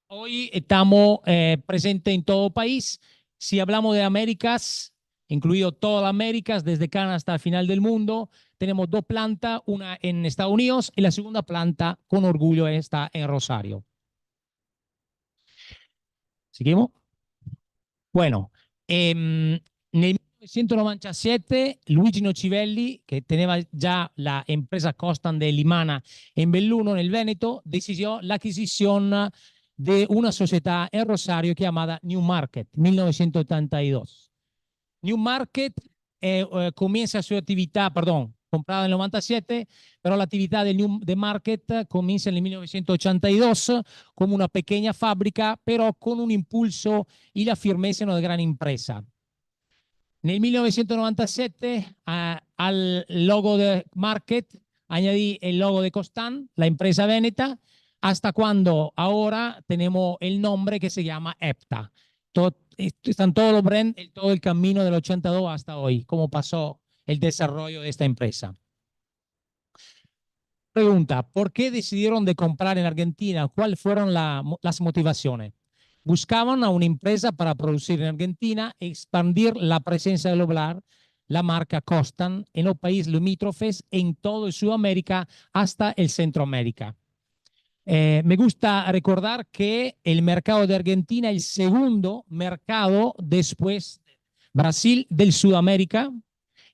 hoy estamos presentes en todo el país. Si hablamos de Américas, incluido todas las Américas, desde Canadá hasta el final del mundo, tenemos 2 plantas, una en Estados Unidos y la segunda planta, con orgullo, está en Rosario. ¿Seguimos? Bueno, en el 1997 Luigi Nocivelli, que tenía ya la empresa Costan de Limana en Belluno, nel Veneto, decidió la adquisición de una sociedad en Rosario llamada New Market, 1982. New Market comienza su actividad, comprada en el 97, pero la actividad de Market comienza en el 1982 como una pequeña fábrica, pero con un impulso y la firmeza de una gran empresa. Nel 1997 al logo de Market añadí el logo de Costan, la empresa veneta, hasta cuando ahora tenemos el nombre que se llama EPTA. Están todos los brands, todo el camino del 82 hasta hoy, cómo pasó el desarrollo de esta empresa. Pregunta, ¿por qué decidieron de comprar en Argentina? ¿Cuáles fueron las motivaciones? Buscaban a una empresa para producir en Argentina, expandir la presencia global, la marca Costan en los países limítrofes en todo Sudamérica hasta el Centroamérica. Me gusta recordar que el mercado de Argentina es el segundo mercado después de Brasil del Sudamérica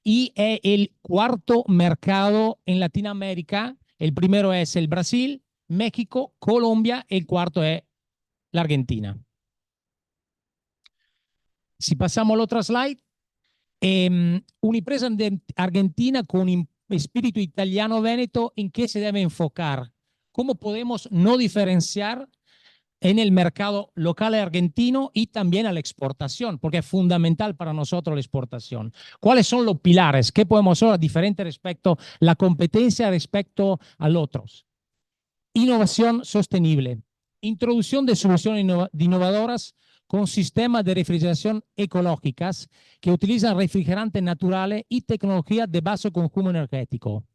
y es el cuarto mercado en Latinoamérica. El primero es el Brasil, México, Colombia, el cuarto es la Argentina. Si pasamos al otro slide, una empresa argentina con un espíritu italiano-veneto, ¿en qué se debe enfocar? ¿Cómo podemos no diferenciar en el mercado local argentino y también a la exportación? Porque es fundamental para nosotros la exportación. ¿Cuáles son los pilares? ¿Qué podemos hacer diferente respecto a la competencia respecto a los otros? Innovación sostenible. Introducción de soluciones innovadoras con sistemas de refrigeración ecológicas que utilizan refrigerantes naturales y tecnologías de bajo consumo energético.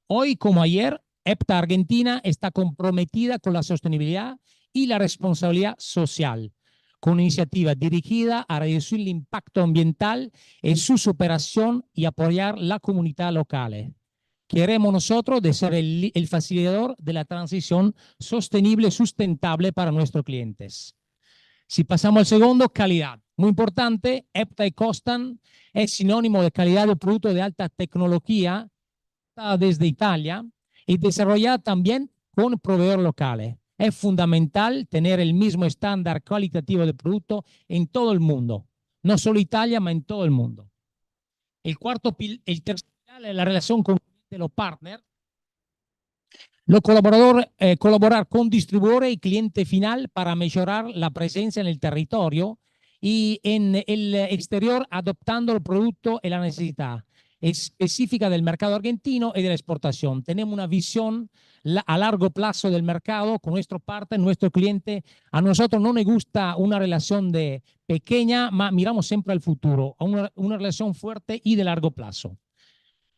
Hoy como ayer, EPTA Argentina está comprometida con la sostenibilidad y la responsabilidad social, con iniciativas dirigidas a reducir el impacto ambiental en su operación y apoyar la comunidad local. Queremos nosotros de ser el facilitador de la transición sostenible y sustentable para nuestros clientes. Si pasamos al segundo, calidad. Muy importante, EPTA y Costan es sinónimo de calidad de producto de alta tecnología desde Italia y desarrollada también con proveedores locales. Es fundamental tener el mismo estándar cualitativo de producto en todo el mundo, no solo Italia, ma en todo el mundo. El tercer pilar es la relación con los partners. Colaborar con distribuidores y cliente final para mejorar la presencia en el territorio y en el exterior, adoptando el producto y la necesidad específica del mercado argentino y de la exportación. Tenemos una visión a largo plazo del mercado con nuestro partner, nuestro cliente. A nosotros no nos gusta una relación de pequeña, ma miramos siempre al futuro, a una relación fuerte y de largo plazo.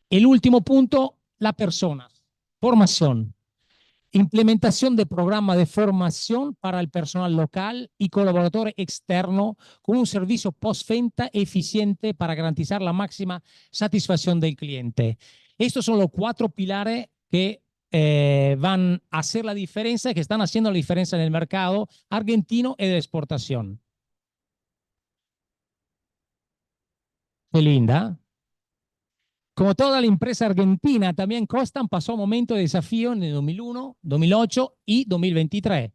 El último punto, las personas, formación. Implementación de programas de formación para el personal local y colaboradores externos con un servicio postventa eficiente para garantizar la máxima satisfacción del cliente. Estos son los 4 pilares que van a hacer la diferencia, que están haciendo la diferencia en el mercado argentino y de exportación. Qué linda. Como toda la empresa argentina, también Costam pasó un momento de desafío en el 2001, 2008 y 2023,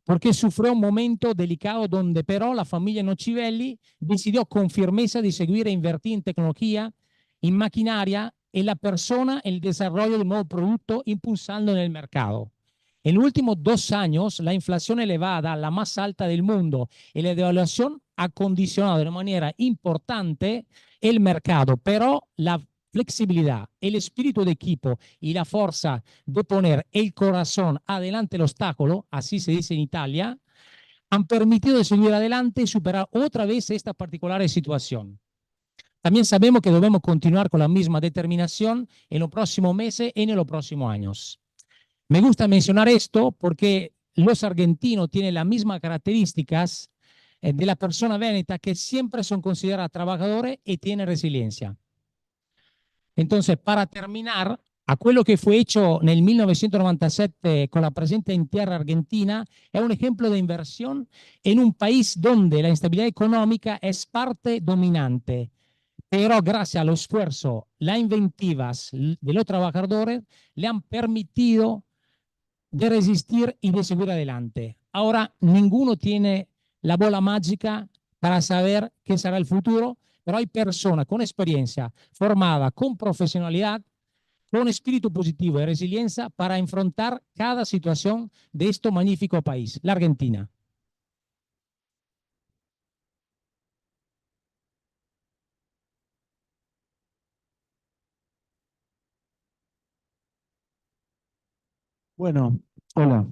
porque sufrió un momento delicado donde pero la familia Nocivelli decidió con firmeza de seguir e invertir en tecnología, en maquinaria, en la persona, el desarrollo de nuevo producto, impulsando en el mercado. En los últimos 2 años, la inflación elevada, la más alta del mundo, y la devaluación ha condicionado de una manera importante el mercado, pero la flexibilidad, el espíritu de equipo y la fuerza de poner el corazón adelante del obstáculo, así se dice en Italia, han permitido seguir adelante y superar otra vez esta particular situación. También sabemos que debemos continuar con la misma determinación en los próximos meses y en los próximos años. Me gusta mencionar esto porque los argentinos tienen las mismas características de la persona veneta, que siempre son considerados trabajadores y tienen resiliencia. Entonces, para terminar, a quello che fu hecho nel 1997 con la presencia en tierra argentina è un ejemplo de inversión en un país donde la instabilidad económica es parte dominante, pero gracias al esfuerzo, las inventivas de los trabajadores le han permitido de resistir y de seguir adelante. Ahora, ninguno tiene la bola mágica para saber qué será el futuro, pero hay personas con experiencia, formada, con profesionalidad, con espíritu positivo y resiliencia para enfrentar cada situación de este magnífico país, la Argentina. Bueno, hola.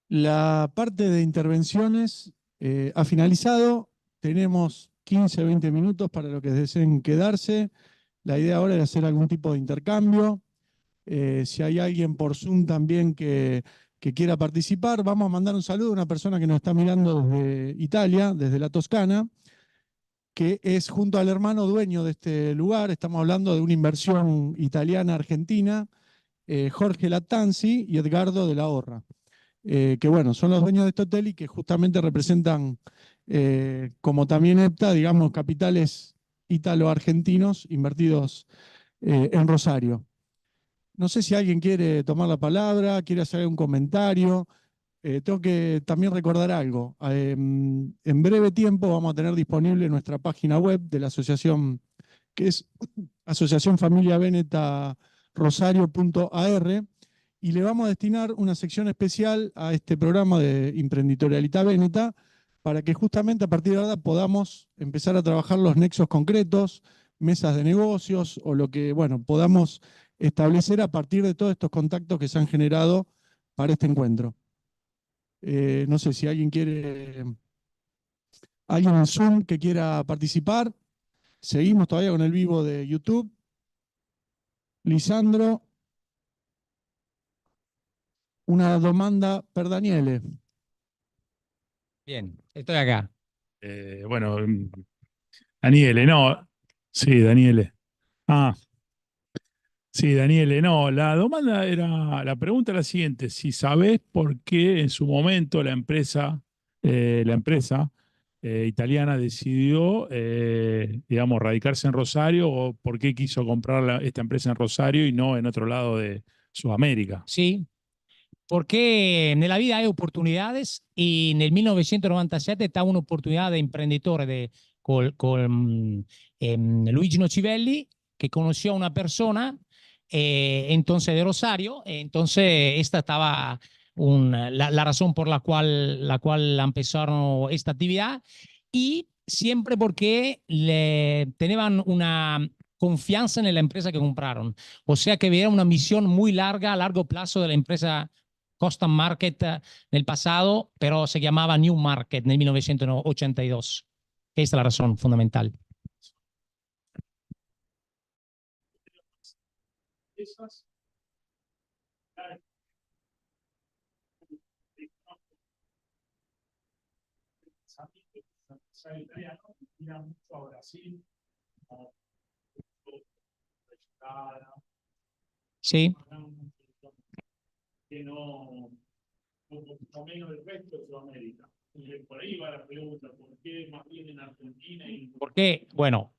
La parte de intervenciones ha finalizado. Tenemos 15, 20 minutos para los que deseen quedarse. La idea ahora es hacer algún tipo de intercambio. Si hay alguien por Zoom también que quiera participar, vamos a mandar un saludo a una persona que nos está mirando desde Italia, desde la Toscana, que es junto al hermano dueño de este lugar. Estamos hablando de una inversión italiana-argentina, Jorge Lattanzi y Edgardo de la Horra, que bueno, son los dueños de este hotel y que justamente representan, como también EPTA, digamos, capitales ítalo-argentinos invertidos en Rosario. No sé si alguien quiere tomar la palabra, quiere hacer un comentario. Tengo que también recordar algo. En breve tiempo vamos a tener disponible nuestra página web de la asociación, que es Asociación Familia Veneta Rosario.ar, y le vamos a destinar una sección especial a este programa de Imprenditorialidad Veneta para que justamente a partir de ahora podamos empezar a trabajar los nexos concretos, mesas de negocios o lo que, bueno, podamos establecer a partir de todos estos contactos que se han generado para este encuentro. No sé si alguien en Zoom que quiera participar. Seguimos todavía con el vivo de YouTube. Lisandro, una domanda per Daniele. Bien, estoy acá. Bueno, Daniele, no. Sí, Daniele. Sí, Daniele, no. La pregunta es la siguiente: si sabés por qué en su momento la empresa italiana decidió, digamos, radicarse en Rosario, o por qué quiso comprar esta empresa en Rosario y no en otro lado de Sudamérica. Sí, Perché nella vita hai opportunidades e nel 1997 estaba una oportunidad de imprenditore con Luigi Nocivelli, que conoció a una persona entonces de Rosario, entonces esta estaba la razón por la cual empezaron esta actividad, y siempre porque tenían una confianza en la empresa que compraron. O sea que era una misión muy larga, a largo plazo de la empresa Custom Market nel pasado, pero se llamaba New Market nel 1982. Esta es la razón fundamental. Sí. Que no, un poquito menos del resto de Sudamérica. Por ahí va la pregunta, ¿por qué más bien en Argentina? ¿Por qué? Bueno,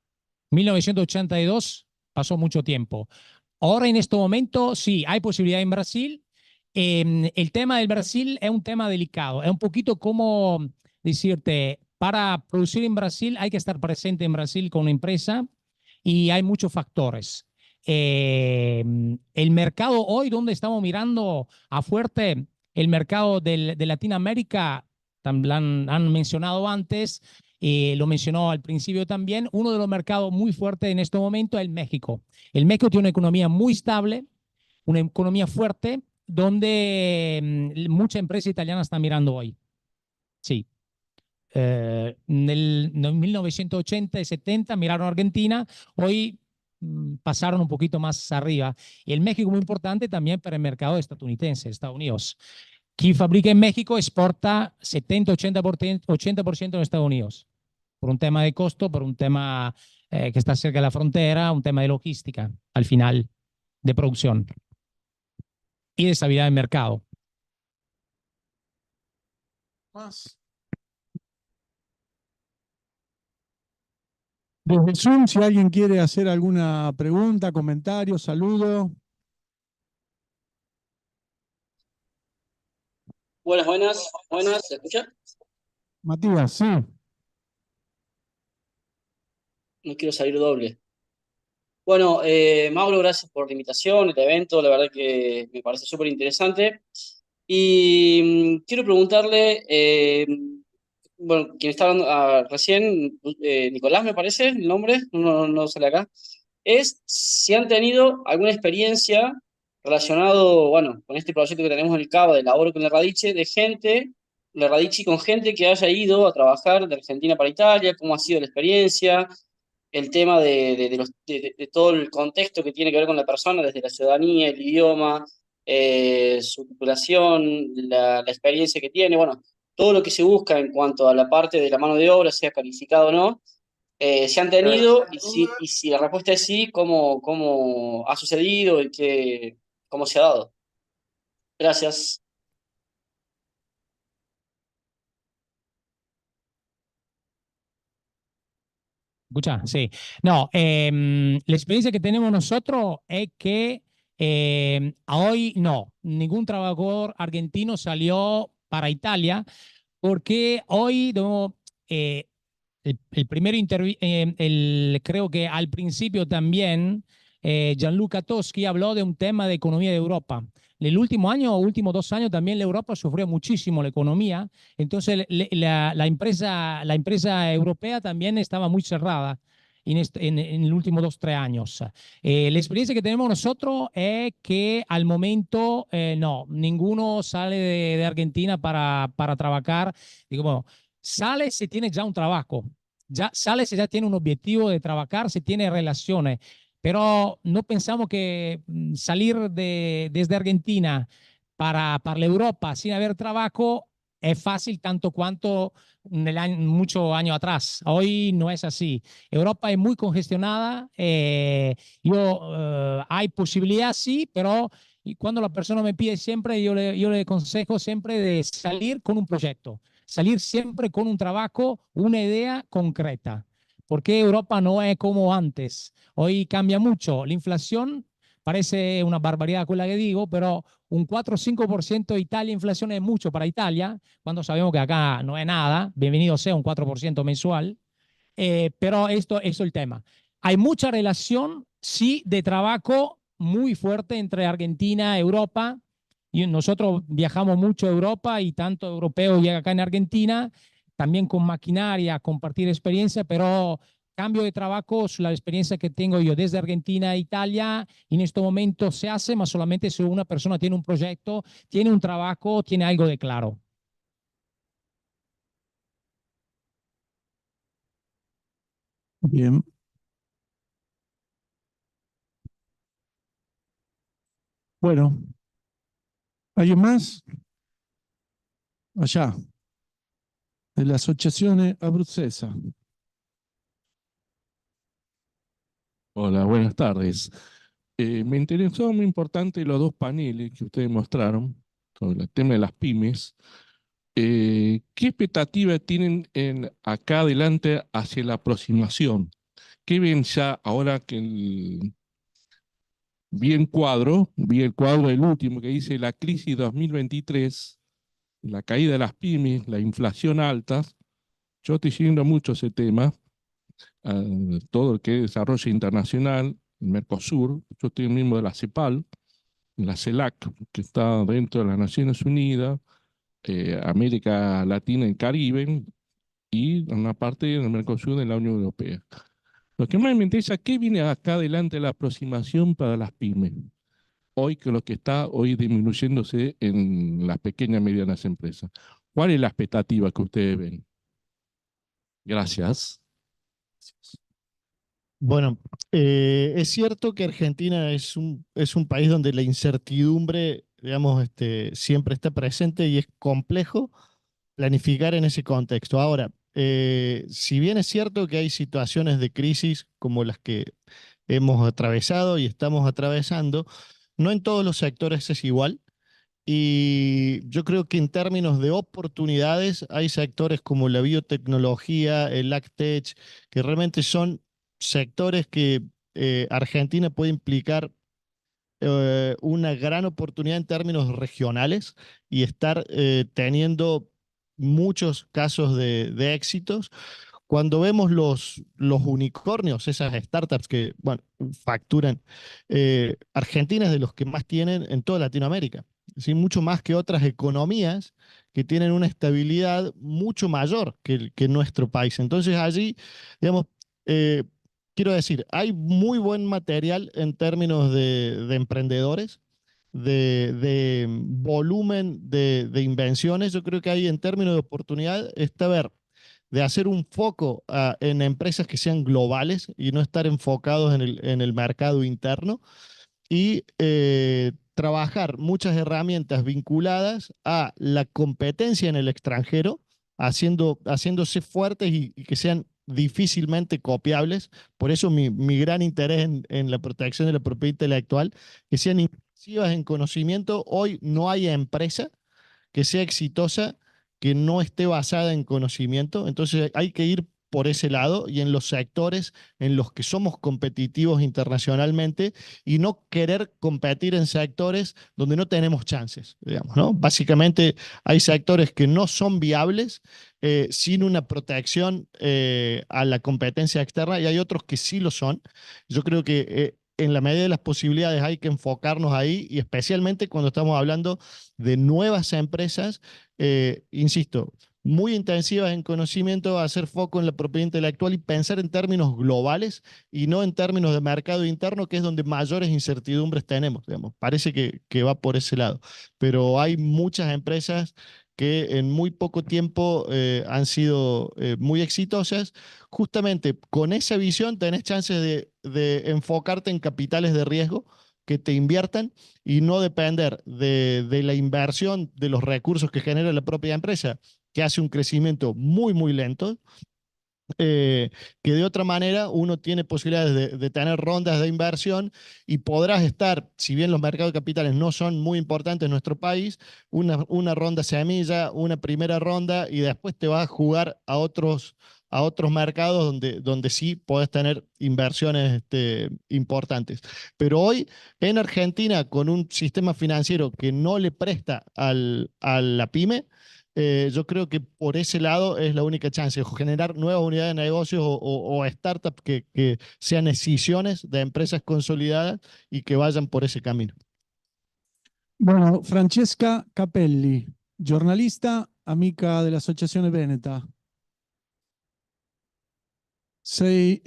1982 pasó mucho tiempo. Ahora en este momento sí, hay posibilidad en Brasil. El tema del Brasil es un tema delicado. Es un poquito como decirte, para producir en Brasil hay que estar presente en Brasil con una empresa y hay muchos factores. El mercado hoy, donde estamos mirando a fuerte, el mercado de Latinoamérica, han mencionado antes, lo mencionó al principio también, uno de los mercados muy fuertes en este momento es el México. El México tiene una economía muy estable, una economía fuerte, donde muchas empresas italianas están mirando hoy. Sí. En 1980 y 70 miraron a Argentina, hoy pasaron un poquito más arriba. Y el México es muy importante también para el mercado estadounidense, Estados Unidos. Quien fabrica en México exporta 70-80% en Estados Unidos, por un tema de costo, por un tema que está cerca de la frontera, un tema de logística, al final, de producción y de estabilidad del mercado. Más. Desde Zoom, si alguien quiere hacer alguna pregunta, comentario, saludo. Buenas, ¿se escucha? Matías, sí. No quiero salir doble. Bueno, Mauro, gracias por la invitación, el evento, la verdad que me parece súper interesante. Y quiero preguntarle, bueno, quien está hablando recién, Nicolás me parece el nombre, no sale acá, es si han tenido alguna experiencia relacionado, bueno, con este proyecto que tenemos en el CABA de laboro con el Radice, la Radici con gente que haya ido a trabajar de Argentina para Italia, cómo ha sido la experiencia, el tema de todo el contexto que tiene que ver con la persona, desde la ciudadanía, el idioma, su titulación, la experiencia que tiene, bueno, todo lo que se busca en cuanto a la parte de la mano de obra, sea calificado o no, se han tenido, y si la respuesta es sí, cómo ha sucedido y cómo se ha dado. Gracias. Escucha, sí. No, la experiencia que tenemos nosotros es que hoy no, ningún trabajador argentino salió para Italia, porque hoy el primer creo que al principio también Gianluca Toschi habló de un tema de economía de Europa. El último año, últimos 2 años, también la Europa sufrió muchísimo la economía. Entonces, la empresa europea también estaba muy cerrada en los últimos 2-3 años. La experiencia que tenemos nosotros es que al momento, no, ninguno sale de Argentina para trabajar. Digo, bueno, sale si tiene ya un trabajo, sale si ya tiene un objetivo de trabajar, si tiene relaciones. Pero no pensamos que salir desde Argentina para la Europa sin haber trabajo es fácil tanto cuanto muchos años atrás. Hoy no es así. Europa es muy congestionada. Hay posibilidad, sí, pero cuando la persona me pide siempre, yo le aconsejo siempre de salir con un proyecto, salir siempre con un trabajo, una idea concreta. Porque Europa no es como antes. Hoy cambia mucho. La inflación parece una barbaridad con la que digo, pero un 4 o 5% de Italia inflación es mucho para Italia, cuando sabemos que acá no es nada, bienvenido sea un 4% mensual, pero esto es el tema. Hay mucha relación, sí, de trabajo muy fuerte entre Argentina y Europa, y nosotros viajamos mucho a Europa y tanto europeos llegan acá en Argentina, también con maquinaria, compartir experiencia, pero cambio de trabajo, la experiencia que tengo yo desde Argentina a Italia, en este momento se hace, mas solamente si una persona tiene un proyecto, tiene un trabajo, tiene algo de claro. Bien. Bueno, ¿alguien más? Allá, de la Asociazione Abruzzesa. Hola, buenas tardes. Me interesó muy importante los dos paneles que ustedes mostraron sobre el tema de las pymes. ¿Qué expectativa tienen acá adelante hacia la aproximación? ¿Qué ven ya ahora que vi el cuadro del último que dice la crisis 2023, la caída de las pymes, la inflación alta? Yo estoy siguiendo mucho ese tema, todo lo que es desarrollo internacional, el Mercosur. Yo estoy miembro de la CEPAL, la CELAC, que está dentro de las Naciones Unidas, América Latina y Caribe, y una parte del Mercosur de la Unión Europea. Lo que más me interesa, ¿qué viene acá adelante la aproximación para las pymes? Hoy, que lo que está hoy disminuyéndose en las pequeñas y medianas empresas. ¿Cuál es la expectativa que ustedes ven? Gracias. Bueno, es cierto que Argentina es un país donde la incertidumbre, digamos, siempre está presente y es complejo planificar en ese contexto. Ahora, si bien es cierto que hay situaciones de crisis como las que hemos atravesado y estamos atravesando, no en todos los sectores es igual. Y yo creo que en términos de oportunidades hay sectores como la biotecnología, el AgTech, que realmente son sectores que Argentina puede implicar una gran oportunidad en términos regionales y estar teniendo muchos casos de éxitos. Cuando vemos los unicornios, esas startups que, bueno, facturan, Argentina es de los que más tienen en toda Latinoamérica. ¿Sí? Mucho más que otras economías que tienen una estabilidad mucho mayor que nuestro país. Entonces allí, digamos, quiero decir, hay muy buen material en términos de emprendedores, de volumen de invenciones. Yo creo que hay en términos de oportunidad, está ver de hacer un foco en empresas que sean globales y no estar enfocados en el mercado interno y trabajar muchas herramientas vinculadas a la competencia en el extranjero, haciéndose fuertes y que sean difícilmente copiables. Por eso mi gran interés en la protección de la propiedad intelectual, que sean inclusivas en conocimiento. Hoy no hay empresa que sea exitosa que no esté basada en conocimiento. Entonces hay que ir por ese lado y en los sectores en los que somos competitivos internacionalmente y no querer competir en sectores donde no tenemos chances, digamos, ¿no? Básicamente hay sectores que no son viables sin una protección a la competencia externa y hay otros que sí lo son. Yo creo que en la medida de las posibilidades hay que enfocarnos ahí y especialmente cuando estamos hablando de nuevas empresas, insisto, muy intensivas en conocimiento, hacer foco en la propiedad intelectual y pensar en términos globales y no en términos de mercado interno, que es donde mayores incertidumbres tenemos, digamos. Parece que va por ese lado, pero hay muchas empresas que en muy poco tiempo han sido muy exitosas. Justamente con esa visión tenés chances de enfocarte en capitales de riesgo que te inviertan y no depender de la inversión de los recursos que genera la propia empresa, que hace un crecimiento muy, muy lento, que de otra manera uno tiene posibilidades de tener rondas de inversión y podrás estar, si bien los mercados de capitales no son muy importantes en nuestro país, una ronda semilla, una primera ronda y después te vas a jugar a a otros mercados donde sí podés tener inversiones importantes. Pero hoy en Argentina, con un sistema financiero que no le presta a la pyme, yo creo que por ese lado es la única chance, generar nuevas unidades de negocios o startups que sean escisiones de empresas consolidadas y que vayan por ese camino. Bueno, Francesca Capelli, giornalista, amica dell'Associazione Veneta. Sí.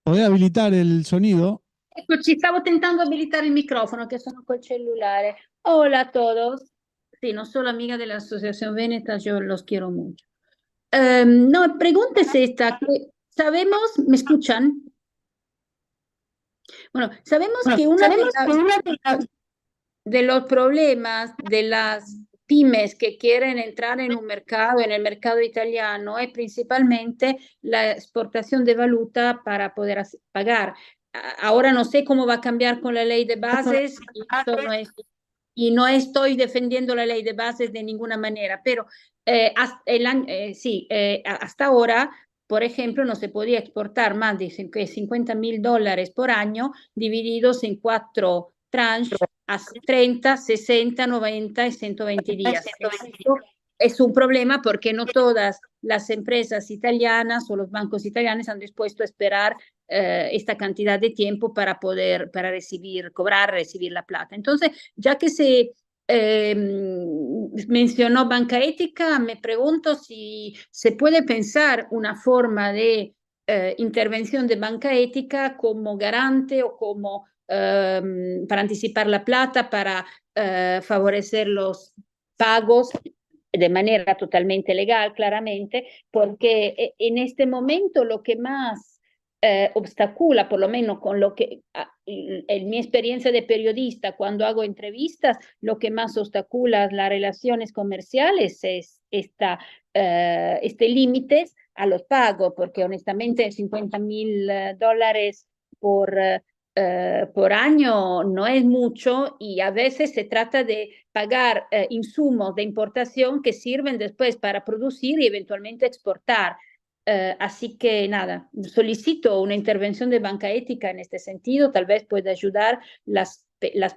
¿Podés habilitar el sonido? Eccoci, stavo tentando abilitare il microfono che sono col cellulare. Hola a todos. Sí, no solo amiga de la Asociación Veneta, yo los quiero mucho. No, pregunta es esta, que sabemos, ¿me escuchan? Bueno, sabemos que de los problemas de las pymes que quieren entrar en un mercado, en el mercado italiano, es principalmente la exportación de valuta para poder pagar. Ahora no sé cómo va a cambiar con la ley de bases y no estoy defendiendo la ley de bases de ninguna manera, pero hasta ahora, por ejemplo, no se podía exportar más de $50,000 por año divididos en 4 tranches a 30, 60, 90 y 120 días. Esto es un problema porque no todas las empresas italianas o los bancos italianos han dispuesto a esperar esta cantidad de tiempo para poder recibir la plata. Entonces, ya que se mencionó banca ética, me pregunto si se puede pensar una forma de intervención de banca ética como garante o como para anticipar la plata, para favorecer los pagos de manera totalmente legal, claramente, porque en este momento lo que más obstacula, por lo menos con lo que en mi experiencia de periodista, cuando hago entrevistas, lo que más obstacula las relaciones comerciales es este límite a los pagos, porque honestamente $50,000 por año no es mucho y a veces se trata de pagar insumos de importación que sirven después para producir y eventualmente exportar. Así que nada, solicito una intervención de banca ética en este sentido, tal vez pueda ayudar las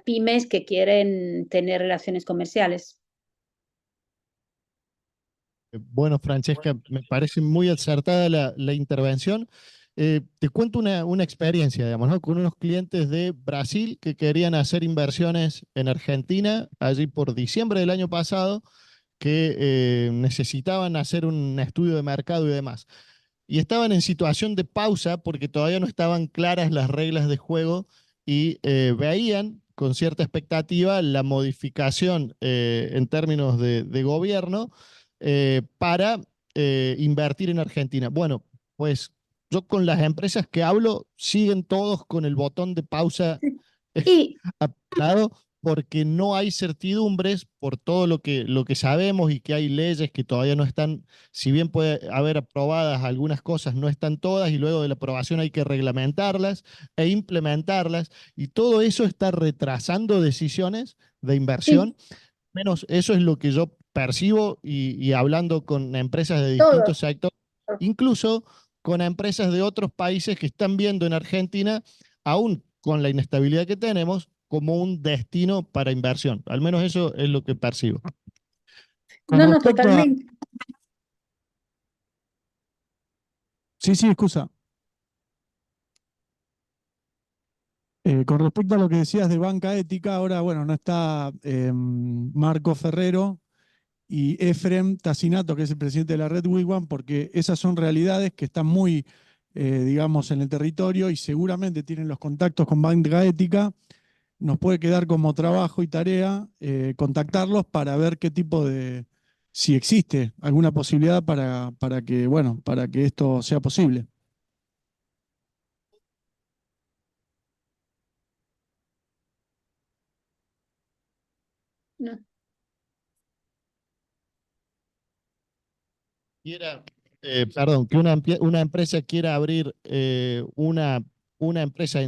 pymes que quieren tener relaciones comerciales. Bueno, Francesca, me parece muy acertada la intervención. Te cuento una experiencia, digamos, ¿no? Con unos clientes de Brasil que querían hacer inversiones en Argentina, allí por diciembre del año pasado, que necesitaban hacer un estudio de mercado y demás. Y estaban en situación de pausa porque todavía no estaban claras las reglas de juego y veían con cierta expectativa la modificación en términos de gobierno para invertir en Argentina. Bueno, pues yo con las empresas que hablo siguen todos con el botón de pausa apretado porque no hay certidumbres por todo lo que sabemos y que hay leyes que todavía no están, si bien puede haber aprobadas algunas cosas, no están todas y luego de la aprobación hay que reglamentarlas e implementarlas y todo eso está retrasando decisiones de inversión. Menos eso es lo que yo percibo y hablando con empresas de distintos sectores, incluso con empresas de otros países que están viendo en Argentina, aún con la inestabilidad que tenemos, como un destino para inversión. Al menos eso es lo que percibo. No, totalmente. Sí, excusa. Con respecto a lo que decías de banca ética, ahora, bueno, no está Marco Ferrero y Efrem Tassinato, que es el presidente de la red Wigwam, porque esas son realidades que están muy, digamos, en el territorio y seguramente tienen los contactos con banca ética. Nos puede quedar como trabajo y tarea contactarlos para ver qué tipo de, si existe alguna posibilidad para que esto sea posible. No. Perdón, que una empresa quiera abrir una empresa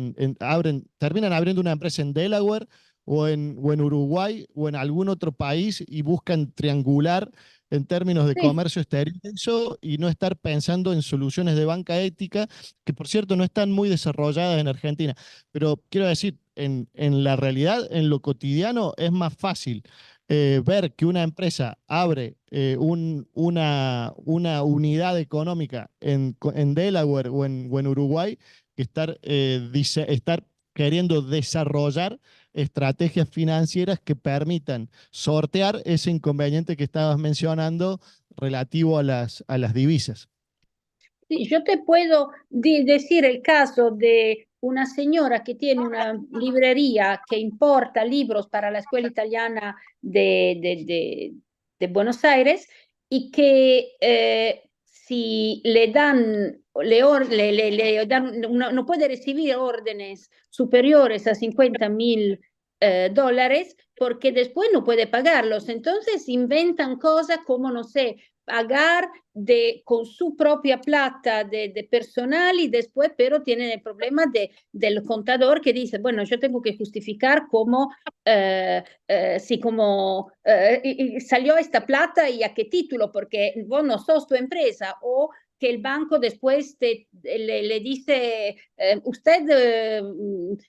terminan abriendo una empresa en Delaware o en Uruguay o en algún otro país y buscan triangular en términos de Sí. comercio exterior eso, y no estar pensando en soluciones de banca ética, que por cierto no están muy desarrolladas en Argentina. Pero quiero decir, en la realidad, en lo cotidiano, es más fácil ver que una empresa abre una unidad económica en Delaware o en Uruguay que estar queriendo desarrollar estrategias financieras que permitan sortear ese inconveniente que estabas mencionando relativo a las divisas. Sí, yo te puedo decir el caso de una señora que tiene una librería que importa libros para la escuela italiana de Buenos Aires y que si le dan, le dan no puede recibir órdenes superiores a 50.000 dólares porque después no puede pagarlos. Entonces inventan cosas como, no sé, pagar con su propia plata de personal y después, pero tienen el problema del contador que dice, bueno, yo tengo que justificar cómo, sí, como salió esta plata y a qué título, porque vos no sos tu empresa, o que el banco después le dice, usted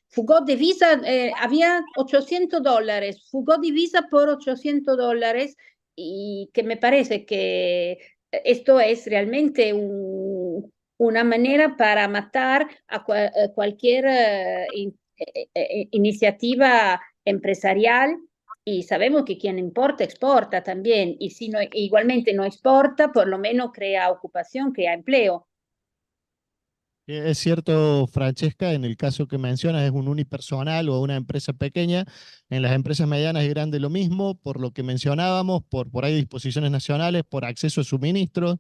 fugó de Visa, había 800 dólares, fugó de Visa por 800 dólares, y que me parece que esto es realmente una manera para matar a cualquier iniciativa empresarial, y sabemos que quien importa exporta también, y si no, igualmente no exporta, por lo menos crea ocupación, crea empleo. Es cierto, Francesca, en el caso que mencionas es un unipersonal o una empresa pequeña. En las empresas medianas y grandes lo mismo, por lo que mencionábamos, por ahí disposiciones nacionales, por acceso a suministros.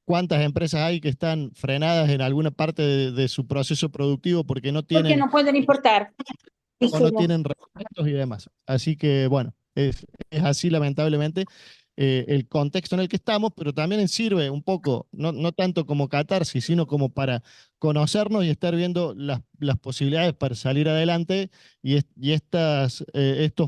¿Cuántas empresas hay que están frenadas en alguna parte de su proceso productivo porque no Porque tienen no pueden importar. o no tienen recursos y demás? Así que bueno, es así lamentablemente el contexto en el que estamos, pero también sirve un poco, no tanto como catarsis, sino como para conocernos y estar viendo las posibilidades para salir adelante, y estos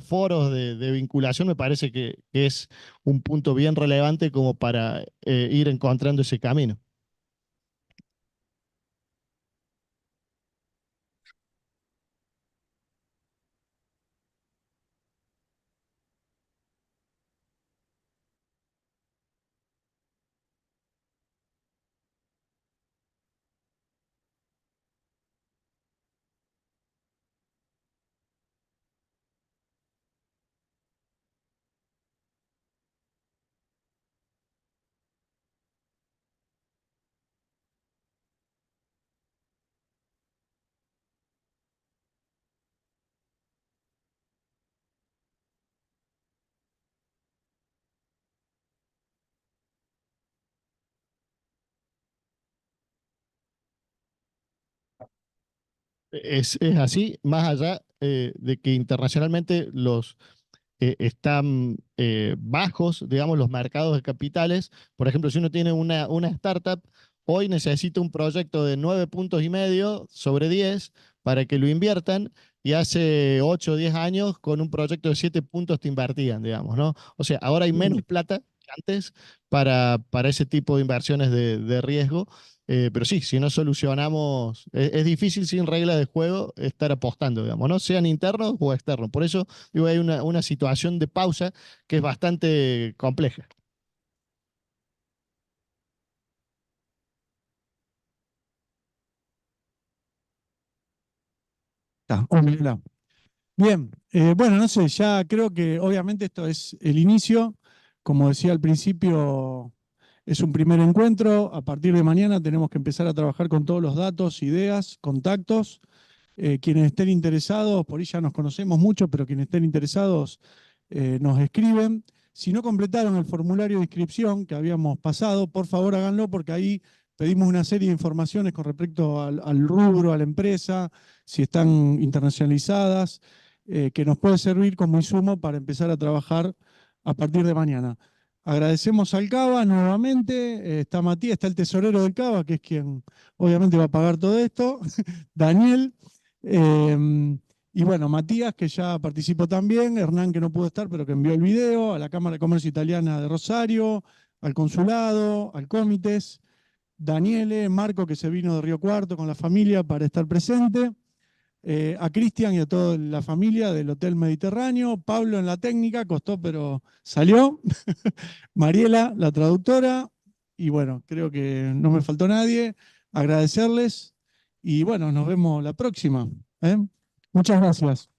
foros de vinculación me parece que es un punto bien relevante como para ir encontrando ese camino. Es así, más allá de que internacionalmente están bajos, digamos, los mercados de capitales. Por ejemplo, si uno tiene una startup, hoy necesita un proyecto de 9,5 puntos sobre 10 para que lo inviertan, y hace 8 o 10 años con un proyecto de 7 puntos te invertían, digamos, ¿no? O sea, ahora hay menos plata que antes para ese tipo de inversiones de riesgo. Pero sí, si no solucionamos, es difícil sin reglas de juego estar apostando, digamos, ¿no? Sean internos o externos. Por eso digo, hay una situación de pausa que es bastante compleja. Hola. Bien, bueno, no sé, ya creo que obviamente esto es el inicio. Como decía al principio, es un primer encuentro. A partir de mañana tenemos que empezar a trabajar con todos los datos, ideas, contactos. Quienes estén interesados, por ahí ya nos conocemos mucho, pero quienes estén interesados nos escriben. Si no completaron el formulario de inscripción que habíamos pasado, por favor háganlo, porque ahí pedimos una serie de informaciones con respecto al rubro, a la empresa, si están internacionalizadas, que nos puede servir como insumo para empezar a trabajar a partir de mañana. Agradecemos al CABA nuevamente, está Matías, está el tesorero del CABA, que es quien obviamente va a pagar todo esto, Daniel, Y bueno, Matías, que ya participó también, Hernán, que no pudo estar, pero que envió el video, a la Cámara de Comercio Italiana de Rosario, al Consulado, al Comites, Daniele, Marco, que se vino de Río Cuarto con la familia para estar presente, a Cristian y a toda la familia del Hotel Mediterráneo, Pablo en la técnica, costó pero salió, Mariela, la traductora, y bueno, creo que no me faltó nadie, agradecerles, y bueno, nos vemos la próxima. Muchas gracias.